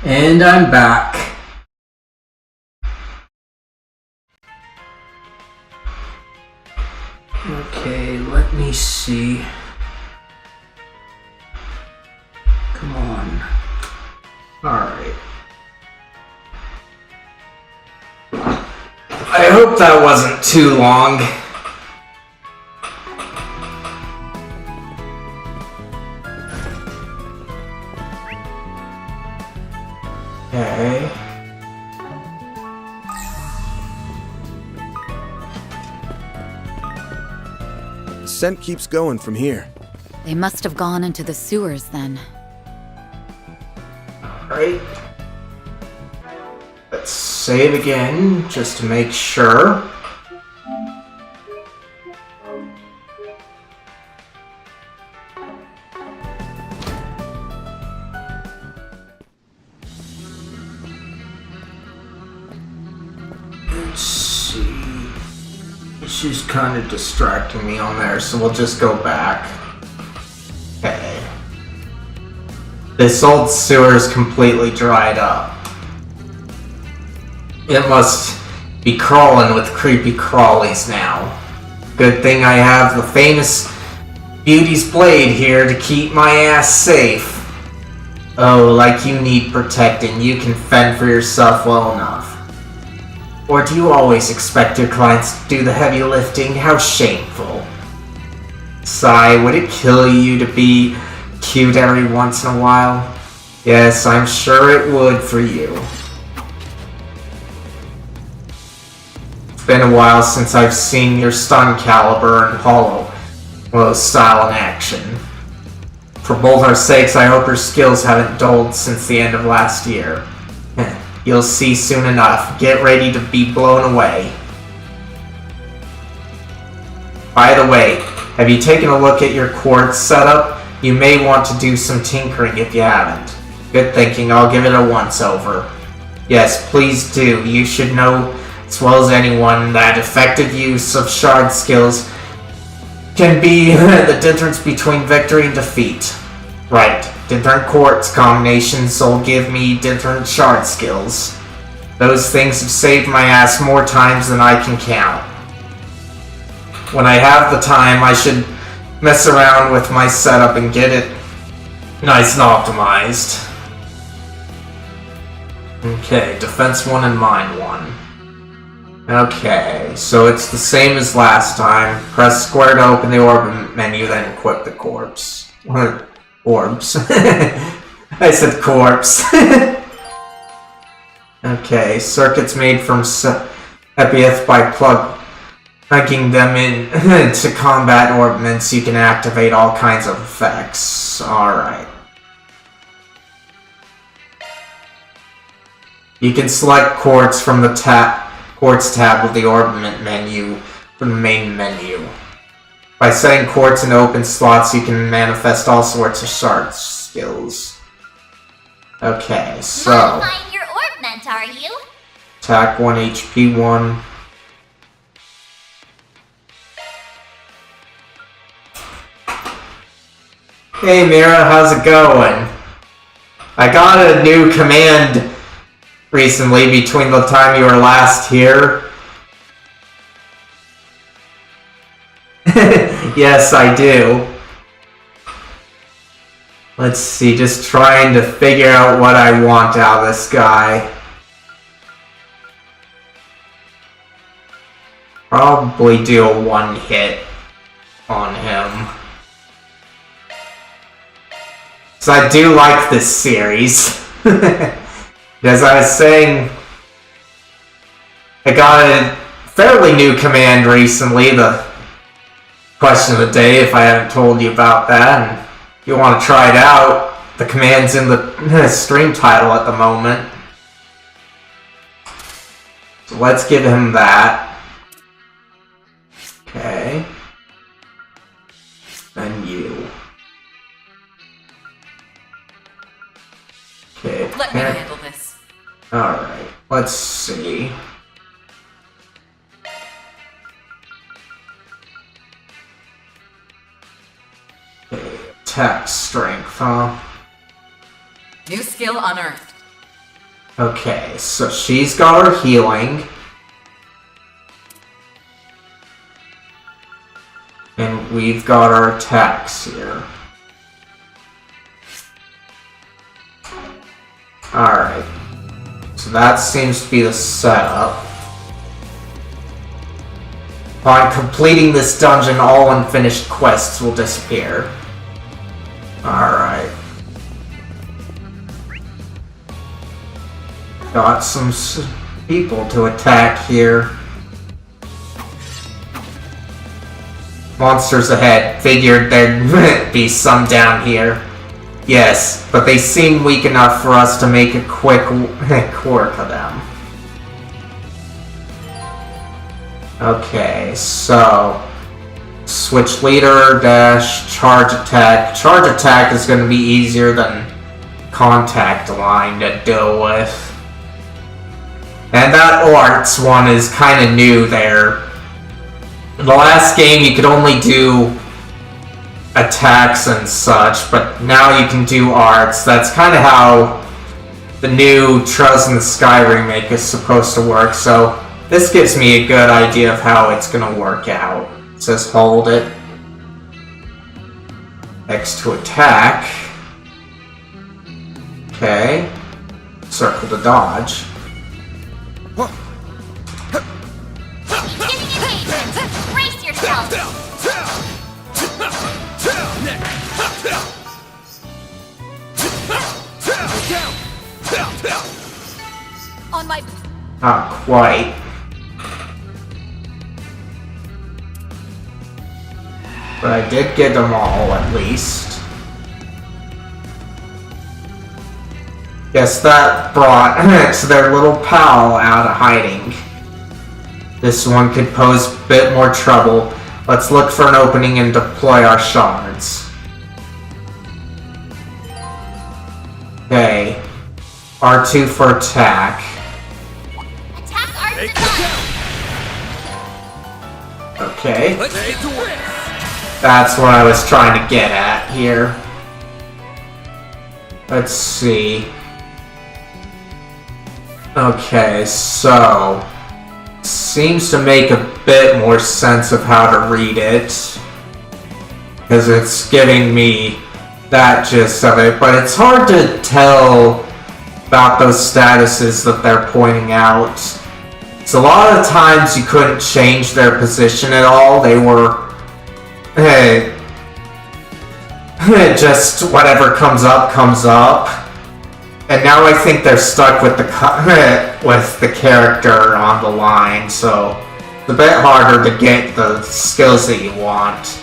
Speaker 1: And I'm back. Okay, let me see. Come on. Alright. I hope that wasn't too long. Okay.
Speaker 8: The scent keeps going from here.
Speaker 9: They must have gone into the sewers then.
Speaker 1: Alright. Let's save again, just to make sure. Let's see. She's kind of distracting me on there, so we'll just go back. Okay. This old sewer is completely dried up. It must be crawling with creepy crawlies now. Good thing I have the famous Beauty's Blade here to keep my ass safe. Oh, like you need protecting. You can fend for yourself well enough. Or do you always expect your clients to do the heavy lifting? How shameful. Sigh, would it kill you to be cute every once in a while? Yes, I'm sure it would for you. It's been a while since I've seen your stun caliber and hollow style in action. For both our sakes, I hope your skills haven't dulled since the end of last year. You'll see soon enough. Get ready to be blown away. By the way, have you taken a look at your quartz setup? You may want to do some tinkering if you haven't. Good thinking, I'll give it a once-over. Yes, please do. You should know as well as anyone that effective use of shard skills can be the difference between victory and defeat. Right, different quartz combinations will give me different shard skills. Those things have saved my ass more times than I can count. When I have the time, I should mess around with my setup and get it nice and optimized. Okay, defense 1 and mind 1. Okay, so it's the same as last time. Press square to open the orb menu, then equip the corpse. Orbs. I said corpse. Okay, circuits made from epith by plugging them into combat orbments. You can activate all kinds of effects. Alright. You can select quartz from the quartz tab of the orbment menu from the main menu. By setting quartz in open slots, you can manifest all sorts of shard skills. Okay, so...
Speaker 6: Modifying your orbment, are you?
Speaker 1: Attack 1, HP 1. Hey Mira, how's it going? I got a new command recently between the time you were last here. Yes, I do. Let's see, just trying to figure out what I want out of this guy. Probably do a one hit on him. So I do like this series. As I was saying, I got a fairly new command recently, the question of the day, if I haven't told you about that, and if you want to try it out, the command's in the stream title at the moment. So let's give him that. Okay. And you. Okay.
Speaker 18: Let me handle this.
Speaker 1: Alright, let's see. Okay, attack strength, huh?
Speaker 18: New skill unearthed.
Speaker 1: Okay, so she's got her healing. And we've got our attacks here. Alright. So that seems to be the setup. Upon completing this dungeon, all unfinished quests will disappear. Alright. Got some people to attack here. Monsters ahead. Figured there'd be some down here. Yes, but they seem weak enough for us to make a quick work of them. Okay, so switch leader dash charge attack. Charge attack is going to be easier than contact line to deal with. And that arts one is kind of new there. In the last game you could only do attacks and such, but now you can do arts. That's kind of how the new Trails in the Sky remake is supposed to work, so this gives me a good idea of how it's going to work out. It says hold it. X to attack. Okay. Circle to dodge.
Speaker 6: Brace yourself!
Speaker 15: On my...
Speaker 1: Not quite. But I did get them all, at least. Yes, that brought their little pal out of hiding. This one could pose a bit more trouble. Let's look for an opening and deploy our shards. Okay. R2 for attack. Okay. That's what I was trying to get at here. Let's see. Okay, so seems to make a bit more sense of how to read it, because it's giving me that gist of it, but it's hard to tell about those statuses that they're pointing out. So a lot of times you couldn't change their position at all. They were just whatever comes up, comes up. And now I think they're stuck with the character on the line, so it's a bit harder to get the skills that you want.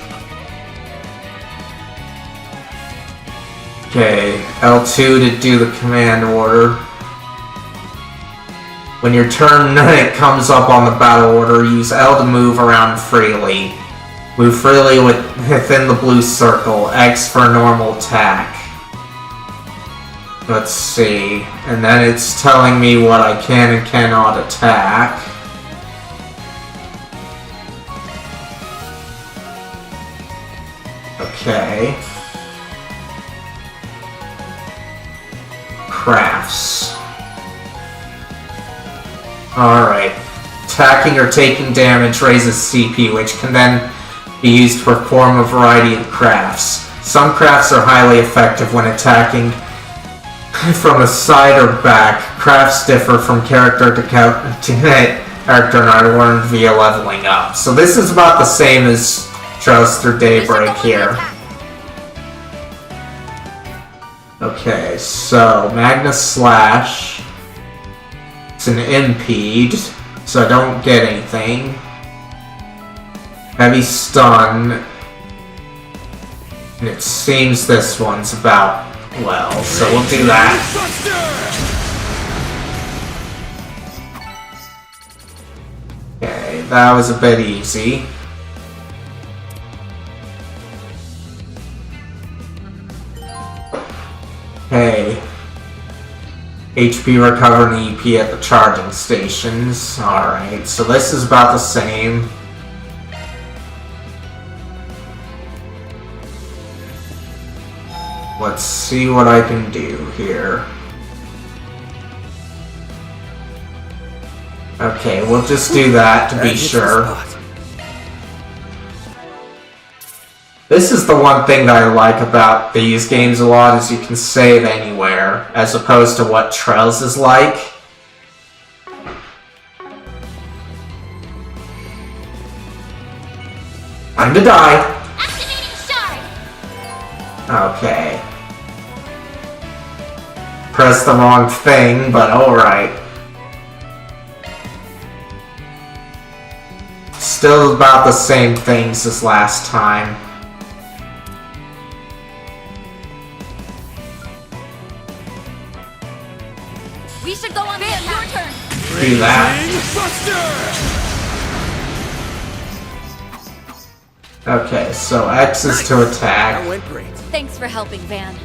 Speaker 1: Okay, L2 to do the command order. When your turn comes up on the battle order, use L to move around freely. Move freely within the blue circle. X for a normal attack. Let's see. And then it's telling me what I can and cannot attack. Okay. Crafts. Alright. Attacking or taking damage raises CP, which can then be used to perform a variety of crafts. Some crafts are highly effective when attacking from a side or back. Crafts differ from character to character and are learned via leveling up. So this is about the same as Trails Through Daybreak here. Okay, so Magnus Slash. It's an impede, so I don't get anything. Heavy Stun. And it seems this one's about, well, so we'll do that. Okay, that was a bit easy. Okay. HP recover and EP at the charging stations. Alright, so this is about the same. Let's see what I can do here. Okay, we'll just do that to be sure. This is the one thing that I like about these games a lot, is you can save anywhere, as opposed to what Trails is like. Time to die.
Speaker 6: Activating shard.
Speaker 1: Okay. Press the wrong thing, but alright. Still about the same things as last time.
Speaker 9: We should go on Van, your turn.
Speaker 1: Do that. Okay, so X is to attack.
Speaker 8: That went great.
Speaker 9: Thanks for helping, Van.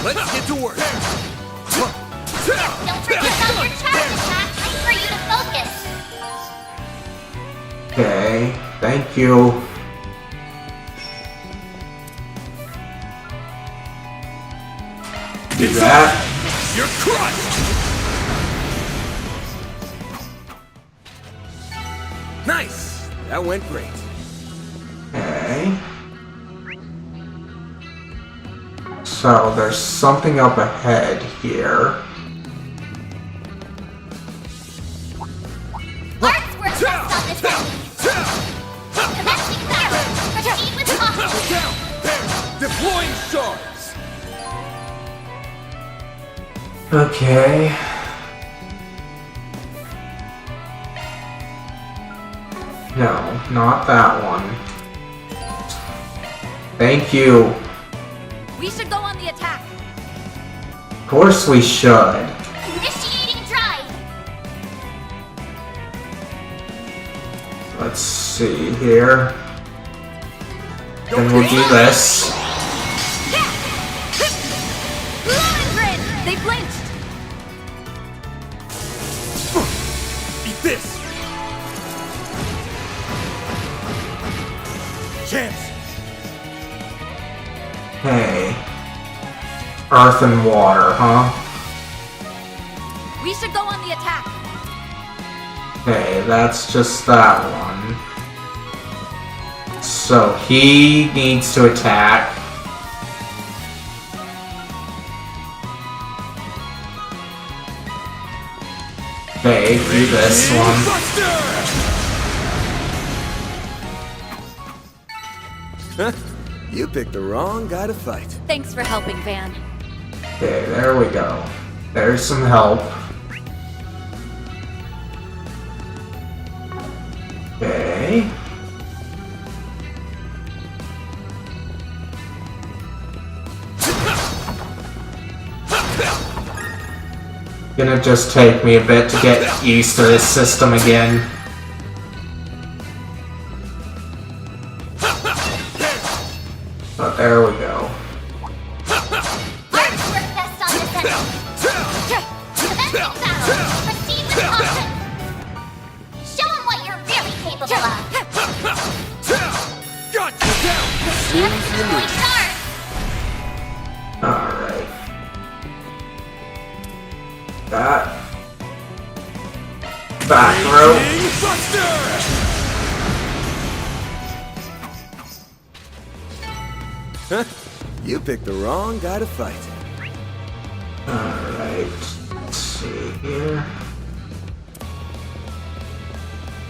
Speaker 8: Let's get to work.
Speaker 6: Don't forget about your charge attack. Wait for you to focus.
Speaker 1: Okay, thank you. Do that.
Speaker 8: You're crushed. Nice. That went great.
Speaker 1: Okay. So there's something up ahead here.
Speaker 6: Arts work best on this enemy. Commencing battle. Proceed with caution.
Speaker 8: Deploying shards.
Speaker 1: Okay. No, not that one. Thank you.
Speaker 9: We should go on the attack.
Speaker 1: Of course we should.
Speaker 6: Initiating drive.
Speaker 1: Let's see here. Then we'll do this.
Speaker 9: Glowing grid! They blinched!
Speaker 8: Eat this. Chance.
Speaker 1: Hey. Earth and water, huh?
Speaker 9: We should go on the attack.
Speaker 1: Okay, that's just that one. So he needs to attack. Okay, do this one.
Speaker 8: You picked the wrong guy to fight.
Speaker 9: Thanks for helping, Van.
Speaker 1: Okay, there we go. There's some help. Okay. Gonna just take me a bit to get used to this system again. But there we go.
Speaker 6: Arts work best on this enemy. Commencing battle. Proceed with caution. Show them what you're really capable of. Deploy shard.
Speaker 1: Alright. That. Back row.
Speaker 8: You picked the wrong guy to fight.
Speaker 1: Alright. Let's see here.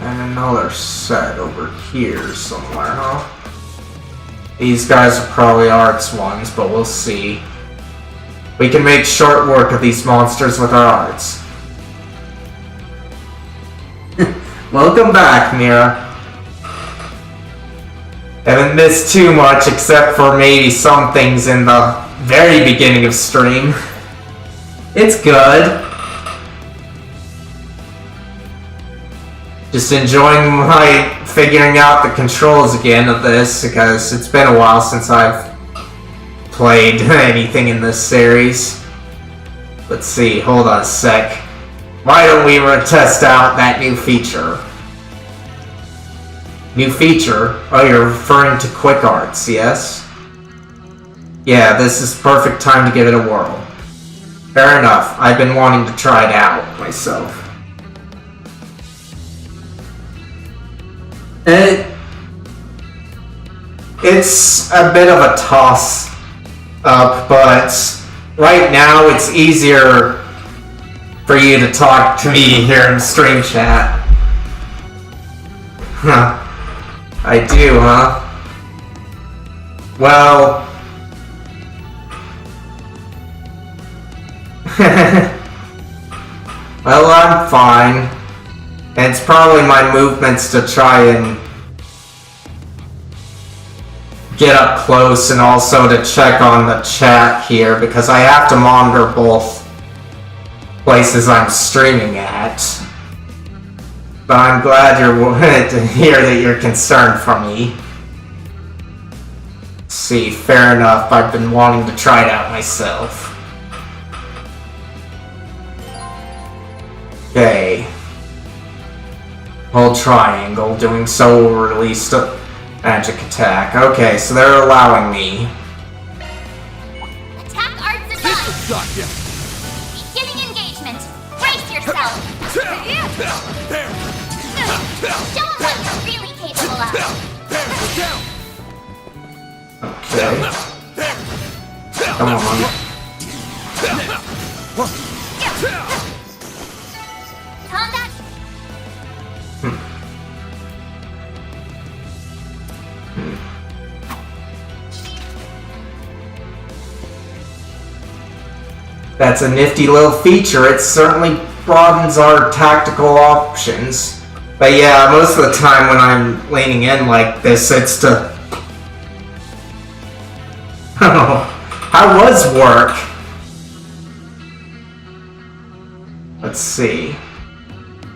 Speaker 1: And another set over here somewhere, huh? These guys are probably arts ones, but we'll see. We can make short work of these monsters with our arts. Welcome back, Mira. Haven't missed too much except for maybe some things in the very beginning of stream. It's good. Just enjoying my figuring out the controls again of this, because it's been a while since I've played anything in this series. Let's see, hold on a sec. Why don't we test out that new feature? New feature? Oh, you're referring to Quick Arts, yes? Yeah, this is perfect time to give it a whirl. Fair enough, I've been wanting to try it out myself. It's a bit of a toss up, but right now it's easier for you to talk to me here in stream chat. Huh. I do, huh? Well... well, I'm fine. And it's probably my movements to try and get up close and also to check on the chat here, because I have to monitor both places I'm streaming at. But I'm glad to hear that you're concerned for me. See, fair enough. I've been wanting to try it out myself. Okay. Hold triangle. Doing so will release the magic attack. Okay, so they're allowing me.
Speaker 6: Attack arts advised. Beginning engagement. Brace yourself. Show them what you're really capable of.
Speaker 1: Okay. Come on.
Speaker 6: Combat.
Speaker 1: That's a nifty little feature. It certainly broadens our tactical options. But yeah, most of the time when I'm leaning in like this, it's to... Oh, how was work? Let's see.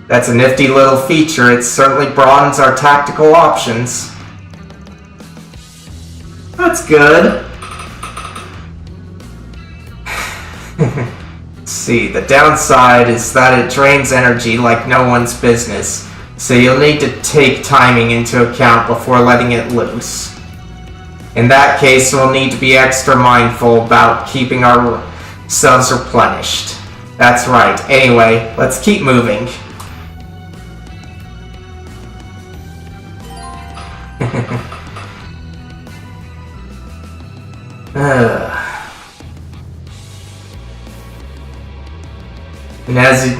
Speaker 1: That's a nifty little feature. It certainly broadens our tactical options. That's good. Let's see, the downside is that it drains energy like no one's business, so you'll need to take timing into account before letting it loose. In that case, we'll need to be extra mindful about keeping ourselves replenished. That's right. Anyway, let's keep moving. And as you...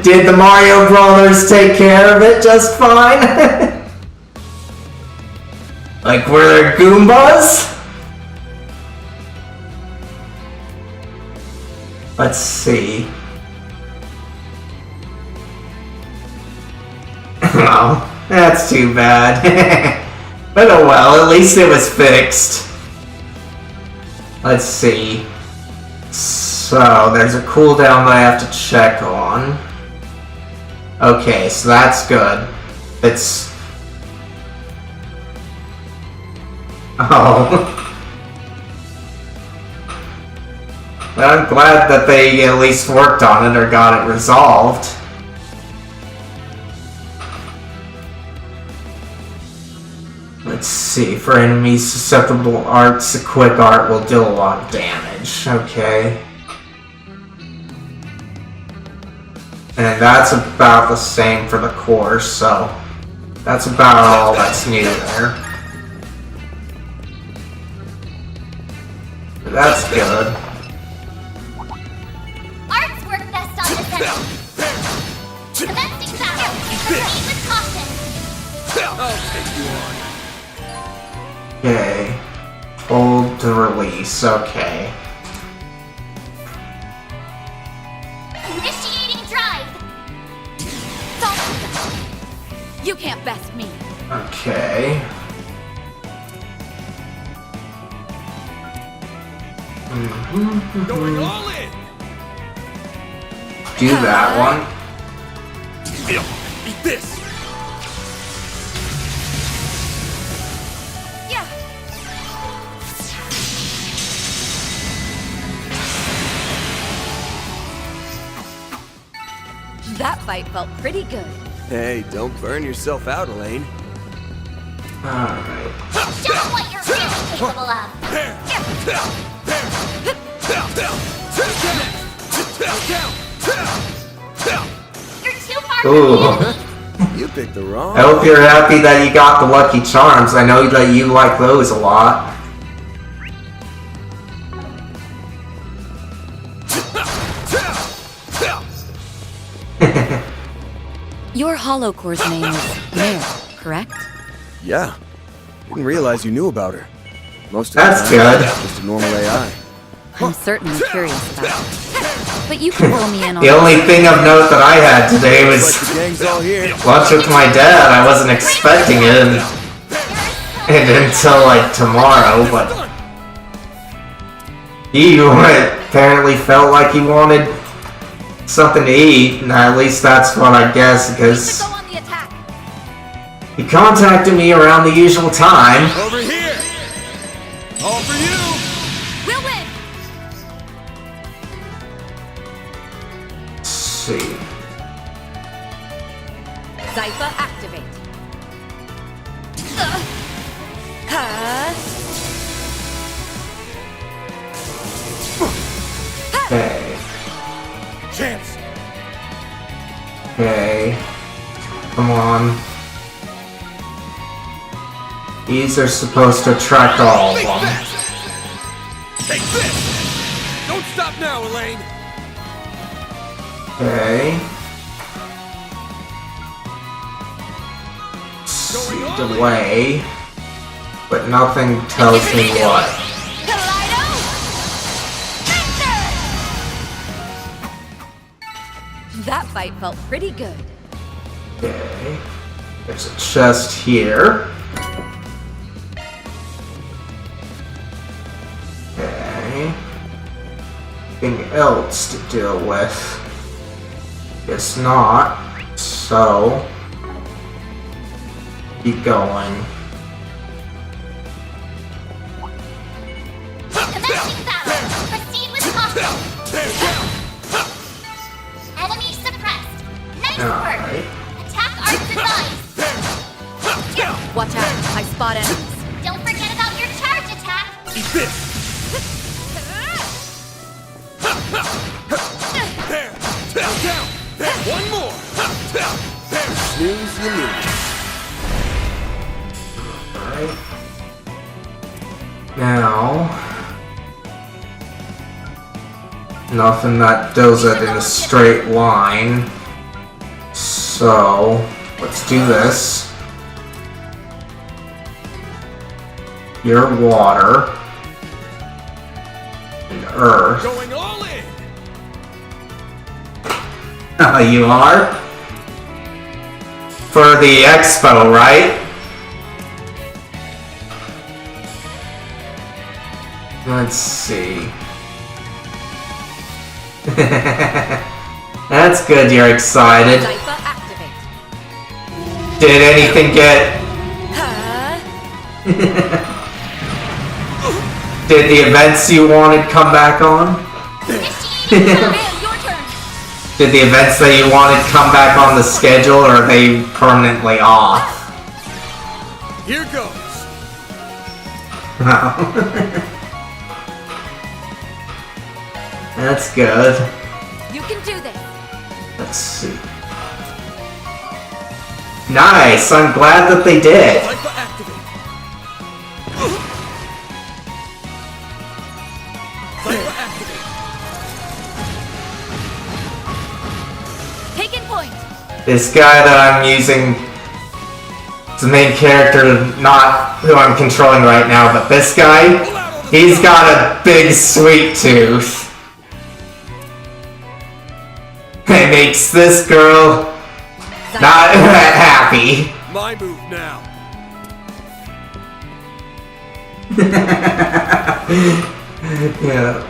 Speaker 1: Did the Mario Brothers take care of it just fine? Like, were there Goombas? Let's see. Oh, that's too bad. But oh well, at least it was fixed. Let's see. So, there's a cooldown that I have to check on. Okay, so that's good. It's... Oh. Well, I'm glad that they at least worked on it or got it resolved. Let's see, for enemies susceptible arts, a quick art will deal a lot of damage. Okay. And that's about the same for the course, so that's about all that's new there. But that's good.
Speaker 6: Arts work best on this enemy. Commencing battle. Proceed with caution.
Speaker 16: I'll take you on.
Speaker 1: Okay. Hold to release. Okay.
Speaker 6: Initiating drive.
Speaker 15: You can't best me.
Speaker 1: Okay.
Speaker 16: Going all in.
Speaker 1: Do that one.
Speaker 16: Eat this.
Speaker 15: Yeah. That fight felt pretty good.
Speaker 8: Hey, don't burn yourself out, Elaine.
Speaker 1: Alright.
Speaker 6: Show them what you're really capable of. You're too far
Speaker 1: Ooh.
Speaker 8: You picked the wrong.
Speaker 1: I hope you're happy that you got the Lucky Charms. I know that you like those a lot.
Speaker 9: Your Holocore's name is Mare, correct?
Speaker 8: Yeah. Didn't realize you knew about her. Most of
Speaker 1: That's
Speaker 8: the time,
Speaker 1: good.
Speaker 8: it's just a normal AI.
Speaker 9: I'm certainly curious about it. But you can fill me in on
Speaker 1: The only thing of note that I had today was
Speaker 8: Like the gang's all here.
Speaker 1: lunch with my dad. I wasn't expecting it until like tomorrow, but he apparently felt like he wanted something to eat, and at least that's what I guess, because he contacted me around the usual time.
Speaker 8: Over here! All for you!
Speaker 15: We'll win!
Speaker 1: Let's see.
Speaker 9: Zypha activate.
Speaker 1: Okay.
Speaker 8: Chance!
Speaker 1: Okay. Come on. These are supposed to attract all of them.
Speaker 8: Take this! Don't stop now, Elaine!
Speaker 1: Okay. See, delay. But nothing tells me what.
Speaker 9: That fight felt pretty good.
Speaker 1: Okay. There's a chest here. Okay. Anything else to deal with? Guess not. So keep going.
Speaker 6: Commencing battle. Proceed with caution. Enemy suppressed. Nice work.
Speaker 1: Alright.
Speaker 6: Attack arts advised.
Speaker 9: Watch out, I spot enemies.
Speaker 6: Don't forget about your charge attack.
Speaker 8: Eat this! There! Down! There! One more! Snooze, you lose.
Speaker 1: Alright. Now, nothing that does it in a straight line. So, let's do this. Your water and earth.
Speaker 8: Going all in!
Speaker 1: You are? For the expo, right? Let's see. That's good you're excited.
Speaker 9: Zypha activate.
Speaker 1: Did anything get... Did the events you wanted come back on? Did the events that you wanted come back on the schedule, or are they permanently off?
Speaker 8: Here goes!
Speaker 1: That's good.
Speaker 9: You can do this.
Speaker 1: Let's see. Nice! I'm glad that they did.
Speaker 8: Zypha activate! Zypha activate!
Speaker 9: Taking point.
Speaker 1: This guy that I'm using, the main character, not who I'm controlling right now, but this guy, he's got a big sweet tooth. It makes this girl not happy.
Speaker 8: My move now.
Speaker 1: Yeah.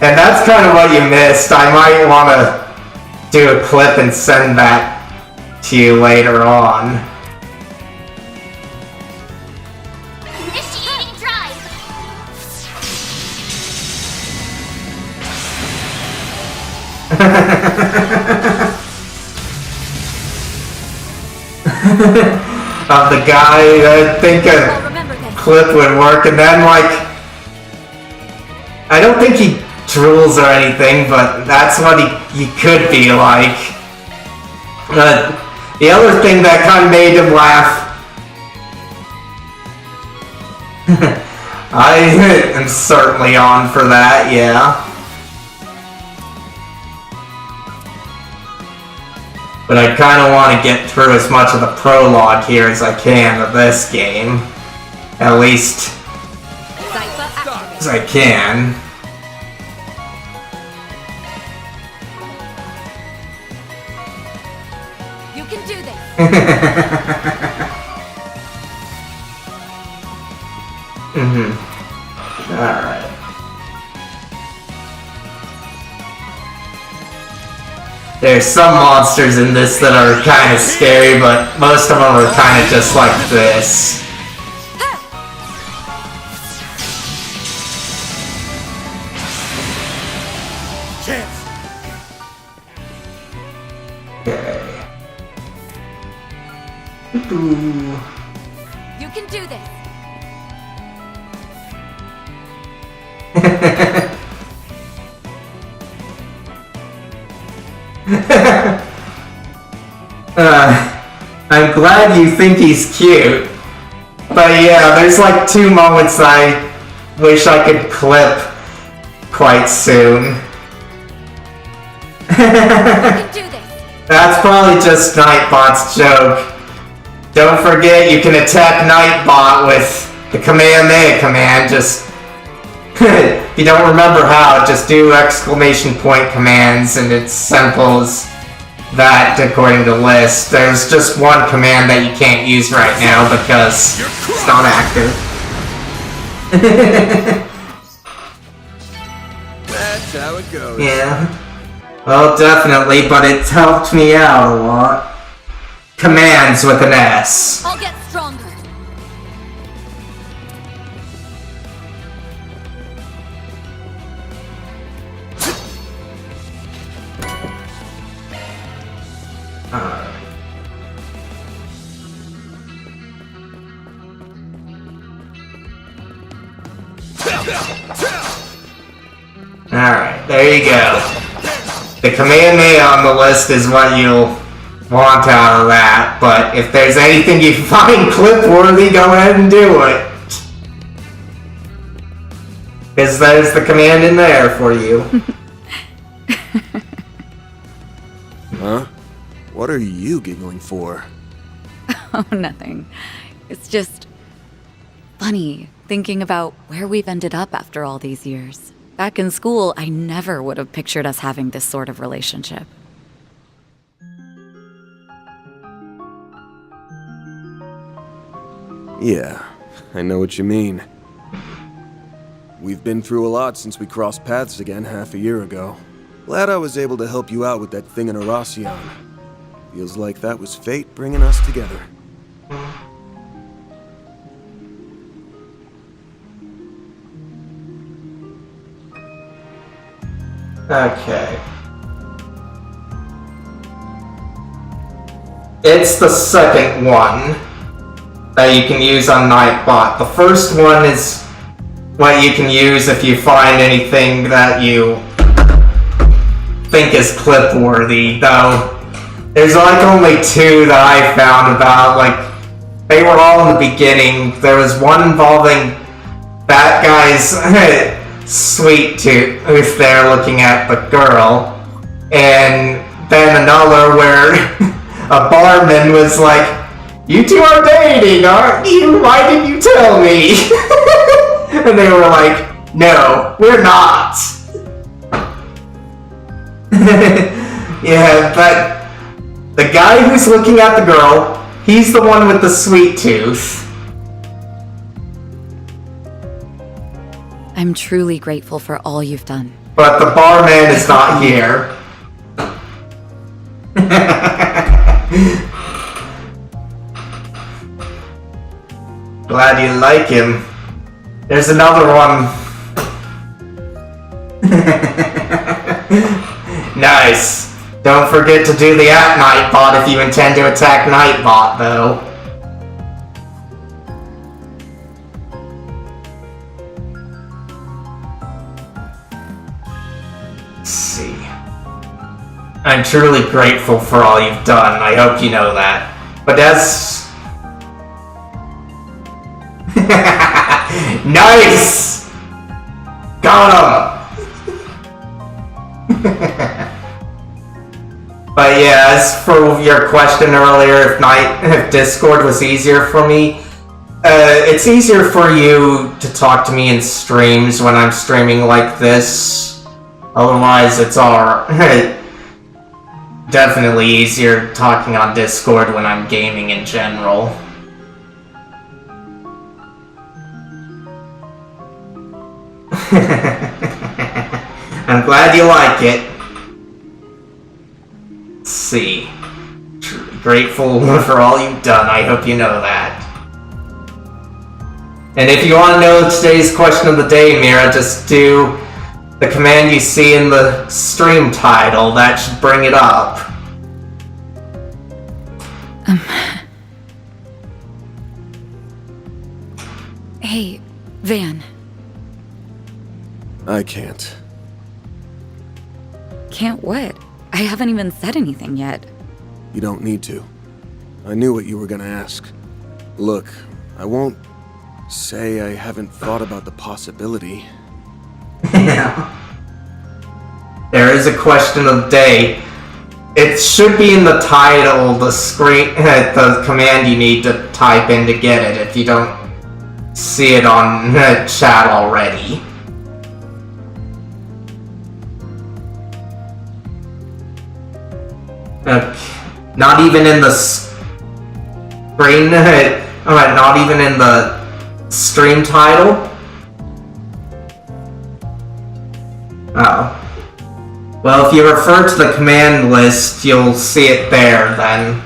Speaker 1: And that's kind of what you missed. I might want to do a clip and send that to you later on.
Speaker 6: Initiating drive.
Speaker 1: Of the guy, I think a clip would work, and then like, I don't think he rules or anything, but that's what he could be like. The other thing that kind of made him laugh, I am certainly on for that, yeah. But I kind of want to get through as much of the prologue here as I can of this game. At least as I can.
Speaker 15: You can do this.
Speaker 1: Alright. There's some monsters in this that are kind of scary, but most of them are kind of just like this. Okay. Ooh.
Speaker 15: You can do this. I'm glad you think he's cute. But yeah, there's like 2 moments I wish I could clip quite soon. That's probably just Nightbot's joke. Don't forget you can attack Nightbot with the Kamehameha command. Just if you don't remember how, just do exclamation point commands, and it's simple as that according to the list. There's just one command that you can't use right now because it's not active.
Speaker 8: That's how it goes.
Speaker 1: Yeah. Well, definitely, but it's helped me out a lot. Commands with an S.
Speaker 15: I'll get stronger.
Speaker 1: Alright, there you go. The Kamehameha on the list is what you'll want out of that, but if there's anything you find clip-worthy, go ahead and do it. Because there's the command in there for you.
Speaker 8: Huh? What are you giggling for?
Speaker 9: Oh, nothing. It's just funny thinking about where we've ended up after all these years. Back in school, I never would have pictured us having this sort of relationship.
Speaker 8: Yeah, I know what you mean. We've been through a lot since we crossed paths again half a year ago. Glad I was able to help you out with that thing in Aracion. Feels like that was fate bringing us together.
Speaker 1: Okay. It's the second one that you can use on Nightbot. The first one is what you can use if you find anything that you think is clip-worthy, though. There's like only 2 that I found about, like, they were all in the beginning. There was one involving that guy's sweet tooth there looking at the girl, and then another where a barman was like, "You 2 are dating, aren't you? Why didn't you tell me?" And they were like, "No, we're not." Yeah, but the guy who's looking at the girl, he's the one with the sweet tooth.
Speaker 9: I'm truly grateful for all you've done.
Speaker 1: But the barman is not here. Glad you like him. There's another one. Nice. Don't forget to do the at-night bot if you intend to attack Nightbot, though. I'm truly grateful for all you've done. I hope you know that. But that's... Nice! Got him! But yeah, as for your question earlier, if Discord was easier for me, it's easier for you to talk to me in streams when I'm streaming like this. Otherwise, it's definitely easier talking on Discord when I'm gaming in general. I'm glad you like it. Let's see. Grateful for all you've done. I hope you know that. And if you want to know today's question of the day, Mira, just do the command you see in the stream title. That should bring it up.
Speaker 9: Hey, Van.
Speaker 8: I can't.
Speaker 9: Can't what? I haven't even said anything yet.
Speaker 8: You don't need to. I knew what you were gonna ask. Look, I won't say I haven't thought about the possibility.
Speaker 1: Yeah. There is a question of the day. It should be in the title, the command you need to type in to get it if you don't see it on chat already. Not even in the screen, not even in the stream title? Oh. Well, if you refer to the command list, you'll see it there, then.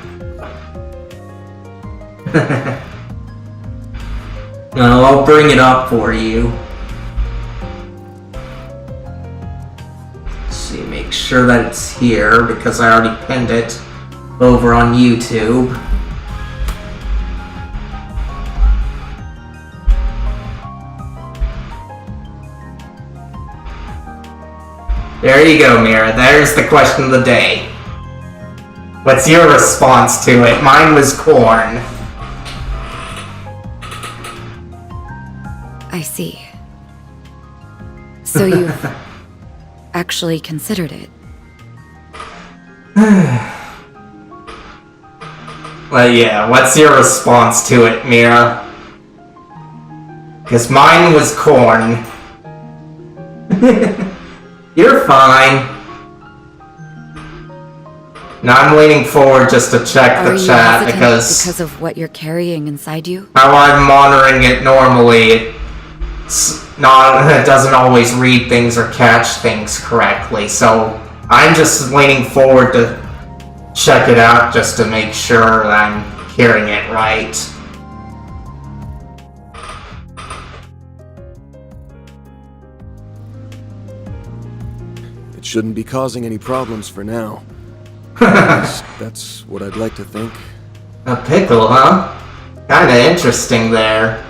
Speaker 1: No, I'll bring it up for you. Let's see, make sure that it's here, because I already pinned it over on YouTube. There you go, Mira. There's the question of the day. What's your response to it? Mine was corn.
Speaker 9: I see. So you've actually considered it?
Speaker 1: Well, yeah, what's your response to it, Mira? Because mine was corn. You're fine. Now I'm leaning forward just to check the chat
Speaker 9: because of what you're carrying inside you?
Speaker 1: How I'm monitoring it normally, it doesn't always read things or catch things correctly, so I'm just leaning forward to check it out just to make sure that I'm hearing it right.
Speaker 8: It shouldn't be causing any problems for now. That's what I'd like to think.
Speaker 1: A pickle, huh? Kinda interesting there.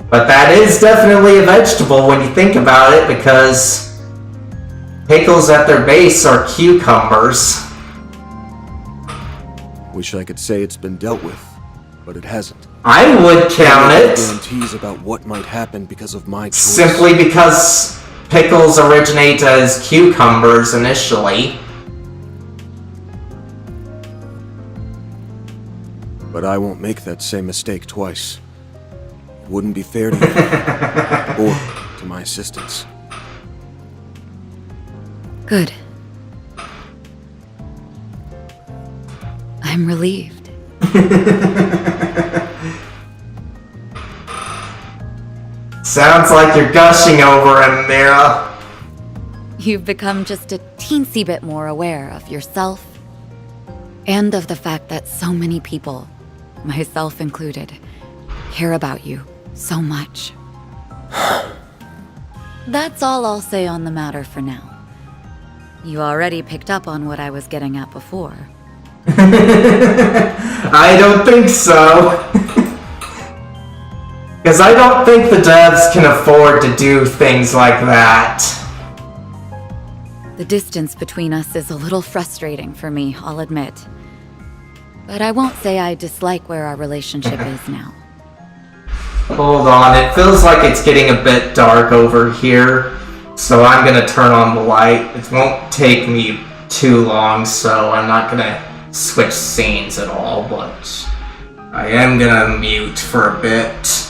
Speaker 1: But that is definitely a vegetable when you think about it, because pickles at their base are cucumbers.
Speaker 8: Wish I could say it's been dealt with, but it hasn't.
Speaker 1: I would count it.
Speaker 8: Guarantees about what might happen because of my choice.
Speaker 1: Simply because pickles originate as cucumbers initially.
Speaker 8: But I won't make that same mistake twice. It wouldn't be fair to you, or to my assistants.
Speaker 9: Good. I'm relieved.
Speaker 1: Sounds like you're gushing over him, Mira.
Speaker 9: You've become just a teensy bit more aware of yourself and of the fact that so many people, myself included, care about you so much. That's all I'll say on the matter for now. You already picked up on what I was getting at before.
Speaker 1: I don't think so. Because I don't think the devs can afford to do things like that.
Speaker 9: The distance between us is a little frustrating for me, I'll admit. But I won't say I dislike where our relationship is now.
Speaker 1: Hold on, it feels like it's getting a bit dark over here, so I'm gonna turn on the light. It won't take me too long, so I'm not gonna switch scenes at all, but I am gonna mute for a bit.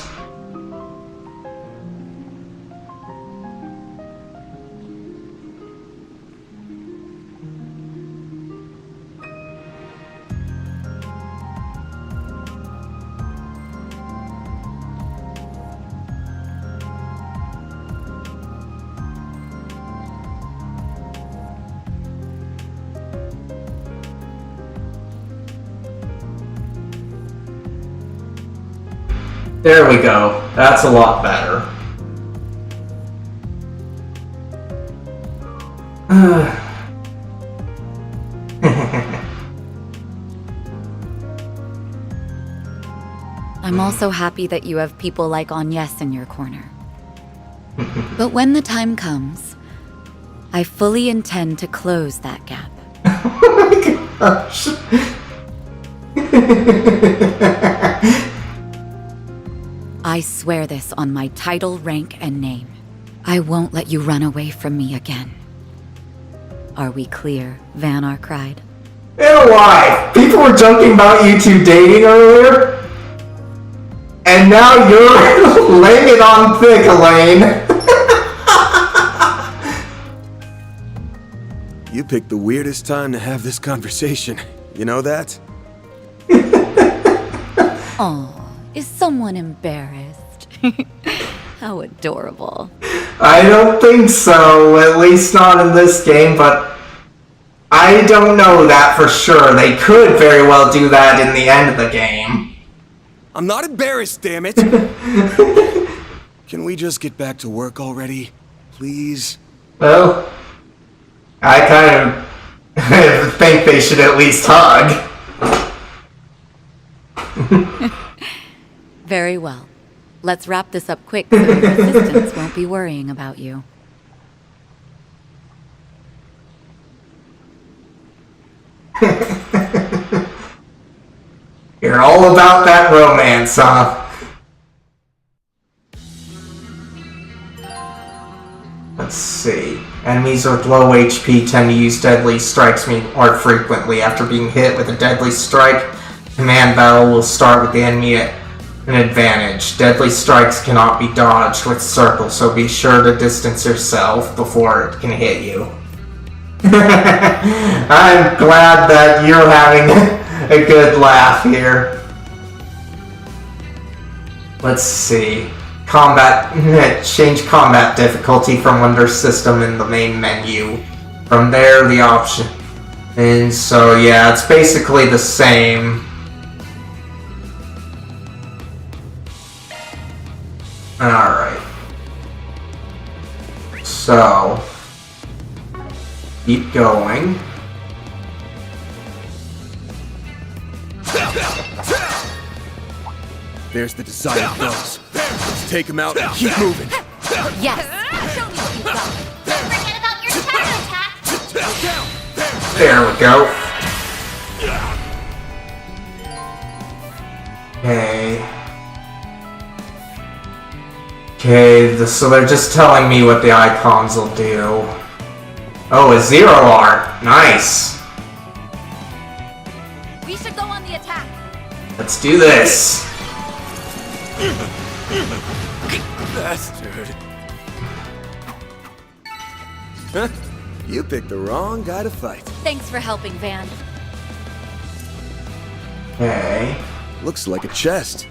Speaker 1: There we go. That's a lot better.
Speaker 9: I'm also happy that you have people like Agnes in your corner. But when the time comes, I fully intend to close that gap.
Speaker 1: Oh my gosh.
Speaker 9: I swear this on my title, rank, and name. I won't let you run away from me again. Are we clear? Van cried.
Speaker 1: And why? People were joking about you two dating earlier, and now you're laying it on thick, Elaine.
Speaker 8: You picked the weirdest time to have this conversation. You know that?
Speaker 9: Aw, is someone embarrassed? How adorable.
Speaker 1: I don't think so, at least not in this game, but I don't know that for sure. They could very well do that in the end of the game.
Speaker 8: I'm not embarrassed, damn it! Can we just get back to work already? Please?
Speaker 1: Well, I kind of think they should at least hug.
Speaker 9: Very well. Let's wrap this up quick so your assistants won't be worrying about you.
Speaker 1: You're all about that romance, huh? Let's see. Enemies with low HP tend to use deadly strikes more frequently. After being hit with a deadly strike, command battle will start with the enemy at an advantage. Deadly strikes cannot be dodged with circle, so be sure to distance yourself before it can hit you. I'm glad that you're having a good laugh here. Let's see. Combat. Change combat difficulty from under system in the main menu. From there, the option. And so, yeah, it's basically the same. Alright. So, keep going.
Speaker 8: There's the desired dose. Let's take him out and keep moving.
Speaker 9: Yes!
Speaker 6: Show me what you got. Don't forget about your counterattack.
Speaker 1: There we go. Okay. Okay, so they're just telling me what the icons will do. Oh, a 0R. Nice.
Speaker 9: We should go on the attack.
Speaker 1: Let's do this.
Speaker 8: Bastard. Huh? You picked the wrong guy to fight.
Speaker 9: Thanks for helping, Van.
Speaker 1: Okay.
Speaker 8: Looks like a chest.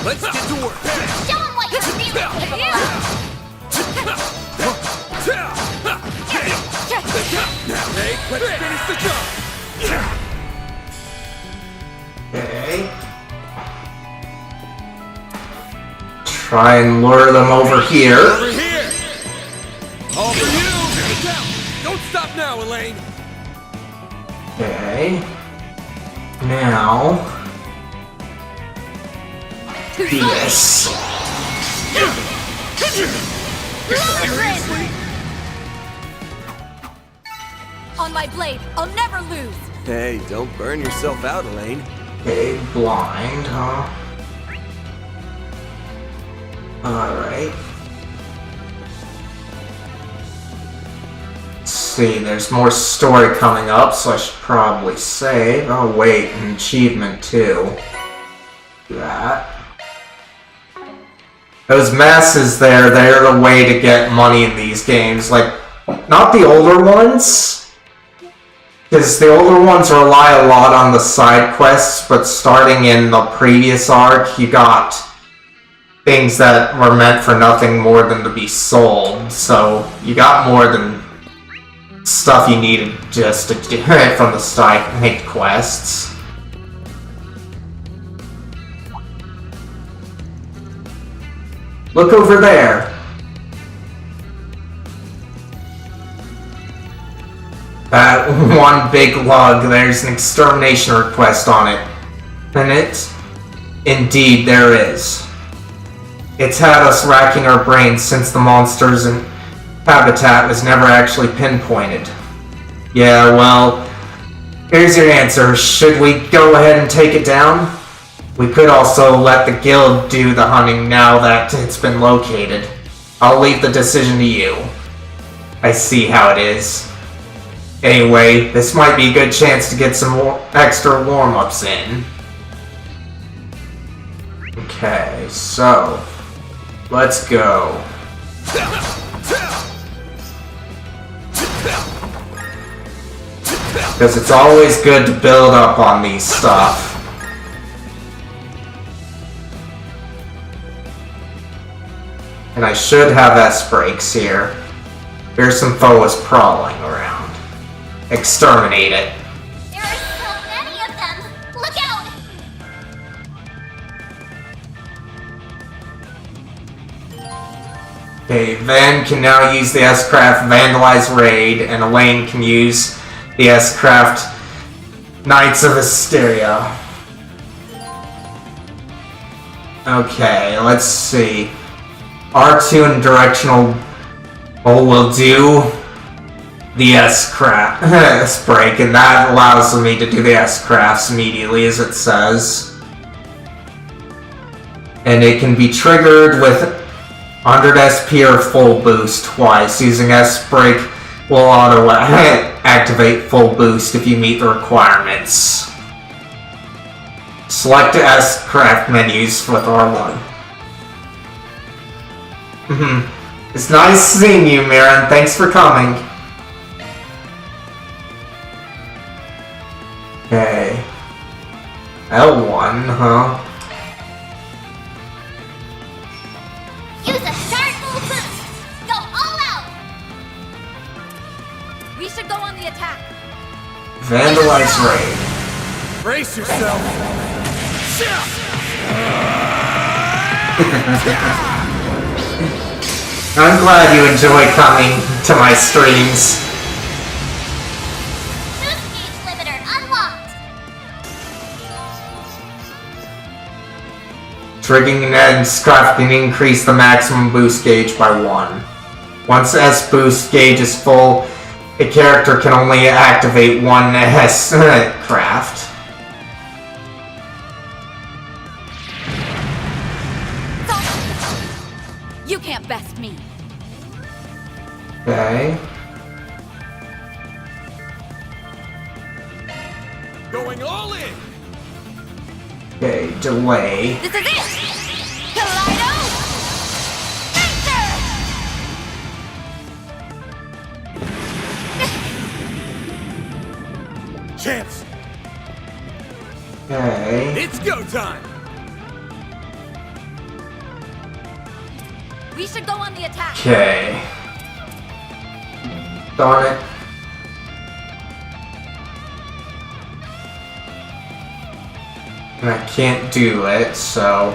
Speaker 8: Let's get to work.
Speaker 6: Show him what you're really capable of.
Speaker 8: Hey, let's finish the job.
Speaker 1: Okay. Try and lure them over here.
Speaker 8: Over here. All for you. Don't stop now, Elaine.
Speaker 1: Okay. Now. Do this.
Speaker 9: On my blade, I'll never lose!
Speaker 8: Hey, don't burn yourself out, Elaine.
Speaker 1: Okay, blind, huh? Alright. Let's see, there's more story coming up, so I should probably save. Oh wait, an achievement too. Do that. Those masses there, they're the way to get money in these games. Like, not the older ones, because the older ones rely a lot on the side quests, but starting in the previous arc, you got things that were meant for nothing more than to be sold, so you got more than stuff you needed just to do it from the side quests. Look over there. That one big lug, there's an extermination request on it. And indeed, there is. It's had us racking our brains since the monsters and habitat was never actually pinpointed. Yeah, well, here's your answer. Should we go ahead and take it down? We could also let the guild do the hunting now that it's been located. I'll leave the decision to you. I see how it is. Anyway, this might be a good chance to get some more extra warm-ups in. Okay, so let's go. Because it's always good to build up on these stuff. And I should have S-breaks here. Here's some foes prowling around. Exterminate it.
Speaker 6: There are so many of them! Look out!
Speaker 1: Okay, Van can now use the S-Craft Vandalize Raid, and Elaine can use the S-Craft Knights of Hysteria. Okay, let's see. R2 and directional will do the S-Craft S-Break, and that allows me to do the S-Crafts immediately, as it says. And it can be triggered with 100 SP or full boost twice. Using S-Break will auto-activate full boost if you meet the requirements. Select S-Craft menus with R1. It's nice seeing you, Mirren. Thanks for coming. Okay. L1, huh?
Speaker 6: Use a sharp full boost! Go all out!
Speaker 9: We should go on the attack.
Speaker 1: Vandalize Raid.
Speaker 11: Brace yourself.
Speaker 1: I'm glad you enjoy coming to my streams.
Speaker 6: Boost gauge limiter unlocked!
Speaker 1: Triggering an S-Craft can increase the maximum boost gauge by 1. Once S boost gauge is full, a character can only activate one S-Craft.
Speaker 9: You can't best me.
Speaker 1: Okay.
Speaker 11: Going all in.
Speaker 1: Okay, delay.
Speaker 9: This is it! Kaleido!
Speaker 11: Chance.
Speaker 1: Okay.
Speaker 11: It's go time.
Speaker 9: We should go on the attack.
Speaker 1: Okay. Darn it. And I can't do it, so...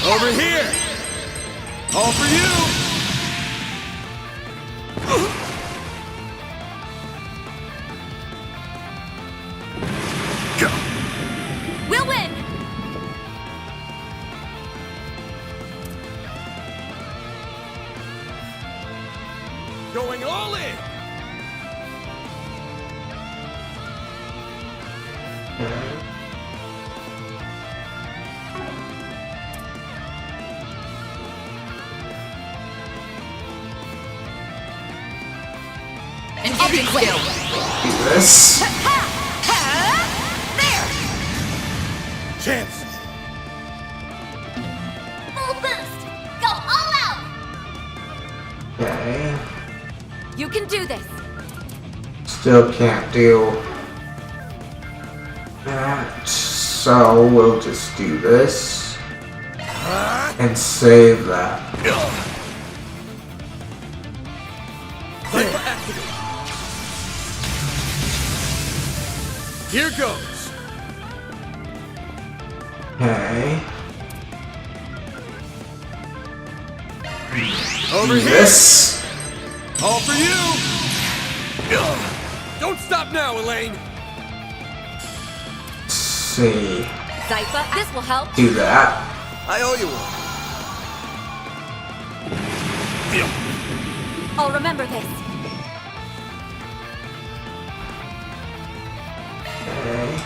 Speaker 11: Over here. All for you. Go.
Speaker 19: Going all in!
Speaker 9: Engaging skill.
Speaker 1: Do this.
Speaker 9: There!
Speaker 19: Chance!
Speaker 6: Full boost! Go all out!
Speaker 1: Okay.
Speaker 9: You can do this.
Speaker 1: Still can't do that. So we'll just do this. And save that.
Speaker 19: Here goes!
Speaker 1: Okay.
Speaker 19: Over
Speaker 1: Do
Speaker 19: here!
Speaker 1: this.
Speaker 19: All for you! Don't stop now, Elaine!
Speaker 1: See.
Speaker 9: Zypha, this will help.
Speaker 1: Do that.
Speaker 19: I owe you one.
Speaker 9: I'll remember this.
Speaker 1: Okay.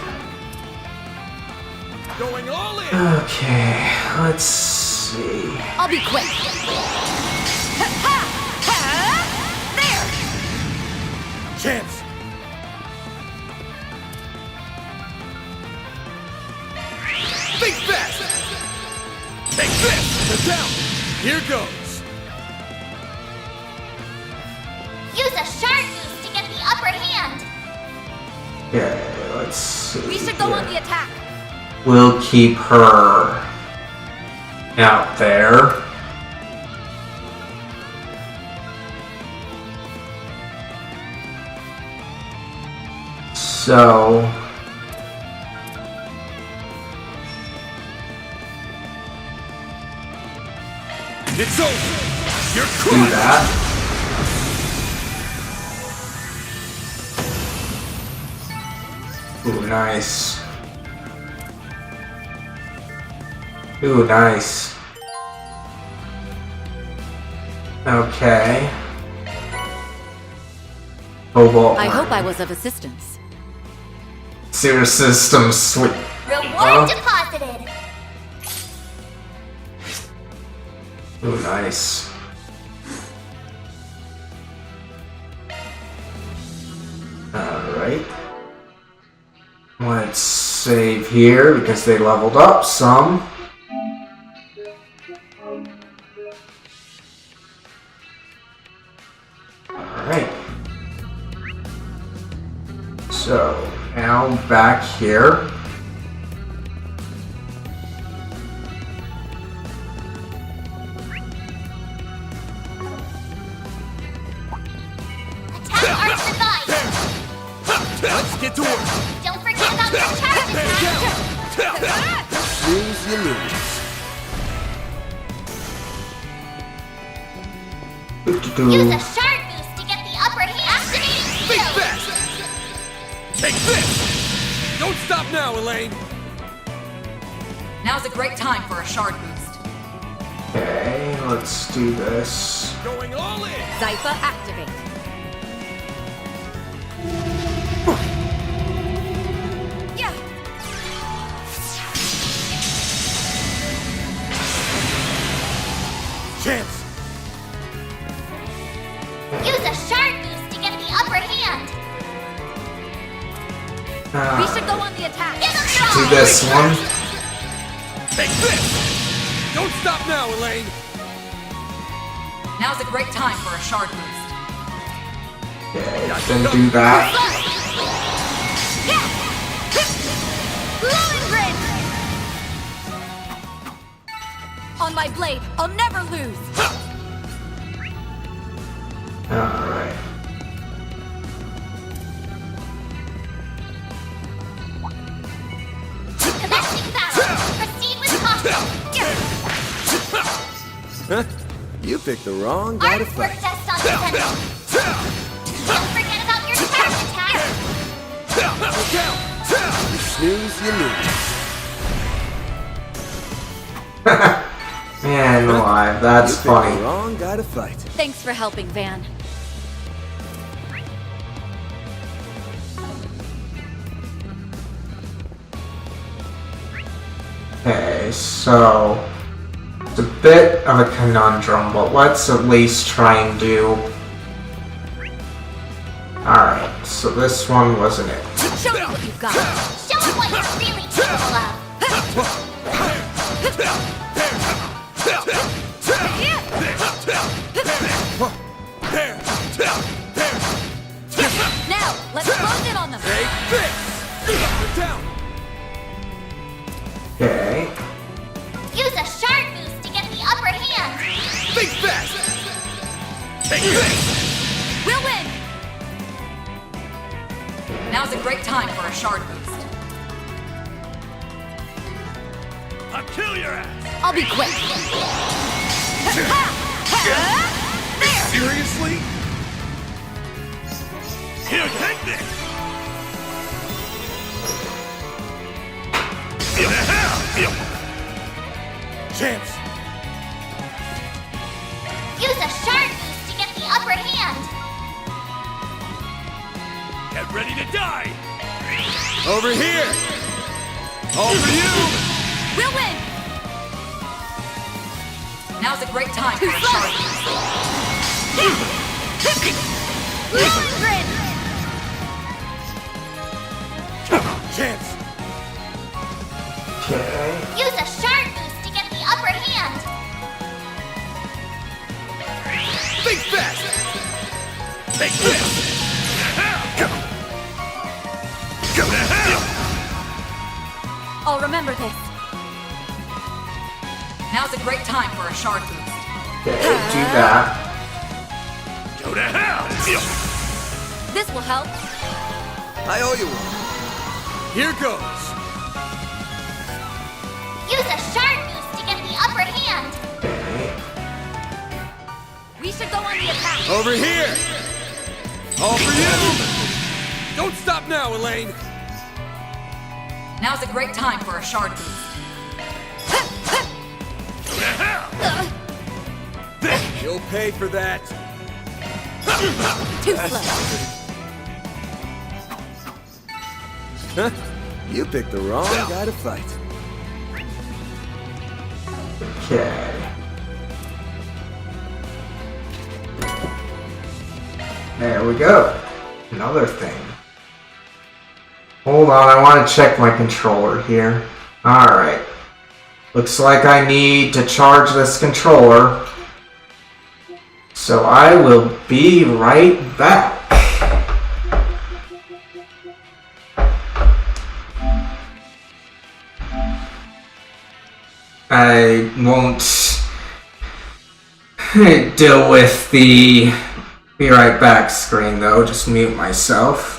Speaker 19: Going all in!
Speaker 1: Okay, let's see.
Speaker 9: I'll be quick. There!
Speaker 19: Chance! Think fast! Take this! They're down! Here goes!
Speaker 6: Use a shark boost to get the upper hand!
Speaker 1: Okay, let's see.
Speaker 9: We should go on the attack.
Speaker 1: We'll keep her out there. So
Speaker 19: It's over! You're
Speaker 1: do
Speaker 19: crushed!
Speaker 1: that. Ooh, nice. Ooh, nice. Okay. Cobalt.
Speaker 9: I hope I was of assistance.
Speaker 1: Sewer system sleep.
Speaker 6: Reward deposited!
Speaker 1: Ooh, nice. Alright. Let's save here because they leveled up some. Alright. So, now back here.
Speaker 6: Attack Arch Device!
Speaker 19: Let's get to work!
Speaker 6: Don't forget about the charge attack!
Speaker 8: Snooze, you lose.
Speaker 6: Use a shark boost to get the upper hand! Activating
Speaker 19: Think
Speaker 6: shield!
Speaker 19: fast! Take this! Don't stop now, Elaine!
Speaker 9: Now's a great time for a shard boost.
Speaker 1: Okay, let's do this.
Speaker 19: Going all in!
Speaker 9: Zypha, activate. Yeah.
Speaker 19: Chance!
Speaker 6: Use a shark boost to get the upper hand!
Speaker 9: We should go on the attack.
Speaker 6: Give him your
Speaker 1: Do
Speaker 6: all!
Speaker 1: this one.
Speaker 19: Take this! Don't stop now, Elaine!
Speaker 9: Now's a great time for a shard boost.
Speaker 1: Okay, then do that.
Speaker 9: On my blade, I'll never lose.
Speaker 1: Alright.
Speaker 6: Commencing battle! Proceed with caution!
Speaker 8: Huh? You picked the wrong guy to
Speaker 6: Artwork
Speaker 8: fight.
Speaker 6: test on the Sentinel! Don't forget about your charge attack!
Speaker 8: You snooze, you lose.
Speaker 1: Man alive, that's
Speaker 8: You picked
Speaker 1: funny.
Speaker 8: the wrong guy to fight.
Speaker 9: Thanks for helping, Van.
Speaker 1: Okay, so it's a bit of a conundrum, but let's at least try and do. Alright, so this one wasn't it.
Speaker 6: Show me what you've got. Show me what you're really capable of.
Speaker 9: Now, let's close in on them.
Speaker 19: Take this! Down!
Speaker 1: Okay.
Speaker 6: Use a sharp boost to get the upper hand.
Speaker 19: Think fast! Take this!
Speaker 9: We'll win! Now's a great time for a shard boost.
Speaker 19: I'll kill your ass!
Speaker 9: I'll be quick.
Speaker 19: Seriously? Here, take this! Chance!
Speaker 6: Use a sharp boost to get the upper hand.
Speaker 19: Get ready to die! Over here! All for you!
Speaker 9: We'll win! Now's a great time for a shard boost.
Speaker 19: Chance!
Speaker 1: Okay.
Speaker 6: Use a sharp boost to get the upper hand.
Speaker 19: Think fast! Take this!
Speaker 9: I'll remember this. Now's a great time for a shard boost.
Speaker 1: Okay, do that.
Speaker 19: Go to hell!
Speaker 9: This will help.
Speaker 19: I owe you one. Here goes.
Speaker 6: Use a sharp boost to get the upper hand.
Speaker 9: We should go on the attack.
Speaker 19: Over here! All for you! Don't stop now, Elaine!
Speaker 9: Now's a great time for a shard boost.
Speaker 19: You'll pay for that.
Speaker 9: Too slow.
Speaker 8: Huh? You picked the wrong guy to fight.
Speaker 1: Okay. There we go. Another thing. Hold on, I want to check my controller here. Alright. Looks like I need to charge this controller. So I will be right back. I won't deal with the be right back screen though, just mute myself.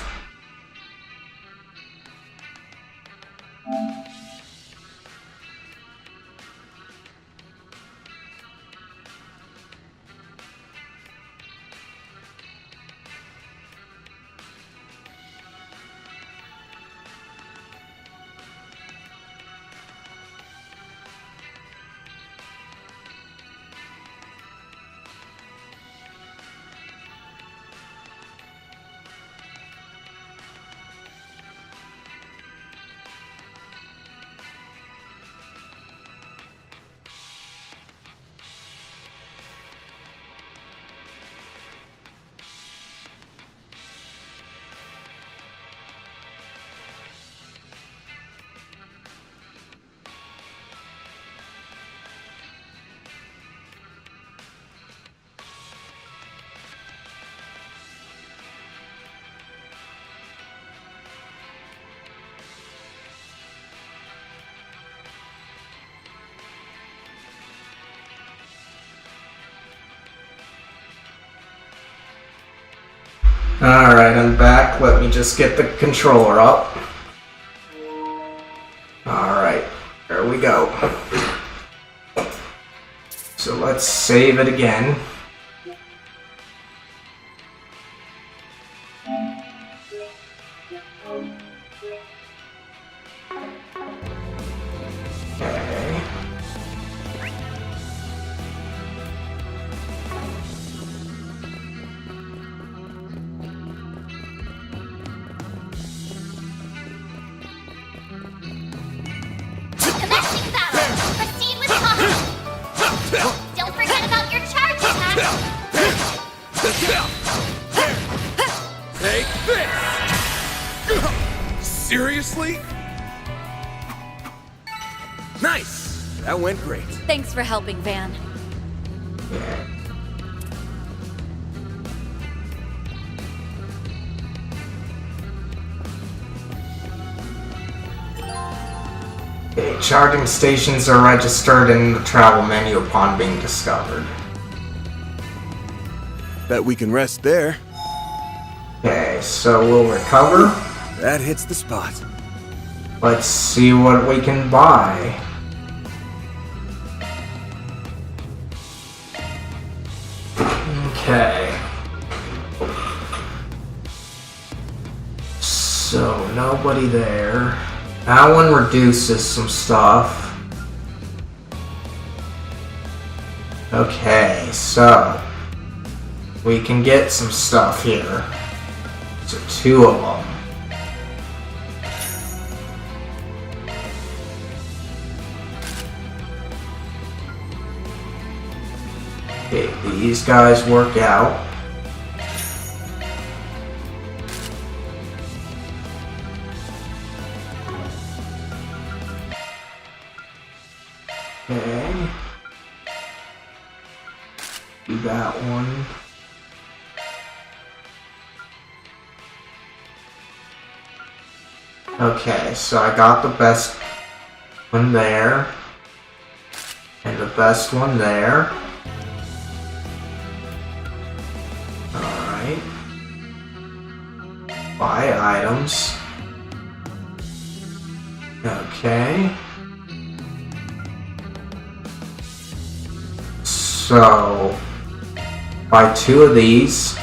Speaker 1: Alright, I'm back. Let me just get the controller up. Alright, there we go. So let's save it again. Okay.
Speaker 19: Seriously?
Speaker 8: Nice! That went great.
Speaker 9: Thanks for helping, Van.
Speaker 1: Okay, charging stations are registered in the travel menu upon being discovered.
Speaker 8: Bet we can rest there.
Speaker 1: Okay, so we'll recover.
Speaker 8: That hits the spot.
Speaker 1: Let's see what we can buy. Okay. So, nobody there. That one reduces some stuff. Okay, so we can get some stuff here. So 2 of them. Okay, these guys work out. Okay. Do that one. Okay, so I got the best one there. And the best one there. Alright. Buy items. Okay. So, buy 2 of these.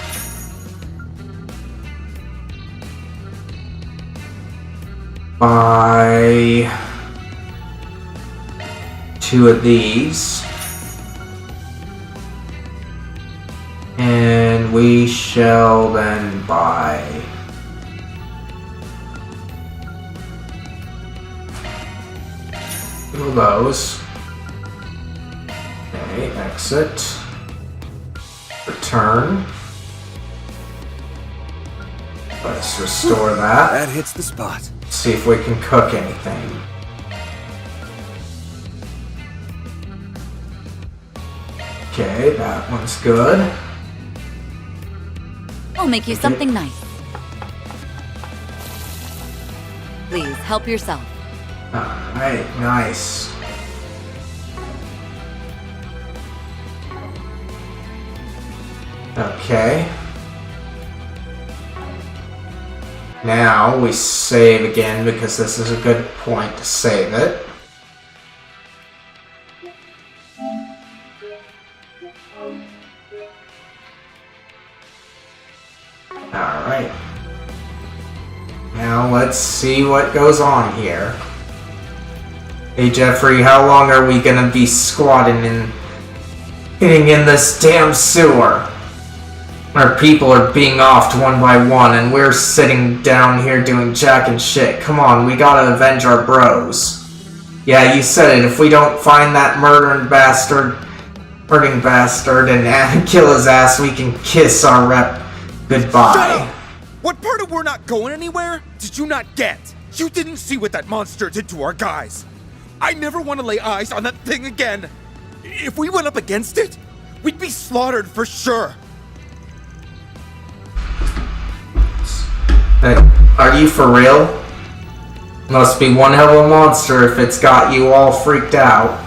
Speaker 1: Buy 2 of these. And we shall then buy 2 of those. Okay, exit. Return. Let's restore that.
Speaker 8: That hits the spot.
Speaker 1: See if we can cook anything. Okay, that one's good.
Speaker 9: I'll make you something nice. Please, help yourself.
Speaker 1: Alright, nice. Okay. Now we save again because this is a good point to save it. Alright. Now let's see what goes on here. Hey Jeffrey, how long are we gonna be squatting and getting in this damn sewer? Our people are being offed one by one, and we're sitting down here doing jack and shit. Come on, we gotta avenge our bros. Yeah, you said it. If we don't find that murdering bastard and kill his ass, we can kiss our rep goodbye.
Speaker 19: Shut up! What part of we're not going anywhere did you not get? You didn't see what that monster did to our guys. I never want to lay eyes on that thing again. If we went up against it, we'd be slaughtered for sure.
Speaker 1: Hey, are you for real? Must be one hell of a monster if it's got you all freaked out.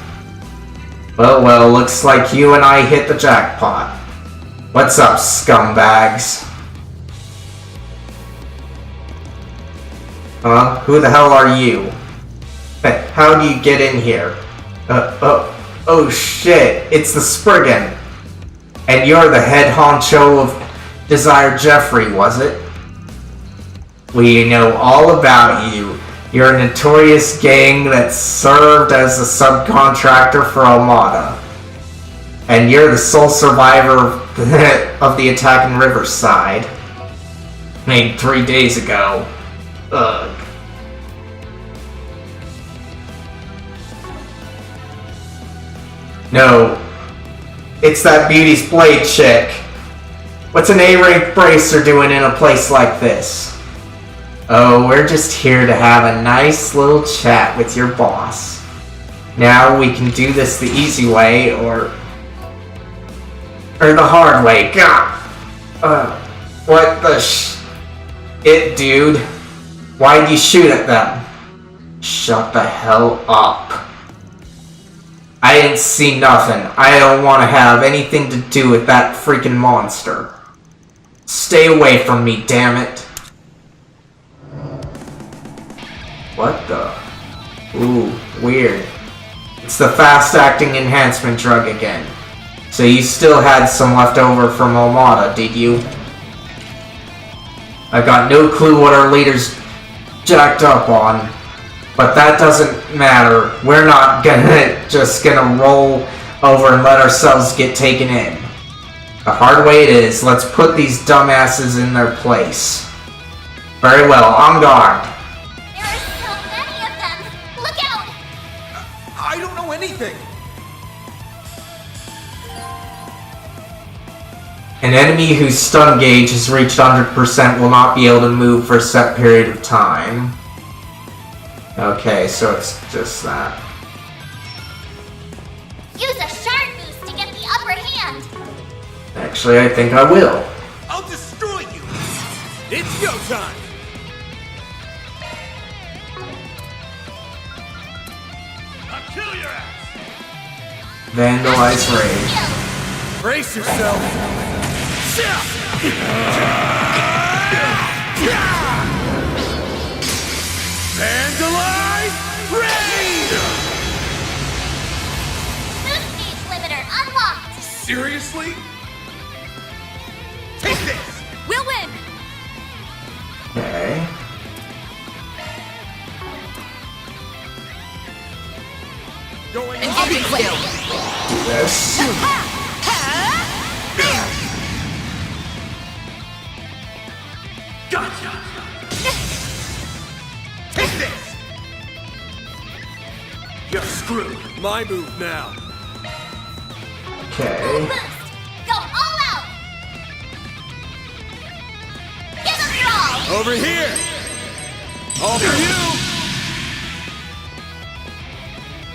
Speaker 1: Well, looks like you and I hit the jackpot. What's up, scumbags? Who the hell are you? Hey, how do you get in here? Oh shit, it's the Spriggan. And you're the head honcho of Desire Jeffrey, was it? We know all about you. You're a notorious gang that served as a subcontractor for Armada. And you're the sole survivor of the attack in Riverside. Made 3 days ago. Ugh. No. It's that Beauty's Blade chick. What's an A-rank bracer doing in a place like this? Oh, we're just here to have a nice little chat with your boss. Now we can do this the easy way, or the hard way. God! What the It, dude. Why'd you shoot at them? Shut the hell up. I didn't see nothing. I don't want to have anything to do with that freaking monster. Stay away from me, damn it. What the? Ooh, weird. It's the fast-acting enhancement drug again. So you still had some left over from Almada, did you? I got no clue what our leader's jacked up on. But that doesn't matter. We're not just gonna roll over and let ourselves get taken in. The hard way it is. Let's put these dumbasses in their place. Very well, on guard.
Speaker 6: There are so many of them! Look out!
Speaker 19: I don't know anything!
Speaker 1: An enemy whose stun gauge has reached 100% will not be able to move for a set period of time. Okay, so it's just that.
Speaker 6: Use a sharp boost to get the upper hand!
Speaker 1: Actually, I think I will.
Speaker 19: I'll destroy you! It's go time!
Speaker 14: I'll kill your ass!
Speaker 1: Vandalize Rage.
Speaker 19: Brace yourself! Vandalize Raid!
Speaker 6: Boost gauge limiter unlocked!
Speaker 19: Seriously? Take this!
Speaker 15: We'll win!
Speaker 1: Okay.
Speaker 19: Going
Speaker 15: Engaging quill!
Speaker 1: Do this.
Speaker 19: Gotcha! Take this! You're screwed. My move now.
Speaker 1: Okay.
Speaker 6: Boost! Go all out! Give us your all!
Speaker 19: Over here! All for you!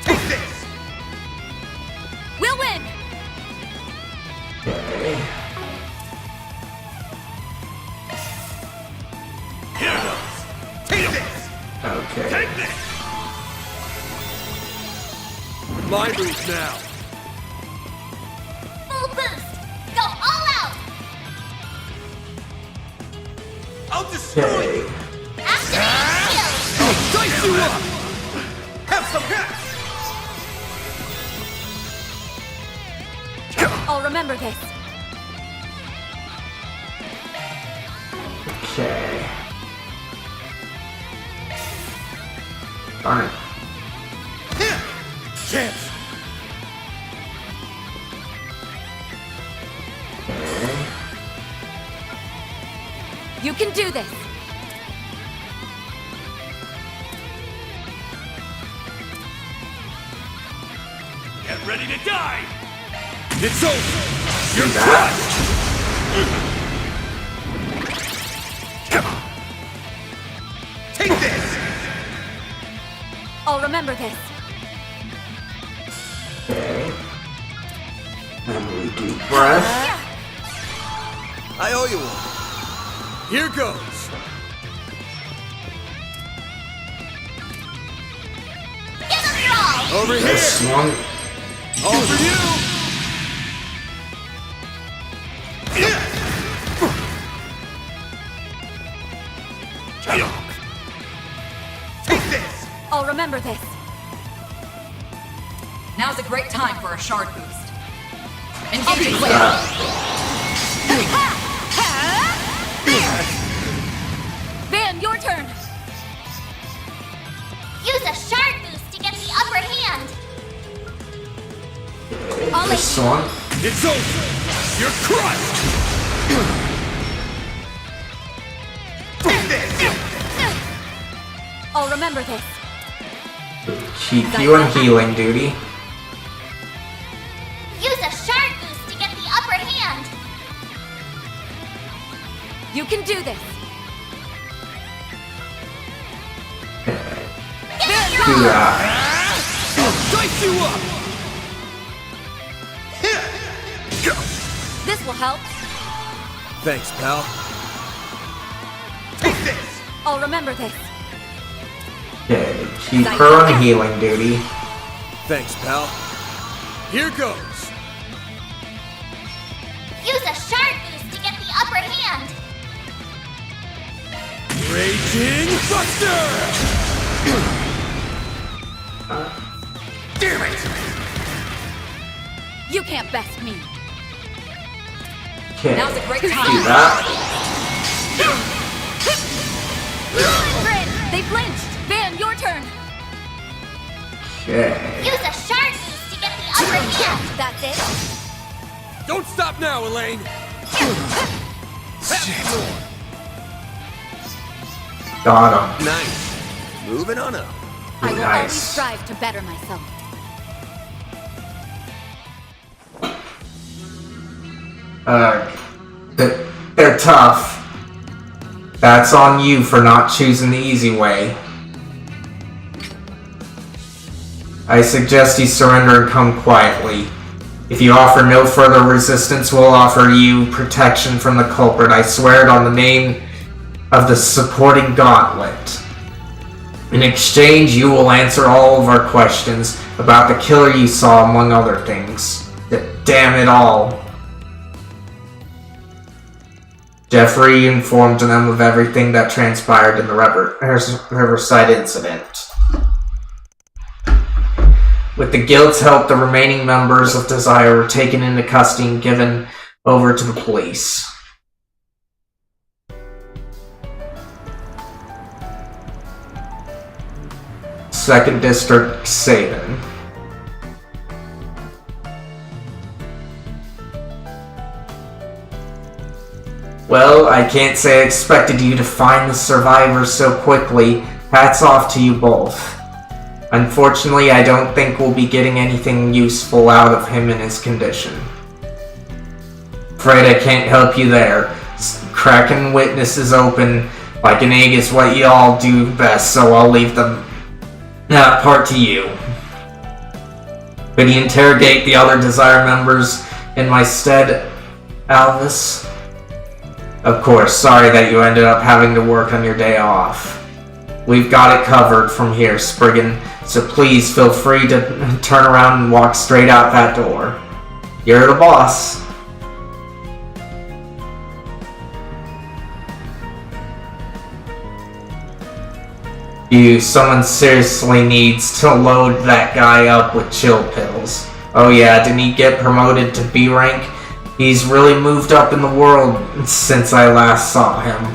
Speaker 19: Take this!
Speaker 15: We'll win!
Speaker 1: Okay.
Speaker 19: Here goes! Take this!
Speaker 1: Okay.
Speaker 19: Take this! My move now.
Speaker 6: Full boost! Go all out!
Speaker 19: I'll destroy you!
Speaker 6: Activate shield!
Speaker 19: I'll dice you up! Have some gas!
Speaker 15: I'll remember this.
Speaker 1: Okay. Darn it.
Speaker 19: Chance!
Speaker 1: Okay.
Speaker 15: You can do this.
Speaker 14: Get ready to die!
Speaker 19: It's over! You're crushed! Take this!
Speaker 15: I'll remember this.
Speaker 1: Okay. Memory deep breath.
Speaker 19: I owe you one. Here goes.
Speaker 6: Give us your all!
Speaker 19: Over
Speaker 1: This
Speaker 19: here.
Speaker 1: one.
Speaker 19: All for you. Take this.
Speaker 15: I'll remember this.
Speaker 9: Now's a great time for a shard boost. Engaging quick.
Speaker 15: Van, your turn.
Speaker 6: Use a sharp boost to get the upper hand!
Speaker 15: I'll let
Speaker 1: This
Speaker 15: you.
Speaker 1: one.
Speaker 19: It's over. You're crushed. Take this.
Speaker 15: I'll remember this.
Speaker 1: Keep you on healing duty.
Speaker 6: Use a sharp boost to get the upper hand!
Speaker 15: You can do this.
Speaker 1: do that.
Speaker 19: Dice you up!
Speaker 9: This will help.
Speaker 8: Thanks, pal.
Speaker 19: Take this!
Speaker 9: I'll remember this.
Speaker 1: Okay, keep her on healing duty.
Speaker 8: Thanks, pal. Here goes.
Speaker 6: Use a shard boost to get the upper hand.
Speaker 19: Raging Buster! Damn it!
Speaker 9: You can't best me.
Speaker 1: Okay,
Speaker 9: Now's a great
Speaker 1: do
Speaker 9: time.
Speaker 1: that.
Speaker 9: Grid, they flinched. Van, your turn.
Speaker 1: Okay.
Speaker 6: Use a shard boost to get the upper hand.
Speaker 9: That's it.
Speaker 19: Don't stop now, Elaine!
Speaker 1: Got him.
Speaker 8: Nice. Moving on up.
Speaker 9: I will
Speaker 1: Nice.
Speaker 9: always strive to better myself.
Speaker 1: They're tough. That's on you for not choosing the easy way. I suggest you surrender and come quietly. If you offer no further resistance, we'll offer you protection from the culprit. I swear it on the name of the supporting gauntlet. In exchange, you will answer all of our questions about the killer you saw, among other things. Damn it all. Jeffrey informed them of everything that transpired in the Riverside incident. With the guild's help, the remaining members of Desire were taken into custody and given over to the police. Second District, Sabin. Well, I can't say I expected you to find the survivors so quickly. Hats off to you both. Unfortunately, I don't think we'll be getting anything useful out of him in his condition. Afraid I can't help you there. Cracking witnesses open like an egg is what you all do best, so I'll leave that part to you. Could you interrogate the other Desire members in my stead, Alvis? Of course, sorry that you ended up having to work on your day off. We've got it covered from here, Spriggan, so please feel free to turn around and walk straight out that door. You're the boss. Someone seriously needs to load that guy up with chill pills. Oh yeah, didn't he get promoted to B rank? He's really moved up in the world since I last saw him.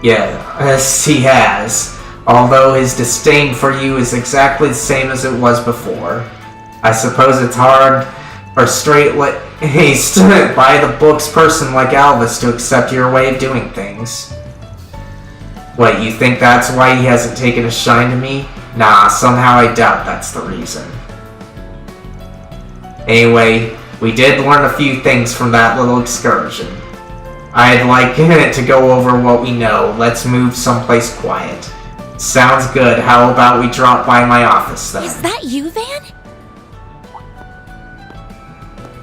Speaker 1: Yes, he has. Although his disdain for you is exactly the same as it was before. I suppose it's hard for straight-laced, by-the-books person like Alvis to accept your way of doing things. What, you think that's why he hasn't taken a shine to me? Nah, somehow I doubt that's the reason. Anyway, we did learn a few things from that little excursion. I'd like to go over what we know. Let's move someplace quiet. Sounds good. How about we drop by my office then?
Speaker 17: Is that you, Van?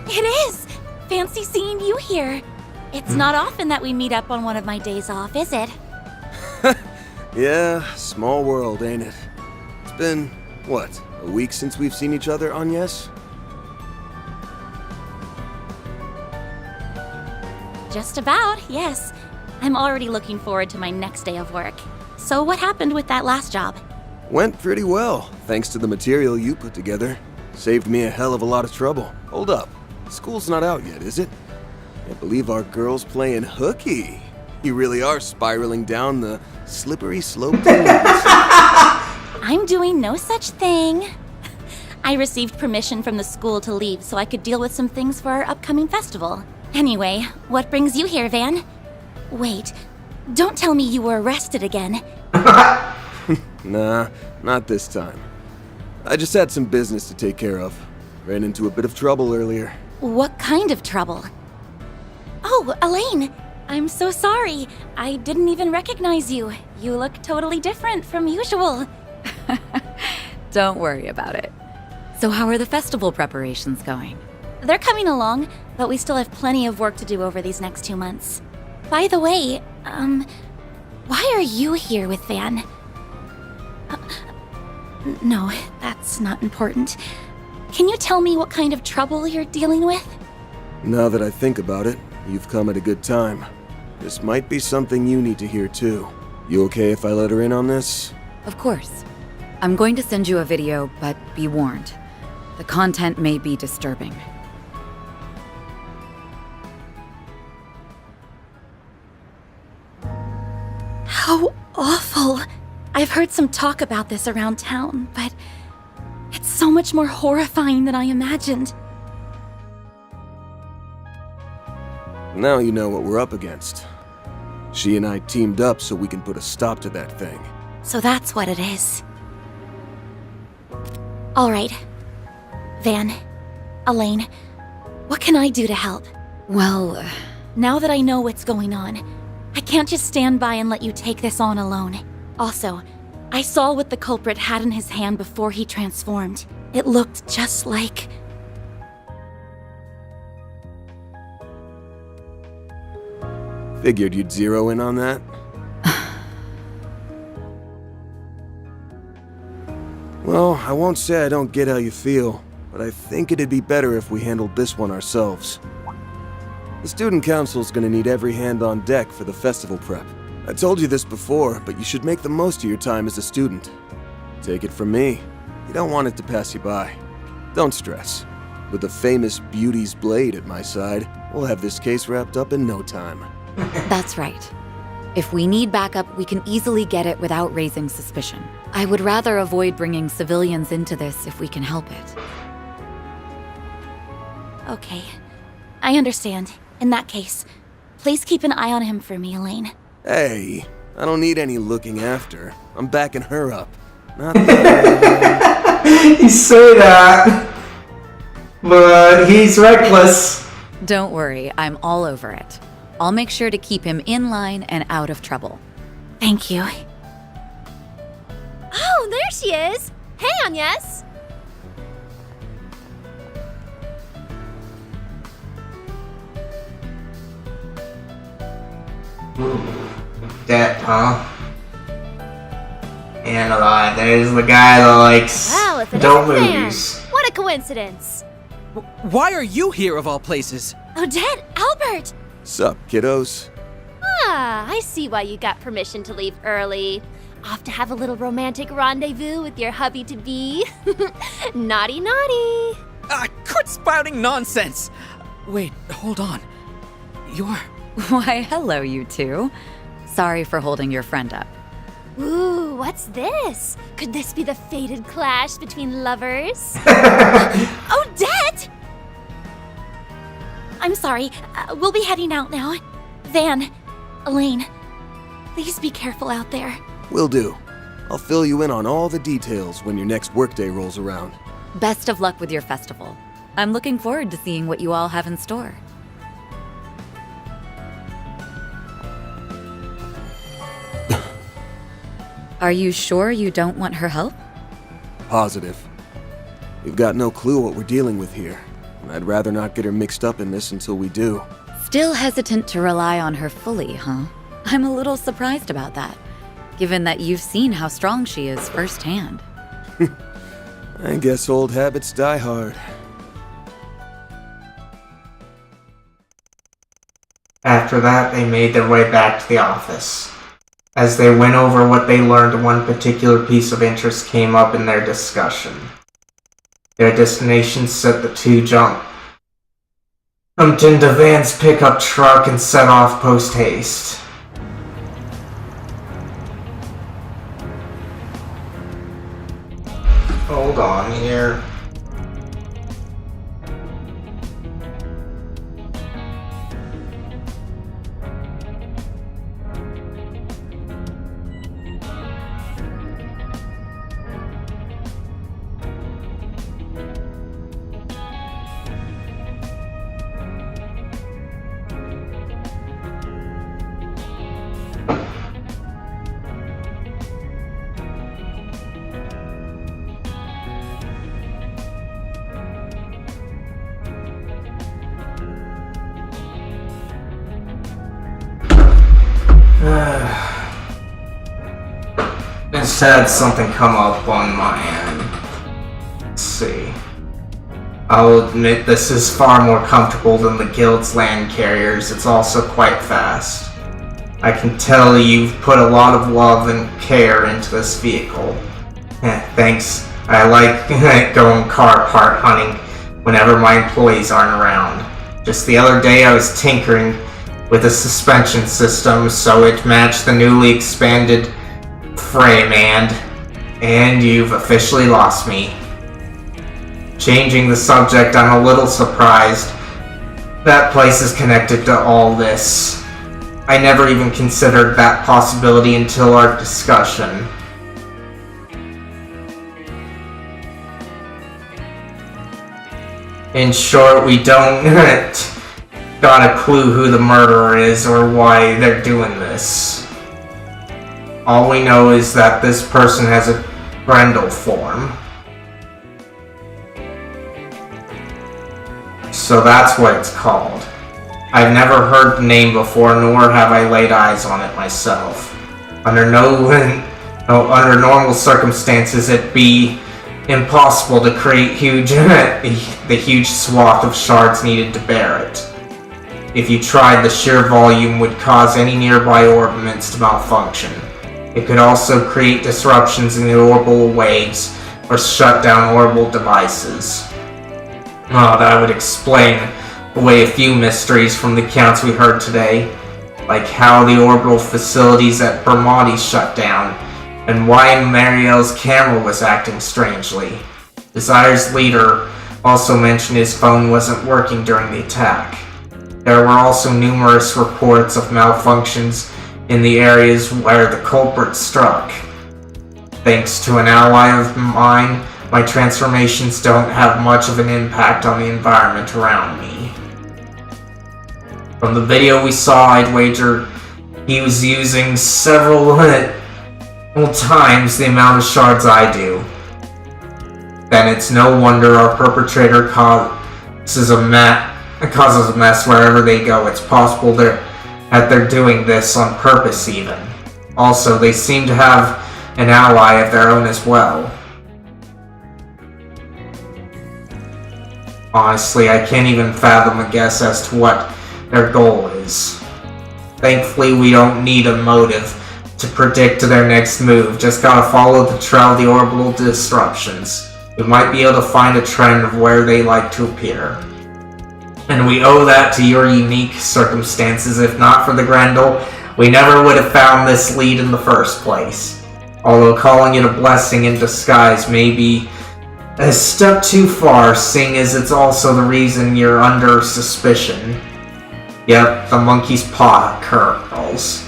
Speaker 17: It is! Fancy seeing you here. It's not often that we meet up on one of my days off, is it?
Speaker 8: Yeah, small world, ain't it? It's been, what, a week since we've seen each other, Agnes?
Speaker 17: Just about, yes. I'm already looking forward to my next day of work. So what happened with that last job?
Speaker 8: Went pretty well, thanks to the material you put together. Saved me a hell of a lot of trouble. Hold up. School's not out yet, is it? Can't believe our girl's playing hooky. You really are spiraling down the slippery slope to madness.
Speaker 17: I'm doing no such thing. I received permission from the school to leave so I could deal with some things for our upcoming festival. Anyway, what brings you here, Van? Wait, don't tell me you were arrested again.
Speaker 8: Nah, not this time. I just had some business to take care of. Ran into a bit of trouble earlier.
Speaker 17: What kind of trouble? Oh, Elaine! I'm so sorry. I didn't even recognize you. You look totally different from usual.
Speaker 9: Don't worry about it. So how are the festival preparations going?
Speaker 6: They're coming along, but we still have plenty of work to do over these next 2 months. By the way, why are you here with Van? No, that's not important. Can you tell me what kind of trouble you're dealing with?
Speaker 8: Now that I think about it, you've come at a good time. This might be something you need to hear too. You okay if I let her in on this?
Speaker 9: Of course. I'm going to send you a video, but be warned. The content may be disturbing.
Speaker 6: How awful! I've heard some talk about this around town, but it's so much more horrifying than I imagined.
Speaker 8: Now you know what we're up against. She and I teamed up so we can put a stop to that thing.
Speaker 6: So that's what it is. All right. Van, Elaine, what can I do to help?
Speaker 9: Well,
Speaker 6: now that I know what's going on, I can't just stand by and let you take this on alone. Also, I saw what the culprit had in his hand before he transformed. It looked just like...
Speaker 8: Figured you'd zero in on that. Well, I won't say I don't get how you feel, but I think it'd be better if we handled this one ourselves. The student council's gonna need every hand on deck for the festival prep. I told you this before, but you should make the most of your time as a student. Take it from me, you don't want it to pass you by. Don't stress. With the famous Beauty's Blade at my side, we'll have this case wrapped up in no time.
Speaker 9: that's right. If we need backup, we can easily get it without raising suspicion. I would rather avoid bringing civilians into this if we can help it.
Speaker 6: Okay, I understand. In that case, please keep an eye on him for me, Elaine.
Speaker 8: Hey, I don't need any looking after. I'm backing her up. Not that.
Speaker 1: You say that, but he's reckless.
Speaker 9: Don't worry, I'm all over it. I'll make sure to keep him in line and out of trouble.
Speaker 6: Thank you.
Speaker 17: Oh, there she is! Hey, Agnes!
Speaker 1: That, huh? And there's the guy that likes
Speaker 17: Well, if it
Speaker 1: dope
Speaker 17: isn't Van.
Speaker 1: movies.
Speaker 17: What a coincidence!
Speaker 20: Why are you here of all places?
Speaker 17: Odette, Albert!
Speaker 8: Sup, kiddos?
Speaker 17: Ah, I see why you got permission to leave early. Off to have a little romantic rendezvous with your hubby-to-be. Naughty, naughty!
Speaker 20: Quit spouting nonsense! Wait, hold on. You're...
Speaker 9: Why, hello, you two. Sorry for holding your friend up.
Speaker 17: Ooh, what's this? Could this be the fated clash between lovers? Odette!
Speaker 6: I'm sorry, we'll be heading out now. Van, Elaine, please be careful out there.
Speaker 8: Will do. I'll fill you in on all the details when your next workday rolls around.
Speaker 9: Best of luck with your festival. I'm looking forward to seeing what you all have in store. Are you sure you don't want her help?
Speaker 8: Positive. We've got no clue what we're dealing with here, and I'd rather not get her mixed up in this until we do.
Speaker 9: Still hesitant to rely on her fully, huh? I'm a little surprised about that, given that you've seen how strong she is firsthand.
Speaker 8: I guess old habits die hard.
Speaker 1: After that, they made their way back to the office. As they went over what they learned, one particular piece of interest came up in their discussion. Their destination set the two jumped into Van's pickup truck and set off post-haste. Hold on here. Just had something come up on my end. Let's see. I'll admit this is far more comfortable than the Guild's land carriers. It's also quite fast. I can tell you've put a lot of love and care into this vehicle. Thanks. I like going car part hunting whenever my employees aren't around. Just the other day I was tinkering with the suspension system so it matched the newly expanded frame and you've officially lost me. Changing the subject, I'm a little surprised that place is connected to all this. I never even considered that possibility until our discussion. In short, we don't got a clue who the murderer is or why they're doing this. All we know is that this person has a Grendel form. So that's what it's called. I've never heard the name before, nor have I laid eyes on it myself. Under normal circumstances, it'd be impossible to create the huge swath of shards needed to bear it. If you tried, the sheer volume would cause any nearby orbaments to malfunction. It could also create disruptions in the orbital waves or shut down orbital devices. That would explain away a few mysteries from the accounts we heard today, like how the orbital facilities at Bermati shut down, and why Mariel's camera was acting strangely. Desire's leader also mentioned his phone wasn't working during the attack. There were also numerous reports of malfunctions in the areas where the culprit struck. Thanks to an ally of mine, my transformations don't have much of an impact on the environment around me. From the video we saw, I'd wager he was using several times the amount of shards I do. Then it's no wonder our perpetrator causes a mess wherever they go. It's possible that they're doing this on purpose even. Also, they seem to have an ally of their own as well. Honestly, I can't even fathom a guess as to what their goal is. Thankfully, we don't need a motive to predict their next move, just gotta follow the trail of the orbital disruptions. We might be able to find a trend of where they like to appear. And we owe that to your unique circumstances. If not for the Grendel, we never would have found this lead in the first place. Although calling it a blessing in disguise may be a step too far, seeing as it's also the reason you're under suspicion. Yep, the monkey's paw curls.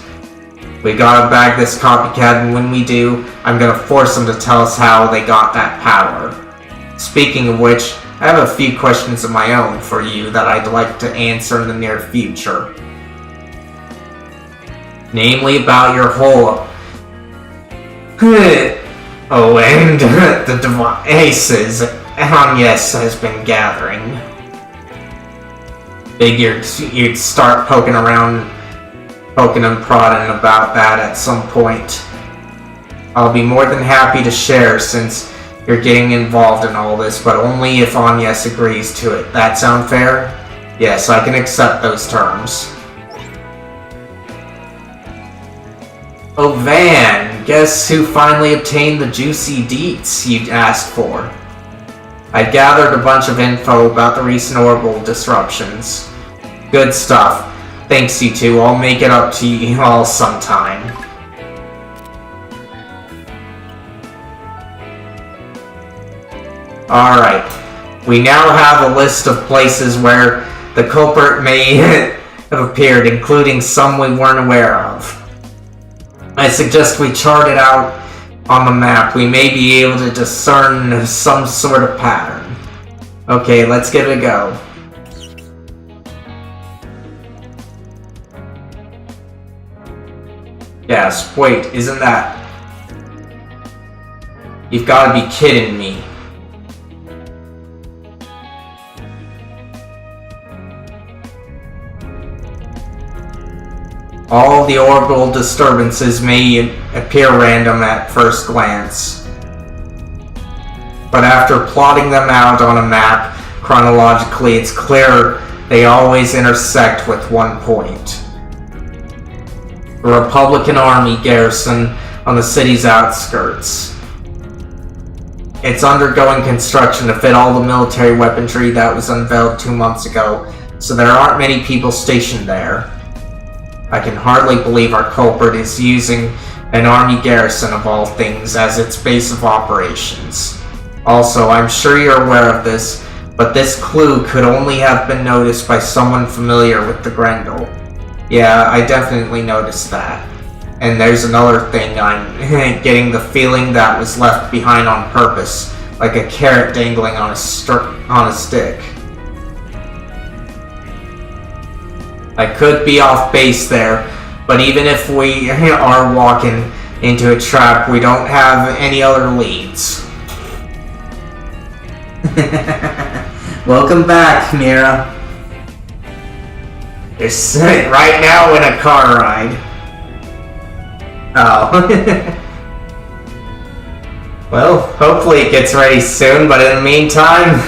Speaker 1: We gotta bag this copycat, and when we do, I'm gonna force them to tell us how they got that power. Speaking of which, I have a few questions of my own for you that I'd like to answer in the near future. Namely about your whole... and the devices Agnes has been gathering. Figured you'd start poking and prodding about that at some point. I'll be more than happy to share since you're getting involved in all this, but only if Agnes agrees to it. That sound fair? Yes, I can accept those terms. Oh, Van, guess who finally obtained the juicy deets you'd asked for? I gathered a bunch of info about the recent orbital disruptions. Good stuff. Thanks, you two. I'll make it up to you all sometime. Alright. We now have a list of places where the culprit may have appeared, including some we weren't aware of. I suggest we chart it out on the map. We may be able to discern some sort of pattern. Okay, let's give it a go. Yes, wait, isn't that... You've gotta be kidding me. All the orbital disturbances may appear random at first glance, but after plotting them out on a map chronologically, it's clear they always intersect with one point. The Republican Army garrison on the city's outskirts. It's undergoing construction to fit all the military weaponry that was unveiled 2 months ago, so there aren't many people stationed there. I can hardly believe our culprit is using an army garrison of all things as its base of operations. Also, I'm sure you're aware of this, but this clue could only have been noticed by someone familiar with the Grendel. Yeah, I definitely noticed that. And there's another thing, I'm getting the feeling that was left behind on purpose, like a carrot dangling on a stick. I could be off base there, but even if we are walking into a trap, we don't have any other leads. Welcome back, Mira. You're sitting right now in a car ride. Oh. Well, hopefully it gets ready soon, but in the meantime,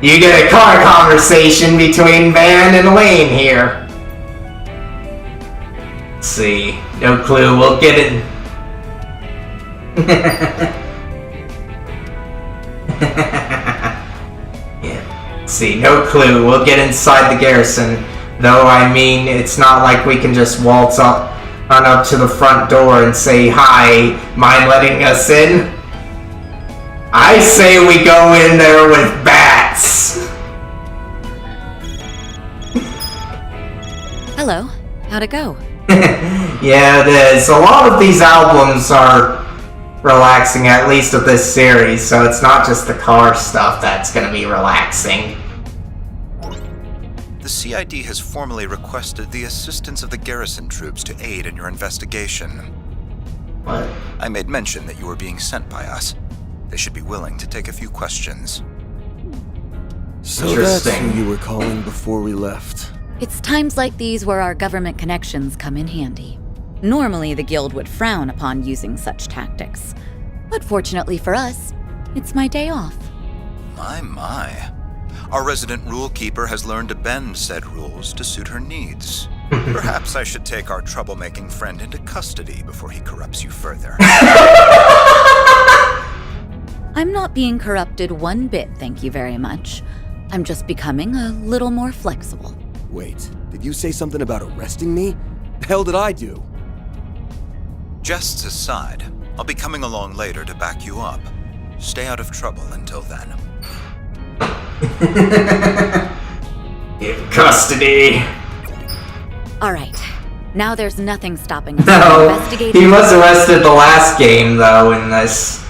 Speaker 1: you get a car conversation between Van and Elaine here. Let's see, no clue, we'll get it. Yeah. See, no clue, we'll get inside the garrison. Though, I mean, it's not like we can just waltz on up to the front door and say, "Hi, mind letting us in?" I say we go in there with bats!
Speaker 9: Hello. How'd it go?
Speaker 1: Yeah, it is. A lot of these albums are relaxing, at least of this series, so it's not just the car stuff that's gonna be relaxing.
Speaker 21: The CID has formally requested the assistance of the garrison troops to aid in your investigation.
Speaker 1: What?
Speaker 21: I made mention that you were being sent by us. They should be willing to take a few questions.
Speaker 8: So that's who you were calling before we left.
Speaker 9: It's times like these where our government connections come in handy. Normally, the Guild would frown upon using such tactics. But fortunately for us, it's my day off.
Speaker 21: My. Our resident rule keeper has learned to bend said rules to suit her needs. Perhaps I should take our troublemaking friend into custody before he corrupts you further.
Speaker 9: I'm not being corrupted one bit, thank you very much. I'm just becoming a little more flexible.
Speaker 8: Wait, did you say something about arresting me? The hell did I do?
Speaker 21: Jests aside, I'll be coming along later to back you up. Stay out of trouble until then.
Speaker 1: In custody.
Speaker 9: Alright, now there's nothing stopping us from
Speaker 1: No,
Speaker 9: investigating.
Speaker 1: he was arrested the last game, though, in this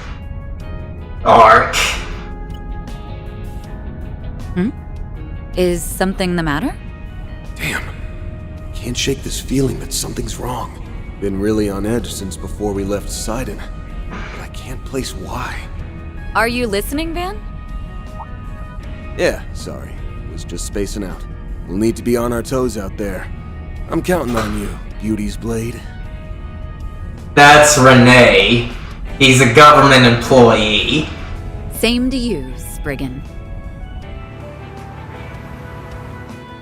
Speaker 1: arc.
Speaker 9: Is something the matter?
Speaker 8: Damn. Can't shake this feeling that something's wrong. Been really on edge since before we left Sidon. But I can't place why.
Speaker 9: Are you listening, Van?
Speaker 8: Yeah, sorry. Was just spacing out. We'll need to be on our toes out there. I'm counting on you, Beauty's Blade.
Speaker 1: That's Renee. He's a government employee.
Speaker 9: Same to you, Spriggan.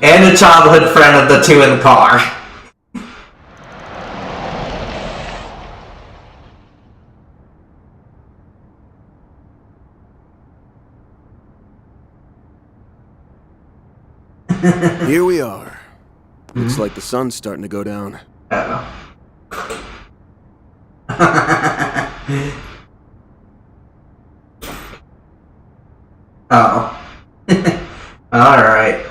Speaker 1: And a childhood friend of the two in the car.
Speaker 8: Here we are. Looks like the sun's starting to go down.
Speaker 1: Uh-oh. Oh. Alright.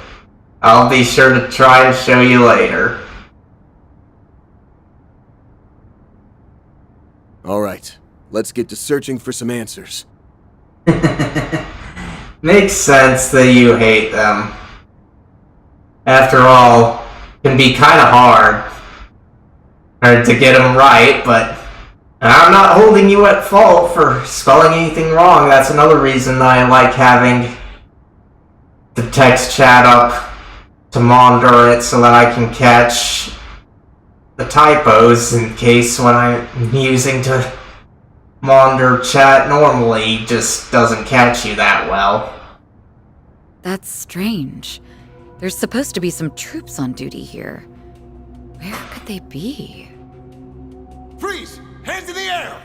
Speaker 1: I'll be sure to try to show you later.
Speaker 8: Alright, let's get to searching for some answers.
Speaker 1: Makes sense that you hate them. After all, it can be kinda hard to get them right, but I'm not holding you at fault for spelling anything wrong. That's another reason that I like having the text chat up to monitor it so that I can catch the typos in case what I'm using to monitor chat normally just doesn't catch you that well.
Speaker 9: That's strange. There's supposed to be some troops on duty here. Where could they be?
Speaker 11: Freeze! Hands in the air!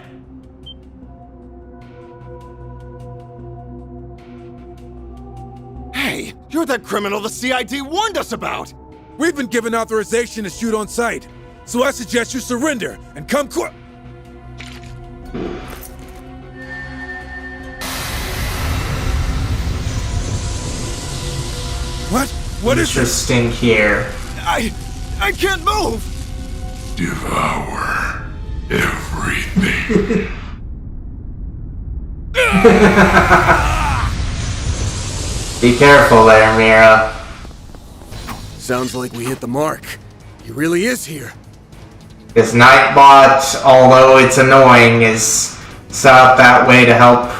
Speaker 11: Hey, you're that criminal the CID warned us about!
Speaker 5: We've been given authorization to shoot on sight, so I suggest you surrender and come quick. What is this?
Speaker 1: Interesting here.
Speaker 11: I can't move!
Speaker 14: Devour everything.
Speaker 1: Be careful there, Mira.
Speaker 8: Sounds like we hit the mark. He really is here.
Speaker 1: This Nightbot, although it's annoying, is set up that way to help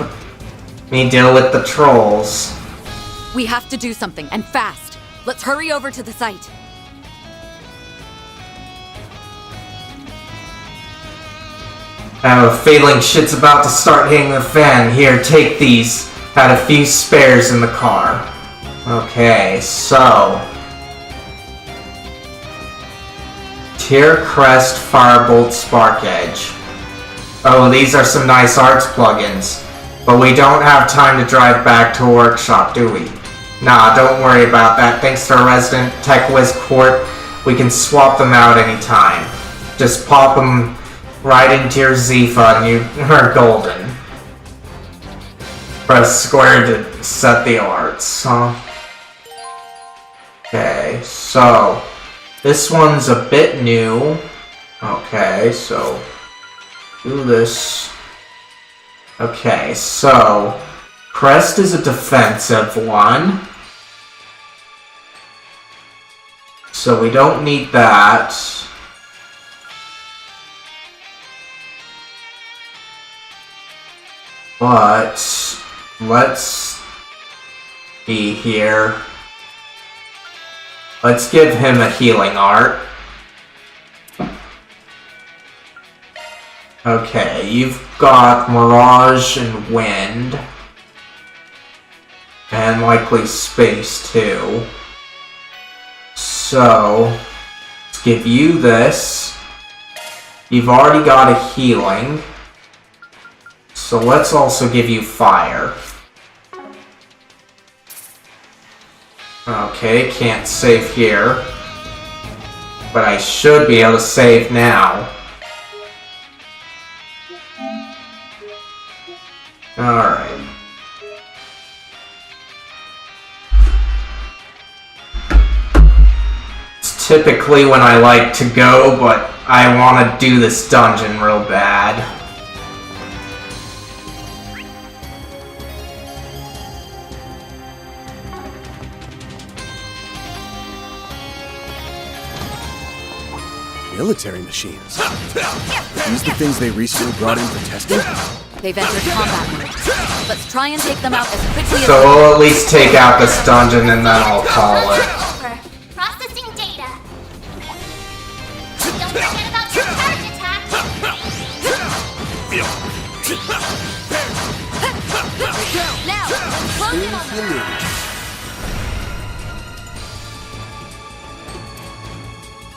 Speaker 1: me deal with the trolls.
Speaker 9: We have to do something, and fast. Let's hurry over to the site.
Speaker 1: I have a feeling shit's about to start hitting the fan. Here, take these. Had a few spares in the car. Okay, so... Tier Crest, Firebolt, Spark Edge. Oh, these are some nice arts plugins. But we don't have time to drive back to a workshop, do we? Nah, don't worry about that. Thanks to our resident Tech Whiz Court, we can swap them out anytime. Just pop them right into your Zifa and you are golden. Press square to set the arts, huh? Okay, so this one's a bit new. Okay, so do this. Okay, so Crest is a defensive one. So we don't need that. But let's be here. Let's give him a healing art. Okay, you've got Mirage and Wind. And likely Space too. So, let's give you this. You've already got a healing. So let's also give you Fire. Okay, can't save here. But I should be able to save now. Alright. It's typically when I like to go, but I want to do this dungeon real bad.
Speaker 8: Military machines. These the things they recently brought in for testing?
Speaker 9: They've entered combat mode. Let's try and take them out as quickly as
Speaker 1: So we'll at least take out this dungeon and then I'll call it.
Speaker 6: Processing data. Don't forget about your charge attack. Now, close them up.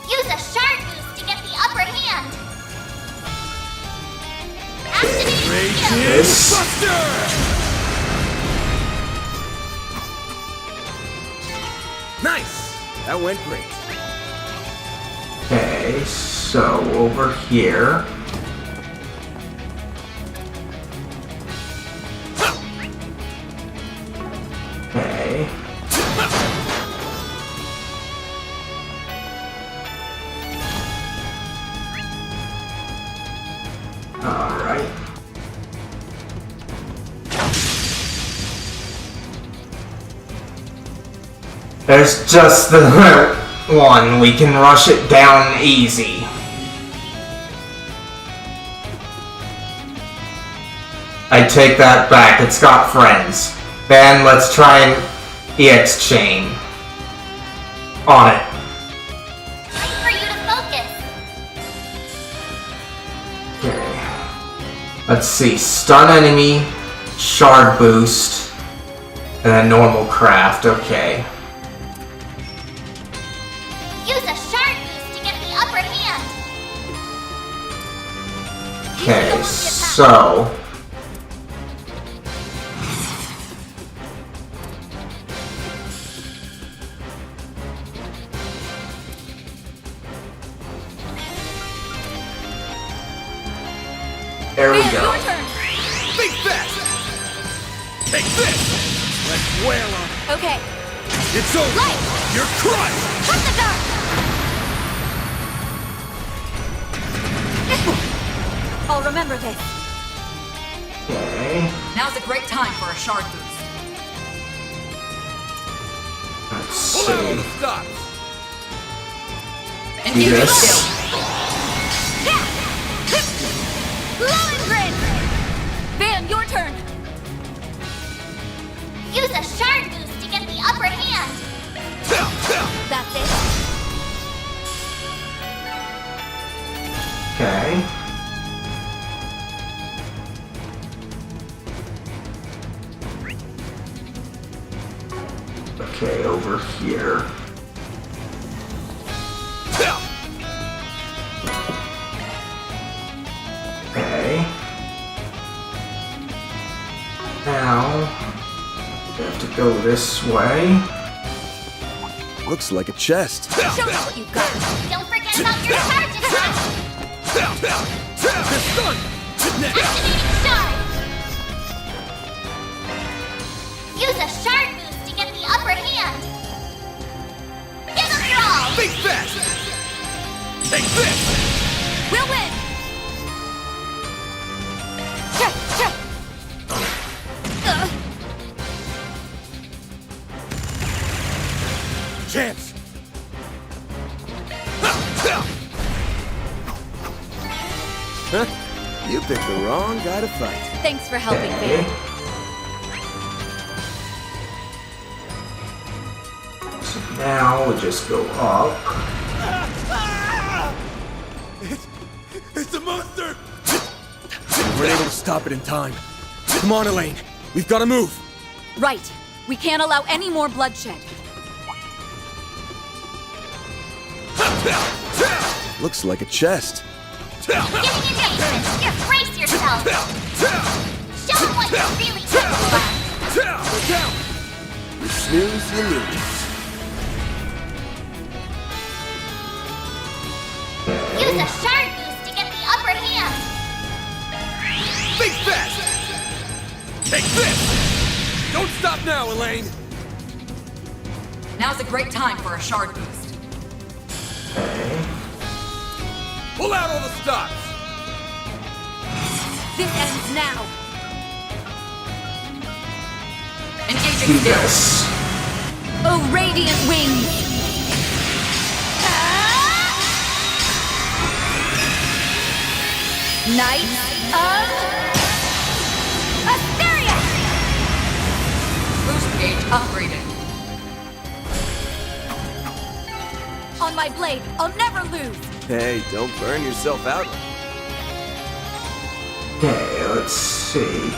Speaker 6: Use a shard boost to get the upper hand.
Speaker 1: This.
Speaker 8: Nice! That went great.
Speaker 1: Okay, so over here. Okay. Alright. There's just the one. We can rush it down easy. I take that back. It's got friends. Then let's try and EX chain on it.
Speaker 6: Time for you to focus.
Speaker 1: Let's see, stun enemy, shard boost, and then normal craft, okay.
Speaker 6: Use a shard boost to get the upper hand.
Speaker 1: Okay, so... There we go.
Speaker 19: Think fast! Take this! Let's wail on it!
Speaker 6: Okay.
Speaker 19: It's over!
Speaker 6: Light.
Speaker 19: You're crushed!
Speaker 6: Cut the dark!
Speaker 9: I'll remember this.
Speaker 1: Okay.
Speaker 9: Now's a great time for a shard boost.
Speaker 1: Let's
Speaker 19: Pull out all
Speaker 1: see.
Speaker 19: the stops!
Speaker 9: And
Speaker 1: Do
Speaker 9: give me
Speaker 1: this.
Speaker 9: skill.
Speaker 6: Lohengrin!
Speaker 15: Van, your turn!
Speaker 6: Use a shard boost to get the upper hand.
Speaker 15: That's it.
Speaker 1: Okay. Okay, over here. Okay. Now, we have to go this way.
Speaker 8: Looks like a chest.
Speaker 6: Show us what you've got. Don't forget about your charge attack. Activating shard. Use a shard boost to get the upper hand. Give us your all.
Speaker 19: Think fast! Take this!
Speaker 15: We'll win!
Speaker 19: Chance!
Speaker 8: Huh? You picked the wrong guy to fight.
Speaker 15: Thanks for helping,
Speaker 1: Okay.
Speaker 15: Van.
Speaker 1: So now we'll just go up.
Speaker 19: It's a monster!
Speaker 5: We weren't able to stop it in time. Come on, Elaine. We've got to move.
Speaker 9: Right. We can't allow any more bloodshed.
Speaker 8: Looks like a chest.
Speaker 6: Getting engagement. Here, brace yourself. Show them what you're really capable of.
Speaker 19: Look out!
Speaker 8: You snooze, you lose.
Speaker 6: Use a shard boost to get the upper hand.
Speaker 19: Think fast! Take this! Don't stop now, Elaine!
Speaker 9: Now's a great time for a shard boost.
Speaker 1: Okay.
Speaker 19: Pull out all the stops!
Speaker 9: This ends now. Engaging
Speaker 1: Do
Speaker 9: skill.
Speaker 1: this.
Speaker 9: Oh, radiant wings!
Speaker 15: Knights of Asterius!
Speaker 9: Boost gauge upgraded.
Speaker 15: On my blade, I'll never lose!
Speaker 8: Hey, don't burn yourself out.
Speaker 1: Okay, let's see.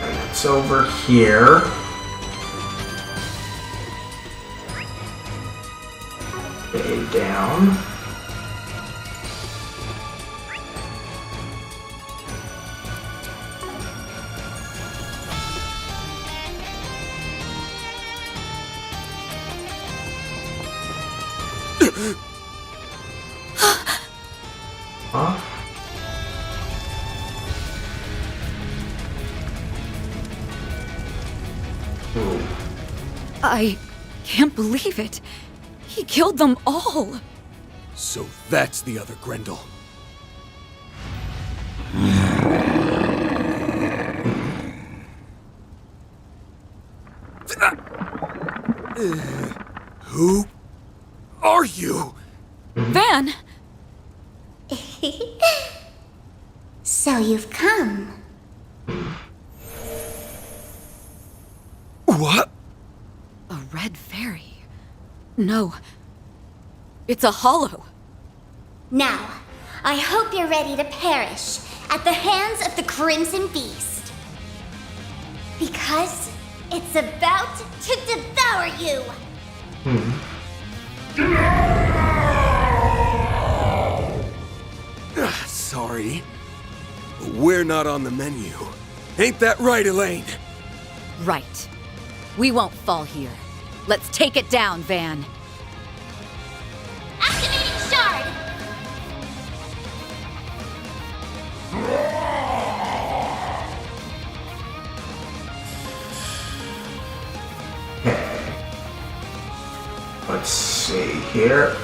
Speaker 1: And it's over here. Okay, down. Huh? Ooh.
Speaker 9: I can't believe it. He killed them all.
Speaker 5: So that's the other Grendel. Who are you?
Speaker 9: Van!
Speaker 6: So you've come.
Speaker 20: What?
Speaker 9: A red fairy? No. It's a hollow.
Speaker 6: Now, I hope you're ready to perish at the hands of the Crimson Beast. Because it's about to devour you!
Speaker 5: Sorry. We're not on the menu. Ain't that right, Elaine?
Speaker 9: Right. We won't fall here. Let's take it down, Van.
Speaker 6: Activating shard!
Speaker 1: Let's see here.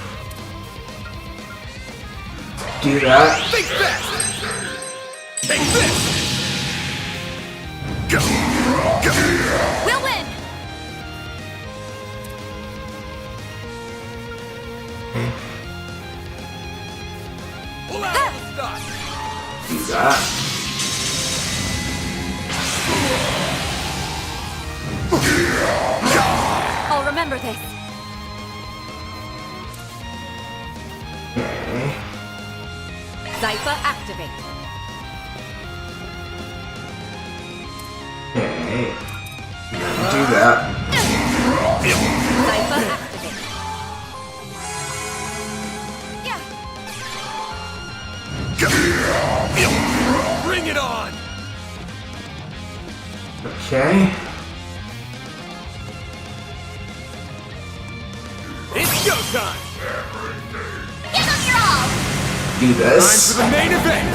Speaker 1: Do that.
Speaker 19: Think fast! Take this! Go! Go!
Speaker 9: We'll win!
Speaker 19: Pull out! Stop!
Speaker 1: Do that.
Speaker 9: I'll remember this.
Speaker 1: Okay.
Speaker 9: Zypha activate.
Speaker 1: Okay. Do that.
Speaker 9: Zypha activate.
Speaker 19: Bring it on!
Speaker 1: Okay.
Speaker 19: It's go time!
Speaker 6: Give them your all!
Speaker 1: Do
Speaker 19: Time
Speaker 1: this.
Speaker 19: for the main event!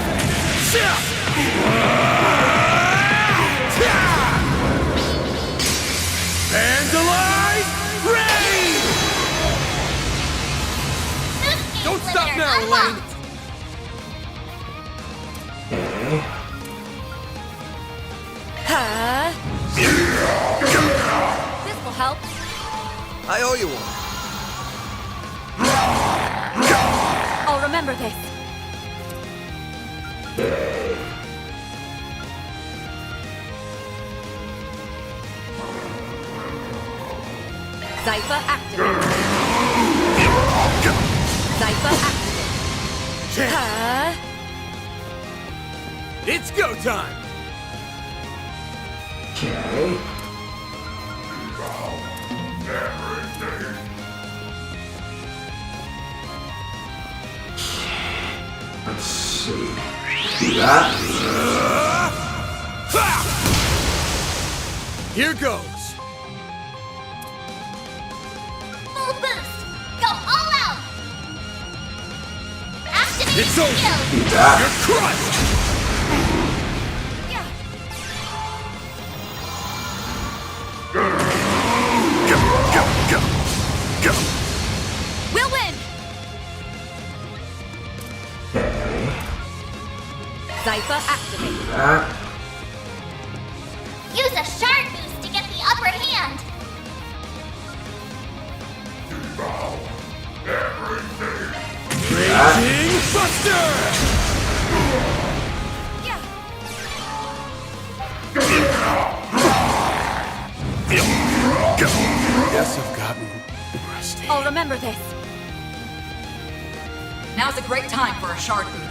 Speaker 19: Vandalize! Rain! Don't stop now, Elaine!
Speaker 1: Okay.
Speaker 9: Huh? This will help.
Speaker 8: I owe you one.
Speaker 9: I'll remember this. Zypha activate. Zypha activate. Huh?
Speaker 19: It's go time!
Speaker 1: Okay. Let's see. Do that.
Speaker 19: Here goes!
Speaker 6: Full boost! Go all out! Activating
Speaker 19: It's over!
Speaker 6: skill!
Speaker 1: Do that.
Speaker 19: You're crushed! Go, go, go, go!
Speaker 9: We'll win!
Speaker 1: Okay.
Speaker 9: Zypha activate.
Speaker 1: That.
Speaker 6: Use a shard boost to get the upper hand!
Speaker 1: That.
Speaker 19: Raging Buster! Guess I've gotten rusty.
Speaker 9: I'll remember this. Now's a great time for a shard boost.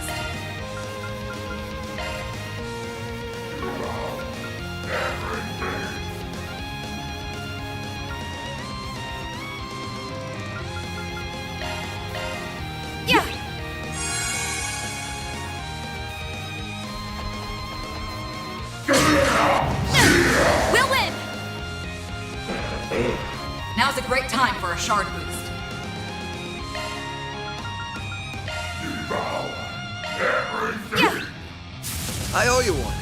Speaker 9: We'll win! Now's a great time for a shard boost.
Speaker 8: I owe you one.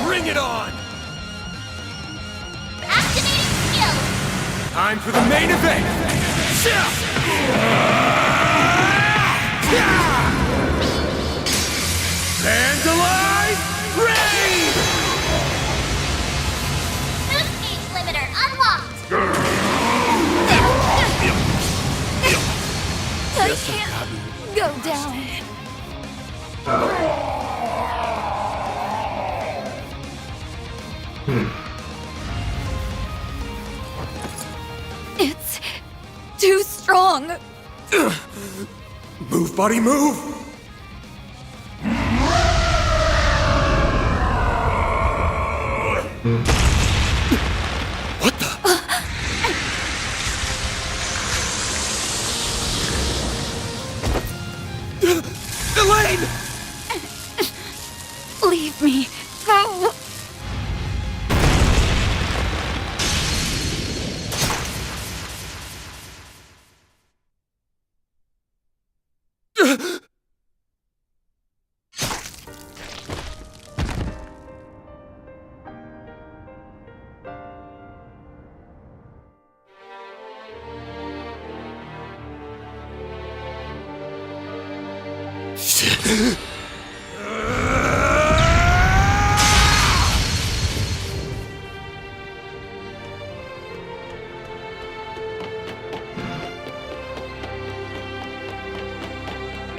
Speaker 19: Bring it on!
Speaker 6: Activating skill!
Speaker 19: Time for the main event! Vandalize! Rain!
Speaker 6: Boost gauge limiter unlocked!
Speaker 9: I can't go down.
Speaker 15: strong.
Speaker 5: Move, buddy, move! What the?
Speaker 19: Elaine!
Speaker 15: Leave me. Go.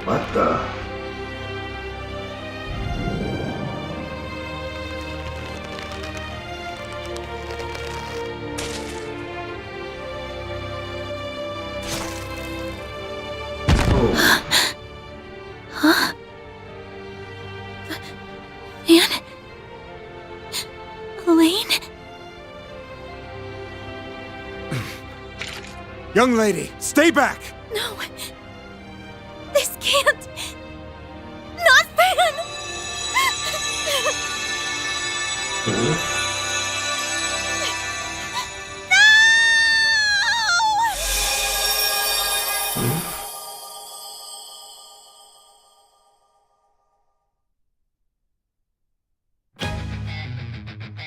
Speaker 1: What the?
Speaker 6: Huh? Van? Elaine?
Speaker 5: Young lady, stay back!
Speaker 6: No. This can't. Not Van!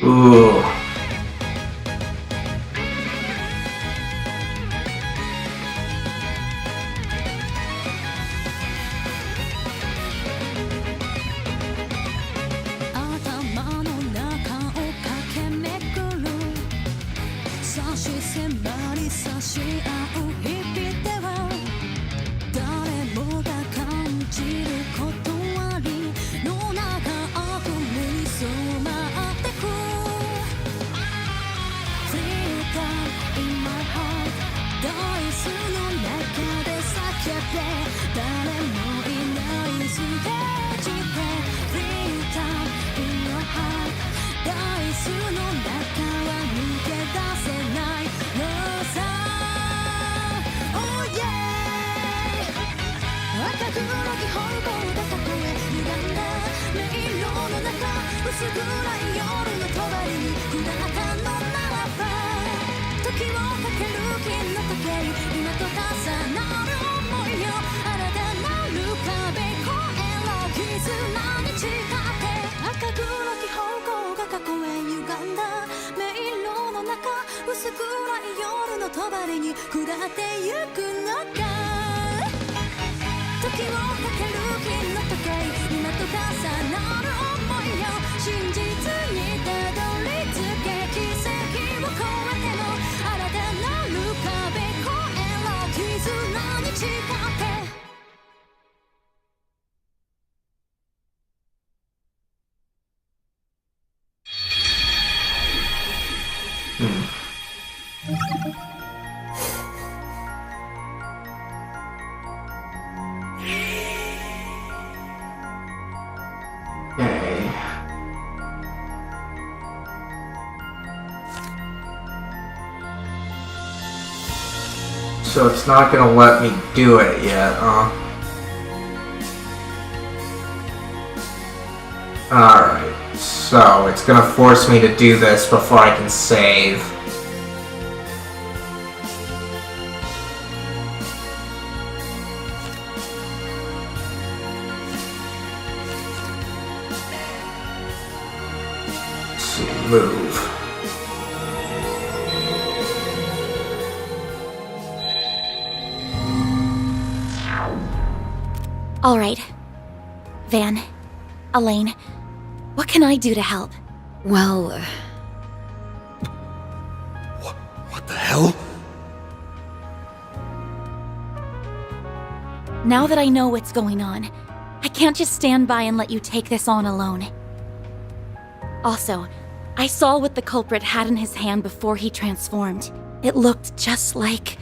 Speaker 1: Ooh. Okay. So it's not gonna let me do it yet, huh? Alright, so it's gonna force me to do this before I can save. Let's see, move.
Speaker 6: All right. Van, Elaine, what can I do to help?
Speaker 9: Well,
Speaker 5: What the hell?
Speaker 6: Now that I know what's going on, I can't just stand by and let you take this on alone. Also, I saw what the culprit had in his hand before he transformed. It looked just like...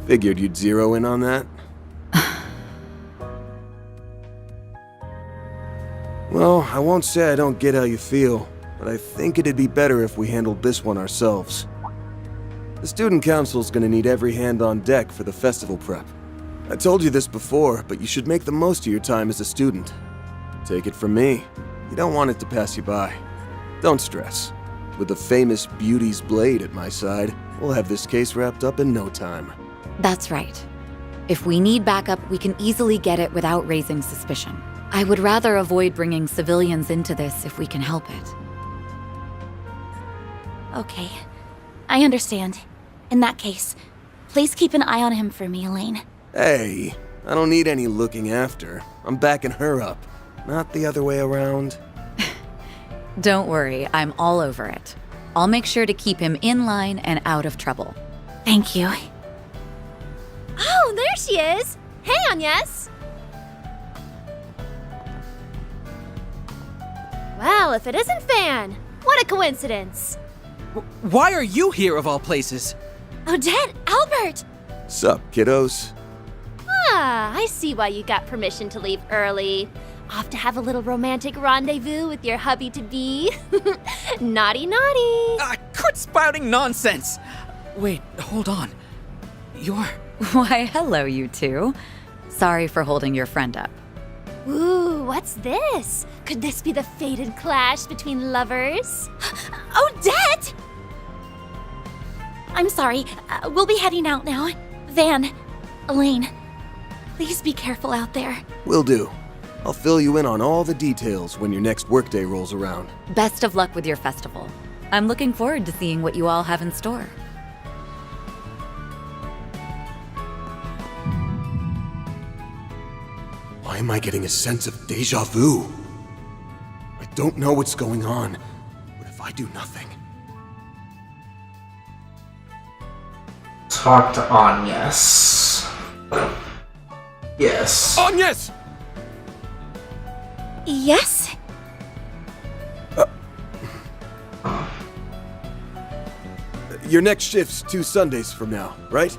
Speaker 8: Figured you'd zero in on that. Well, I won't say I don't get how you feel, but I think it'd be better if we handled this one ourselves. The student council's gonna need every hand on deck for the festival prep. I told you this before, but you should make the most of your time as a student. Take it from me, you don't want it to pass you by. Don't stress. With the famous Beauty's Blade at my side, we'll have this case wrapped up in no time.
Speaker 9: That's right. If we need backup, we can easily get it without raising suspicion. I would rather avoid bringing civilians into this if we can help it.
Speaker 6: Okay, I understand. In that case, please keep an eye on him for me, Elaine.
Speaker 8: Hey, I don't need any looking after. I'm backing her up, not the other way around.
Speaker 9: Don't worry, I'm all over it. I'll make sure to keep him in line and out of trouble.
Speaker 6: Thank you.
Speaker 17: Oh, there she is! Hey, Agnes! Well, if it isn't Fan! What a coincidence!
Speaker 20: Why are you here of all places?
Speaker 17: Odette! Albert!
Speaker 8: Sup, kiddos?
Speaker 17: Ah, I see why you got permission to leave early. Off to have a little romantic rendezvous with your hubby-to-be. Naughty, naughty!
Speaker 20: Quit spouting nonsense! Wait, hold on. You're...
Speaker 9: Why, hello, you two. Sorry for holding your friend up.
Speaker 17: Ooh, what's this? Could this be the fated clash between lovers? Odette!
Speaker 6: I'm sorry, we'll be heading out now. Van, Elaine, please be careful out there.
Speaker 8: Will do. I'll fill you in on all the details when your next workday rolls around.
Speaker 9: Best of luck with your festival. I'm looking forward to seeing what you all have in store.
Speaker 8: Why am I getting a sense of deja vu? I don't know what's going on, but if I do nothing...
Speaker 1: Talk to Agnes. Yes.
Speaker 5: Agnes!
Speaker 6: Yes?
Speaker 8: Your next shift's 2 Sundays from now, right?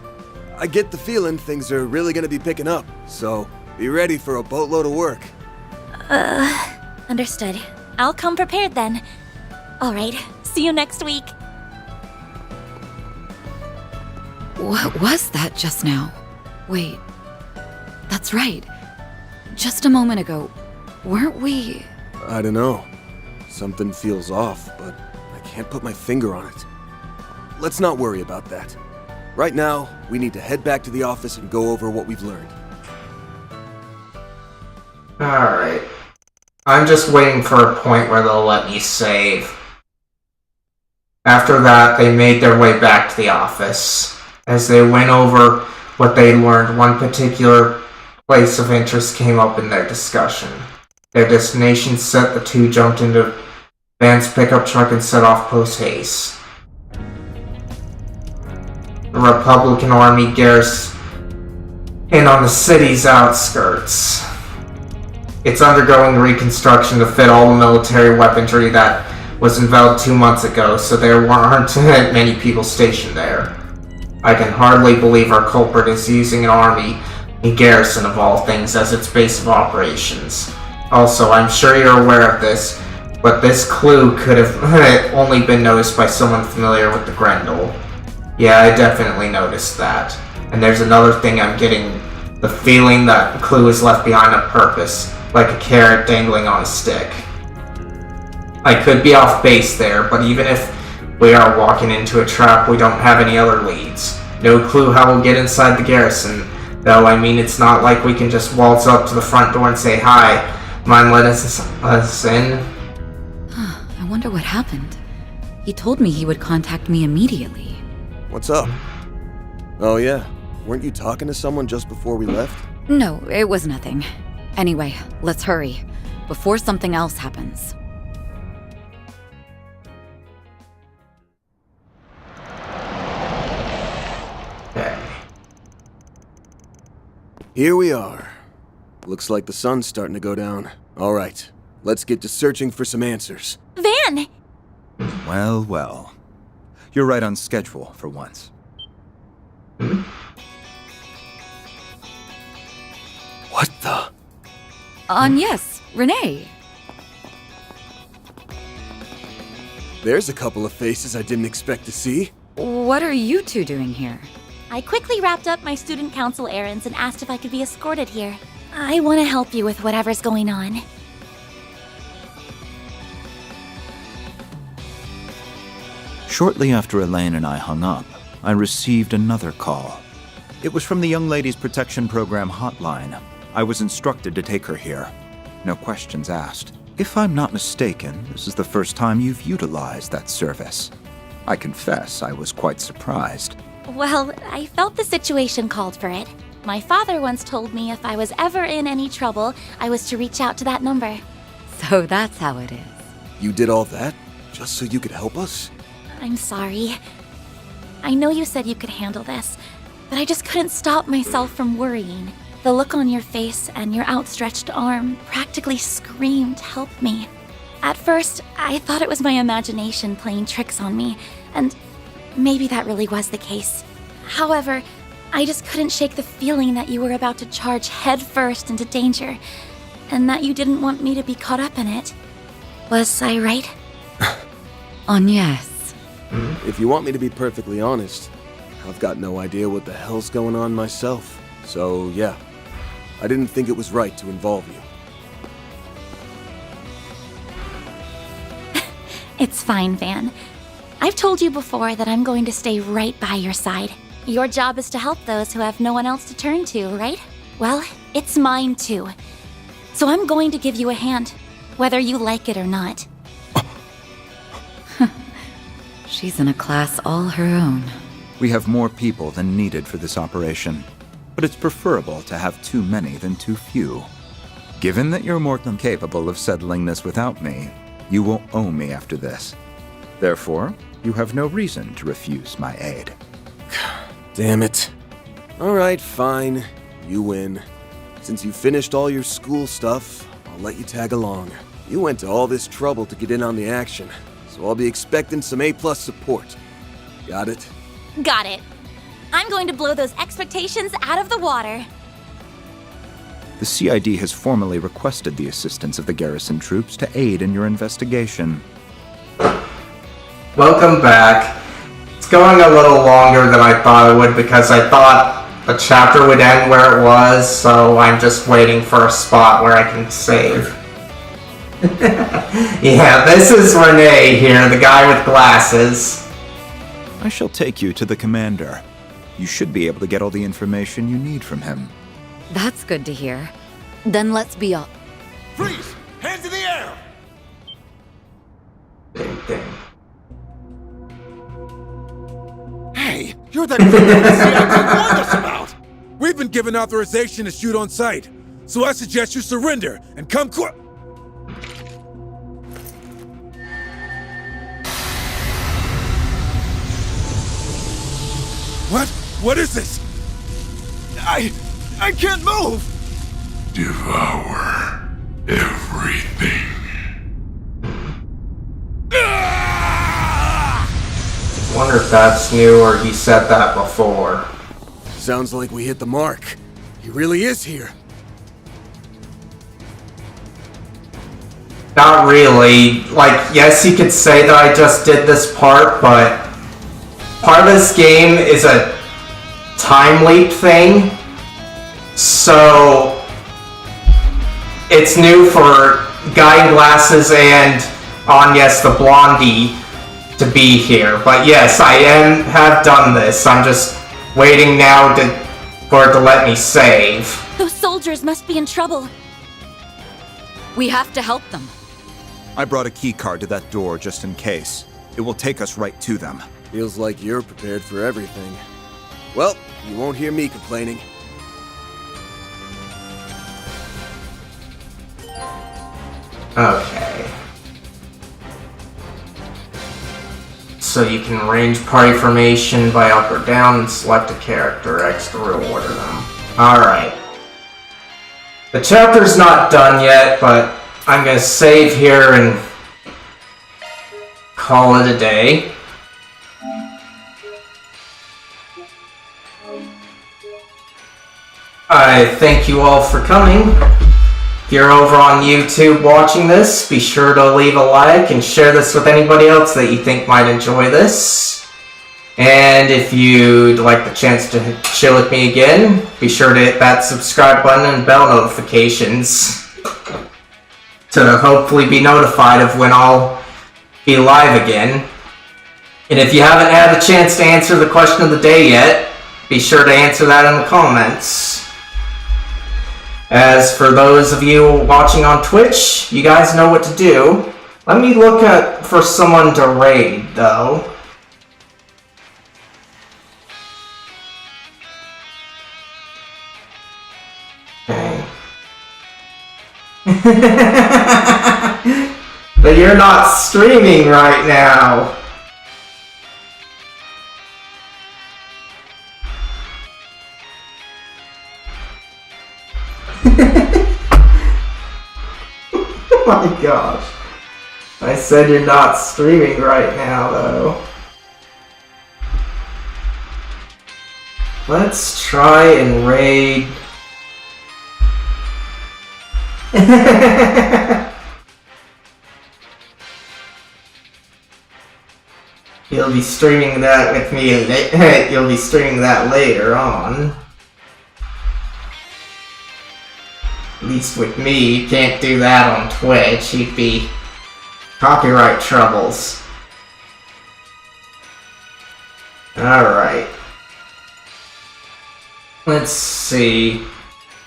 Speaker 8: I get the feeling things are really gonna be picking up, so be ready for a boatload of work.
Speaker 6: Understood. I'll come prepared then. Alright, see you next week.
Speaker 9: What was that just now? Wait, that's right. Just a moment ago, weren't we...
Speaker 8: I don't know. Something feels off, but I can't put my finger on it. Let's not worry about that. Right now, we need to head back to the office and go over what we've learned.
Speaker 1: Alright. I'm just waiting for a point where they'll let me save. After that, they made their way back to the office. As they went over what they learned, one particular place of interest came up in their discussion. Their destination set, the two jumped into Van's pickup truck and set off post-haste. The Republican Army garrison in on the city's outskirts. It's undergoing reconstruction to fit all the military weaponry that was unveiled 2 months ago, so there weren't many people stationed there. I can hardly believe our culprit is using an army and garrison of all things as its base of operations. Also, I'm sure you're aware of this, but this clue could have only been noticed by someone familiar with the Grendel. Yeah, I definitely noticed that. And there's another thing I'm getting the feeling that the clue is left behind on purpose, like a carrot dangling on a stick. I could be off base there, but even if we are walking into a trap, we don't have any other leads. No clue how we'll get inside the garrison, though. I mean, it's not like we can just waltz up to the front door and say, "Hi, mind letting us in?"
Speaker 9: I wonder what happened. He told me he would contact me immediately.
Speaker 8: What's up? Oh yeah, weren't you talking to someone just before we left?
Speaker 9: No, it was nothing. Anyway, let's hurry, before something else happens.
Speaker 8: Here we are. Looks like the sun's starting to go down. Alright, let's get to searching for some answers.
Speaker 6: Van!
Speaker 7: Well, well. You're right on schedule for once.
Speaker 8: What the?
Speaker 9: Yes, Renee.
Speaker 8: There's a couple of faces I didn't expect to see.
Speaker 9: What are you two doing here?
Speaker 17: I quickly wrapped up my student council errands and asked if I could be escorted here. I want to help you with whatever's going on.
Speaker 7: Shortly after Elaine and I hung up, I received another call. It was from the Young Ladies Protection Program hotline. I was instructed to take her here. No questions asked. If I'm not mistaken, this is the first time you've utilized that service. I confess I was quite surprised.
Speaker 17: Well, I felt the situation called for it. My father once told me if I was ever in any trouble, I was to reach out to that number.
Speaker 9: So that's how it is.
Speaker 8: You did all that just so you could help us?
Speaker 17: I'm sorry. I know you said you could handle this, but I just couldn't stop myself from worrying. The look on your face and your outstretched arm practically screamed, "Help me." At first, I thought it was my imagination playing tricks on me, and maybe that really was the case. However, I just couldn't shake the feeling that you were about to charge headfirst into danger, and that you didn't want me to be caught up in it. Was I right?
Speaker 9: Yes.
Speaker 8: If you want me to be perfectly honest, I've got no idea what the hell's going on myself. So, yeah, I didn't think it was right to involve you.
Speaker 17: It's fine, Van. I've told you before that I'm going to stay right by your side. Your job is to help those who have no one else to turn to, right? Well, it's mine too. So I'm going to give you a hand, whether you like it or not.
Speaker 9: She's in a class all her own.
Speaker 7: We have more people than needed for this operation, but it's preferable to have too many than too few. Given that you're more than capable of settling this without me, you will owe me after this. Therefore, you have no reason to refuse my aid.
Speaker 8: Damn it. Alright, fine. You win. Since you finished all your school stuff, I'll let you tag along. You went to all this trouble to get in on the action, so I'll be expecting some A+ support. Got it?
Speaker 17: Got it. I'm going to blow those expectations out of the water.
Speaker 7: The CID has formally requested the assistance of the garrison troops to aid in your investigation.
Speaker 1: Welcome back. It's going a little longer than I thought it would because I thought the chapter would end where it was, so I'm just waiting for a spot where I can save. Yeah, this is Renee here, the guy with glasses.
Speaker 7: I shall take you to the commander. You should be able to get all the information you need from him.
Speaker 9: That's good to hear. Then let's be up.
Speaker 19: Freeze! Hands in the air!
Speaker 1: Ding.
Speaker 19: Hey, you're that criminal the CID warned us about!
Speaker 5: We've been given authorization to shoot on sight, so I suggest you surrender and come quick. What? What is this?
Speaker 19: I can't move!
Speaker 14: Devour everything.
Speaker 1: Wonder if that's new or he said that before.
Speaker 8: Sounds like we hit the mark. He really is here.
Speaker 1: Not really. Like, yes, you could say that I just did this part, but part of this game is a time leap thing. So it's new for Guy in Glasses and Agnes the Blondie to be here. But yes, I have done this. I'm just waiting now for it to let me save.
Speaker 17: Those soldiers must be in trouble.
Speaker 9: We have to help them.
Speaker 7: I brought a key card to that door just in case. It will take us right to them.
Speaker 8: Feels like you're prepared for everything. Well, you won't hear me complaining.
Speaker 1: Okay. So you can arrange party formation by up or down and select a character X to reorder them. Alright. The chapter's not done yet, but I'm gonna save here and call it a day. I thank you all for coming. If you're over on YouTube watching this, be sure to leave a like and share this with anybody else that you think might enjoy this. And if you'd like the chance to chill with me again, be sure to hit that subscribe button and bell notifications to hopefully be notified of when I'll be live again. And if you haven't had a chance to answer the question of the day yet, be sure to answer that in the comments. As for those of you watching on Twitch, you guys know what to do. Let me look for someone to raid, though. Okay. But you're not streaming right now. Oh my gosh. I said you're not streaming right now, though. Let's try and raid. You'll be streaming that with me. You'll be streaming that later on. At least with me, you can't do that on Twitch. You'd be copyright troubles. Alright. Let's see.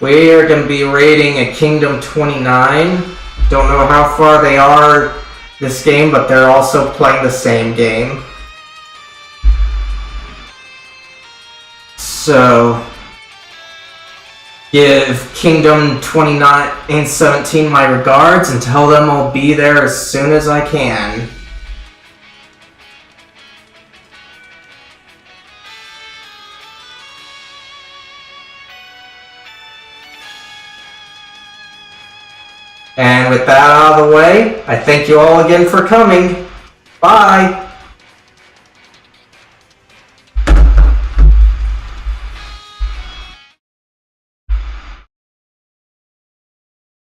Speaker 1: We are going to be raiding a Kingdom 29. Don't know how far they are this game, but they're also playing the same game. So, give Kingdom 29 and 17 my regards and tell them I'll be there as soon as I can. And with that out of the way, I thank you all again for coming. Bye!